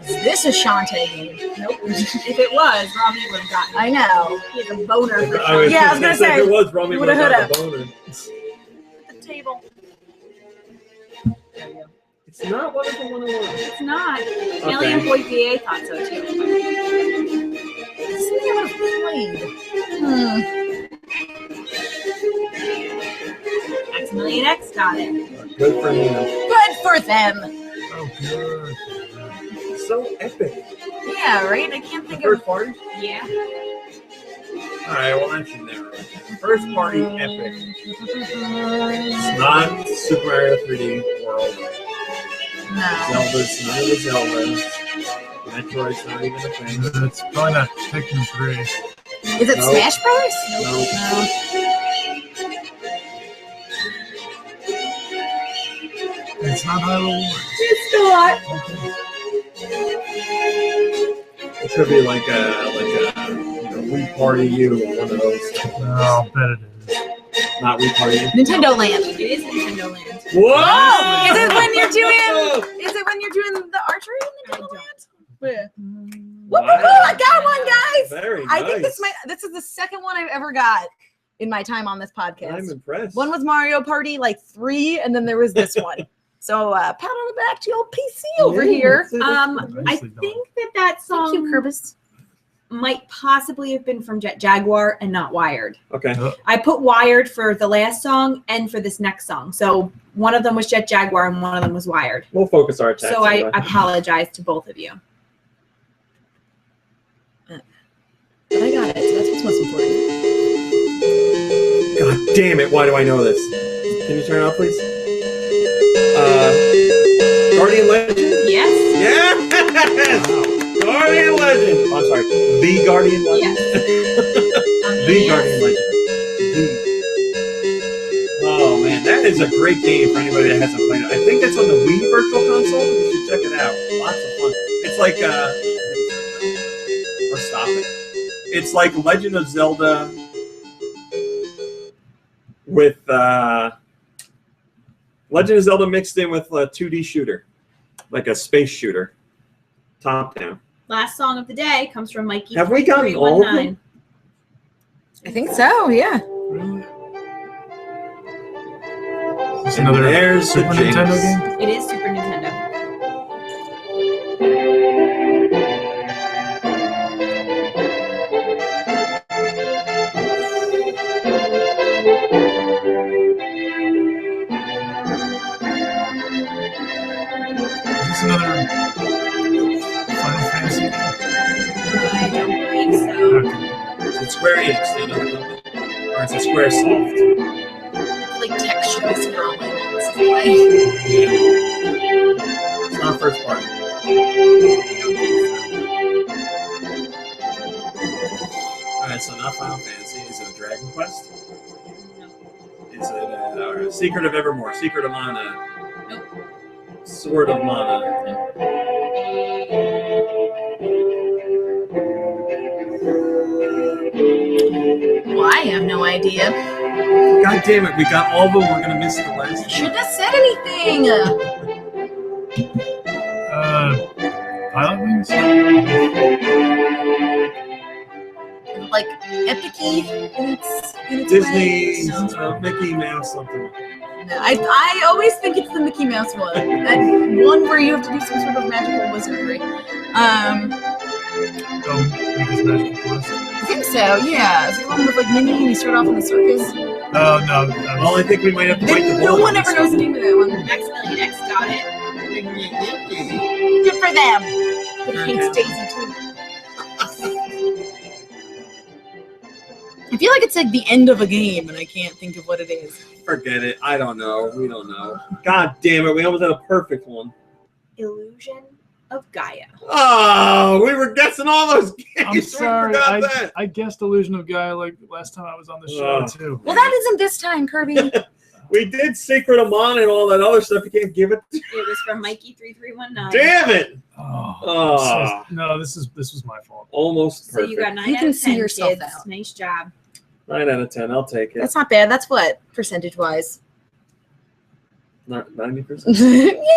Is this a Shantae game? Nope. If it was, Robbie would have gotten it. I know. He has a boner for I was Shantae. Yeah, I was gonna say, if it was Romy you would would've have hit got the boner. The table. It's not Wonderful 101. It's not. Nelly and Boy VA thought so too. This is something I would have played. Maximilian X got it. Good for him. Good for them. Oh, good. So epic. Yeah, right? I can't think First of. party? Yeah. Alright, well, I should never. First party epic. It's not Super Mario 3D World. No. Zelda's none of the Zeldas. Metroid's not even a thing. It's probably not Pikmin 3. Is it No. Smash Bros? No. It's not Hyrule Warriors. It's not. It could be like a We Party You, one of those. I'll bet it is. Not We Party You. Nintendo Land. It is Nintendo Land. Whoa! Is it when you're doing? Is it when you're doing the archery in Nintendo Land? Yeah. Wow. I got one, guys. Very I nice. think this is the second one I've ever got in my time on this podcast. I'm impressed. One was Mario Party, like 3, and then there was this one. So pat on the back to your old PC over here. I Nicely done. think that song Thank you, Kerbis. might possibly have been from Jet Jaguar and not Wired. Okay. I put Wired for the last song and for this next song. So one of them was Jet Jaguar and one of them was Wired. We'll focus our attacks. So I anyway. apologize to both of you. But I got it, so that's what's most important. God damn it! Why do I know this? Can you turn it off, please? Guardian Legend. Yes. Yes. Guardian Legend. Oh, I'm sorry. The Guardian Legend. Yes. The Guardian Legend. Oh man, that is a great game for anybody that hasn't played it. I think it's on the Wii Virtual Console. You should check it out. Lots of fun. It's like or stop it. It's like Legend of Zelda with Legend of Zelda mixed in with a 2D shooter, like a space shooter, top down. Last song of the day comes from Mikey. Have we gotten all of them? I think so, yeah. Really? Is this And another there's the Super jinx. Nintendo game? It is Super Nintendo. Is this another Final Fantasy game? I don't believe so. Okay. It's Square Enix, they know, or it's a Square Soft. Like texture scrolling. It's not first party. Alright, so not Final Fantasy. Is it a Dragon Quest? Is it Secret of Evermore? Secret of Mana? Nope. Sword of Mana? Well, I have no idea. God damn it, we got all of them. We're gonna miss the last one. Shouldn't have said anything. Pilot Wings? Like epic-y in its Disney, way. Mickey Mouse, something. No, I always think it's the Mickey Mouse one. That one where you have to do some sort of magical wizardry. Mickey's Magical Quest. I think so, yeah. It's the one with like Minnie and you start off in the circus. Oh, no. Well, I think we might have to bite the bullet. No one on ever this knows the one. name of that one. Maximilian X got it. Good for them. But it hates Daisy too. I feel like it's like the end of a game and I can't think of what it is. Forget it. I don't know. We don't know. God damn it. We almost had a perfect one. Illusion of Gaia. Oh, we were guessing all those games. I'm sorry. We forgot that. I guessed Illusion of Gaia like last time I was on the show, Oh. too. Well, that isn't this time, Kirby. We did Secret of Mana and all that other stuff. You can't give it. It was from Mikey3319. Damn it. Oh. No, this was my fault. Almost So perfect. you got 9 You out can of 10, see yourself kids. out. Nice job. 9 out of 10. I'll take it. That's not bad. That's what, percentage-wise? Not 90%.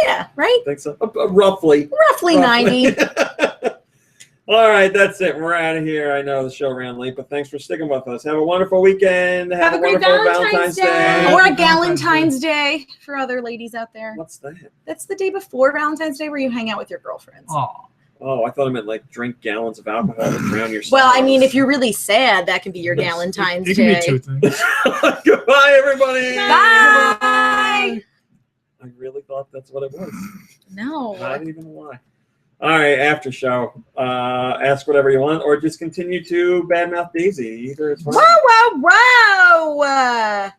Yeah, right? I think so. Roughly. Roughly 90. All right, that's it. We're out of here. I know the show ran late, but thanks for sticking with us. Have a wonderful weekend. Have a great wonderful Valentine's Day. Or a Valentine's Galentine's Day for other ladies out there. What's that? That's the day before Valentine's Day where you hang out with your girlfriends. Oh. Oh, I thought it meant like drink gallons of alcohol to drown your Well, I sorrows. mean, if you're really sad, that can be your Yes. Galentine's It can Day. be two things. Goodbye, everybody. Bye. I really thought that's what it was. No. Not even a lie. All right, after show. Ask whatever you want, or just continue to badmouth Daisy. Either it's fine. Wow.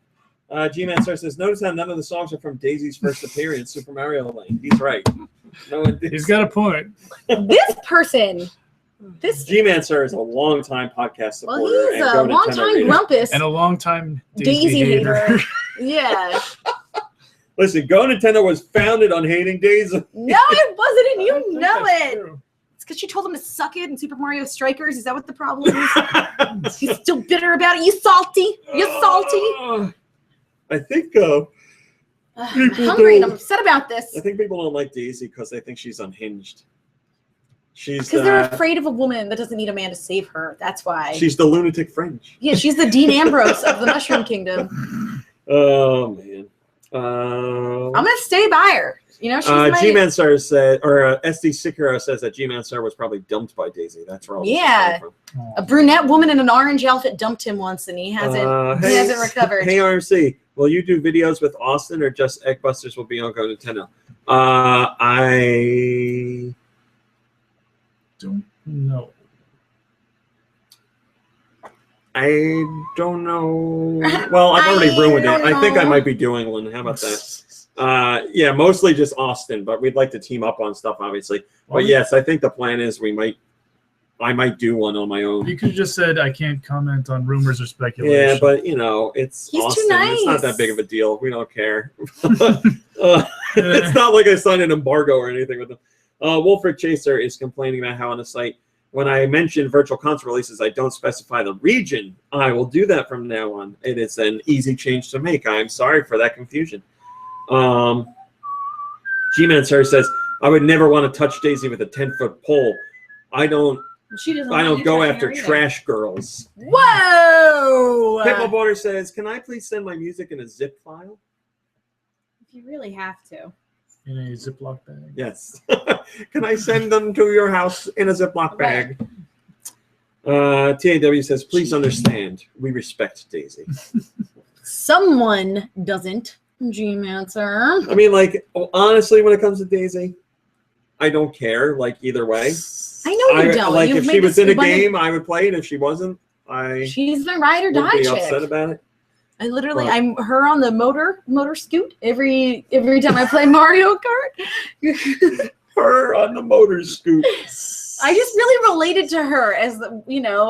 G-Man Star says, notice how none of the songs are from Daisy's first appearance, Super Mario Land. He's right. No one did. He's got a point. This person. This. G-Man Sir is a long-time podcast supporter. Well, he's and a GoNintendo long-time reader. grumpus. And a long-time Daisy hater. Yeah. Listen, GoNintendo was founded on hating Daisy. No, it wasn't, and you know That's it. true. It's because she told him to suck it in Super Mario Strikers. Is that what the problem is? He's still bitter about it. You salty? You salty? I think I'm hungry and I'm upset about this. I think people don't like Daisy because they think she's unhinged. She's Because they're afraid of a woman that doesn't need a man to save her. That's why. She's the lunatic fringe. Yeah, she's the Dean Ambrose of the Mushroom Kingdom. Oh man. I'm gonna stay by her. You know, she's my... G-Man-Star said, or SD Sakura says that G-Man-Star was probably dumped by Daisy. That's where all this is coming from. A brunette woman in an orange outfit dumped him once, and he hasn't recovered. Hey RMC, will you do videos with Austin, or just Eggbusters will be on GoNintendo? I don't know. I don't know. Well, I've already ruined it. I think I might be doing one. How about that? Yeah, mostly just Austin, but we'd like to team up on stuff, obviously. But yes, I think the plan is I might do one on my own. You could have just said I can't comment on rumors or speculation. Yeah, but you know, it's He's Austin. too nice. It's not that big of a deal. We don't care. It's not like I signed an embargo or anything with them. Wolfric Chaser is complaining about how on the site, when I mention virtual console releases, I don't specify the region. I will do that from now on. It is an easy change to make. I'm sorry for that confusion. G-Man Sir says, I would never want to touch Daisy with a 10-foot pole. I don't go after trash girls. Whoa! Pimple Border says, can I please send my music in a zip file? If you really have to. In a Ziploc bag. Yes. Can I send them to your house in a Ziploc bag? TAW says, please understand, we respect Daisy. Someone doesn't. G-Man, sir. I mean, like, honestly, when it comes to Daisy, I don't care, like, either way. I know you don't. Like, You've if she was in a game, I would play it. If she wasn't, she's the ride or die would be chick. upset about it. I literally, I'm her on the motor scoot every time I play Mario Kart. Her on the motor scoot. I just really related to her as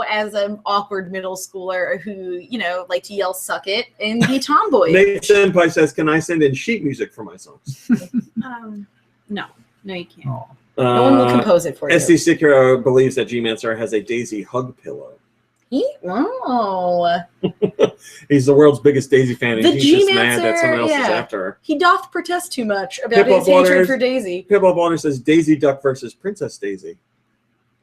as an awkward middle schooler who, like to yell "suck it" and be tomboy. Nate Senpai says, "Can I send in sheet music for my songs?" No, you can't. Oh. No one will compose it for you. SD Sekiro believes that G-Mancer has a Daisy hug pillow. Wow. He's the world's biggest Daisy fan, and The he's just mad G-Mancer, that someone else is after her. He doth protest too much about his hatred for Daisy. Pippo Bonner says Daisy Duck versus Princess Daisy.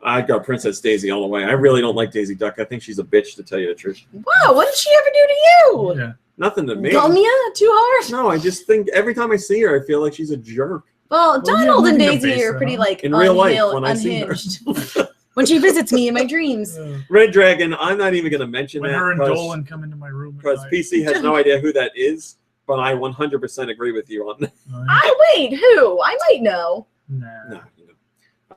I'd go Princess Daisy all the way. I really don't like Daisy Duck. I think she's a bitch, to tell you the truth. Wow, what did she ever do to you? Yeah. Nothing to me. Gumya? Too hard? No, I just think every time I see her, I feel like she's a jerk. Well, Donald yeah, and living Daisy the are base, pretty, like, in real life when I see her. unhinged. When she visits me in my dreams. Red Dragon, I'm not even going to mention When that. her and Dolan come into my room. Because PC has no idea who that is, but I 100% agree with you on that. Wait, who? I might know. Nah. No, you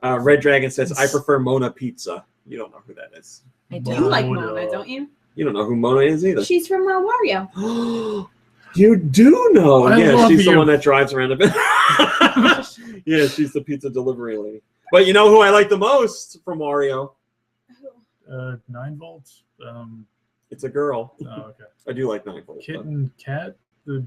know. Red Dragon says, I prefer Mona Pizza. You don't know who that is. I do. You like Mona, don't you? You don't know who Mona is either. She's from Wario. You do know. I Yeah, love she's the you. one that drives around a bit. Yeah, she's the pizza delivery lady. But you know who I like the most from Wario? 9 volts. It's a girl. Oh, okay. I do like 9 volts. Kitten cat. The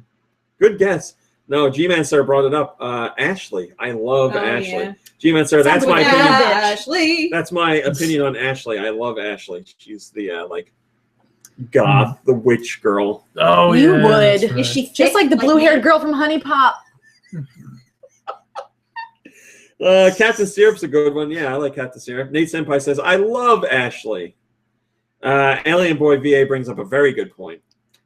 Good guess. No, G-Man Sir brought it up. Ashley. I love Ashley. Yeah. G-Man Sir, that's my opinion. Ashley. That's my opinion on Ashley. I love Ashley. She's the goth, the witch girl. oh You yeah. would. that's right. Is she Just like the blue-haired girl from Honey Pop. Captain Syrup's a good one. Yeah, I like Captain Syrup. Nate Senpai says, I love Ashley. Alien Boy VA brings up a very good point.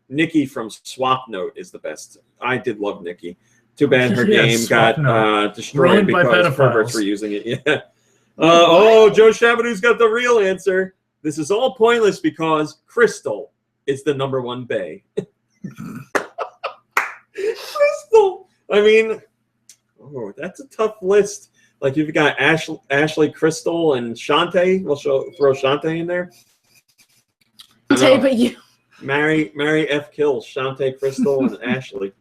Nikki from Swap Note is the best. I did love Nikki. Too bad her Yeah, game Swap got Note. destroyed Ruined by because perverts pedophiles. were using it. Yeah. Joe Shabadoo's got the real answer. This is all pointless because Crystal is the #1 bae. Crystal. I mean, that's a tough list. Like you've got Ashley, Crystal, and Shantae. We'll throw Shantae in there. But you. Mary F. Kills, Shantae, Crystal, and Ashley.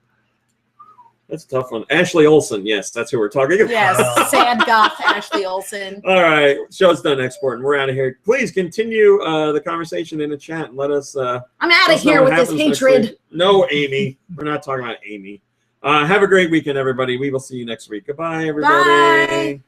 That's a tough one. Ashley Olsen, yes, that's who we're talking about. Yes, sad goth Ashley Olsen. All right, show's done exporting. We're out of here. Please continue the conversation in the chat and let us. I'm out of know here what with this happens next hatred. week. No, Amy. We're not talking about Amy. Have a great weekend, everybody. We will see you next week. Goodbye, everybody. Bye.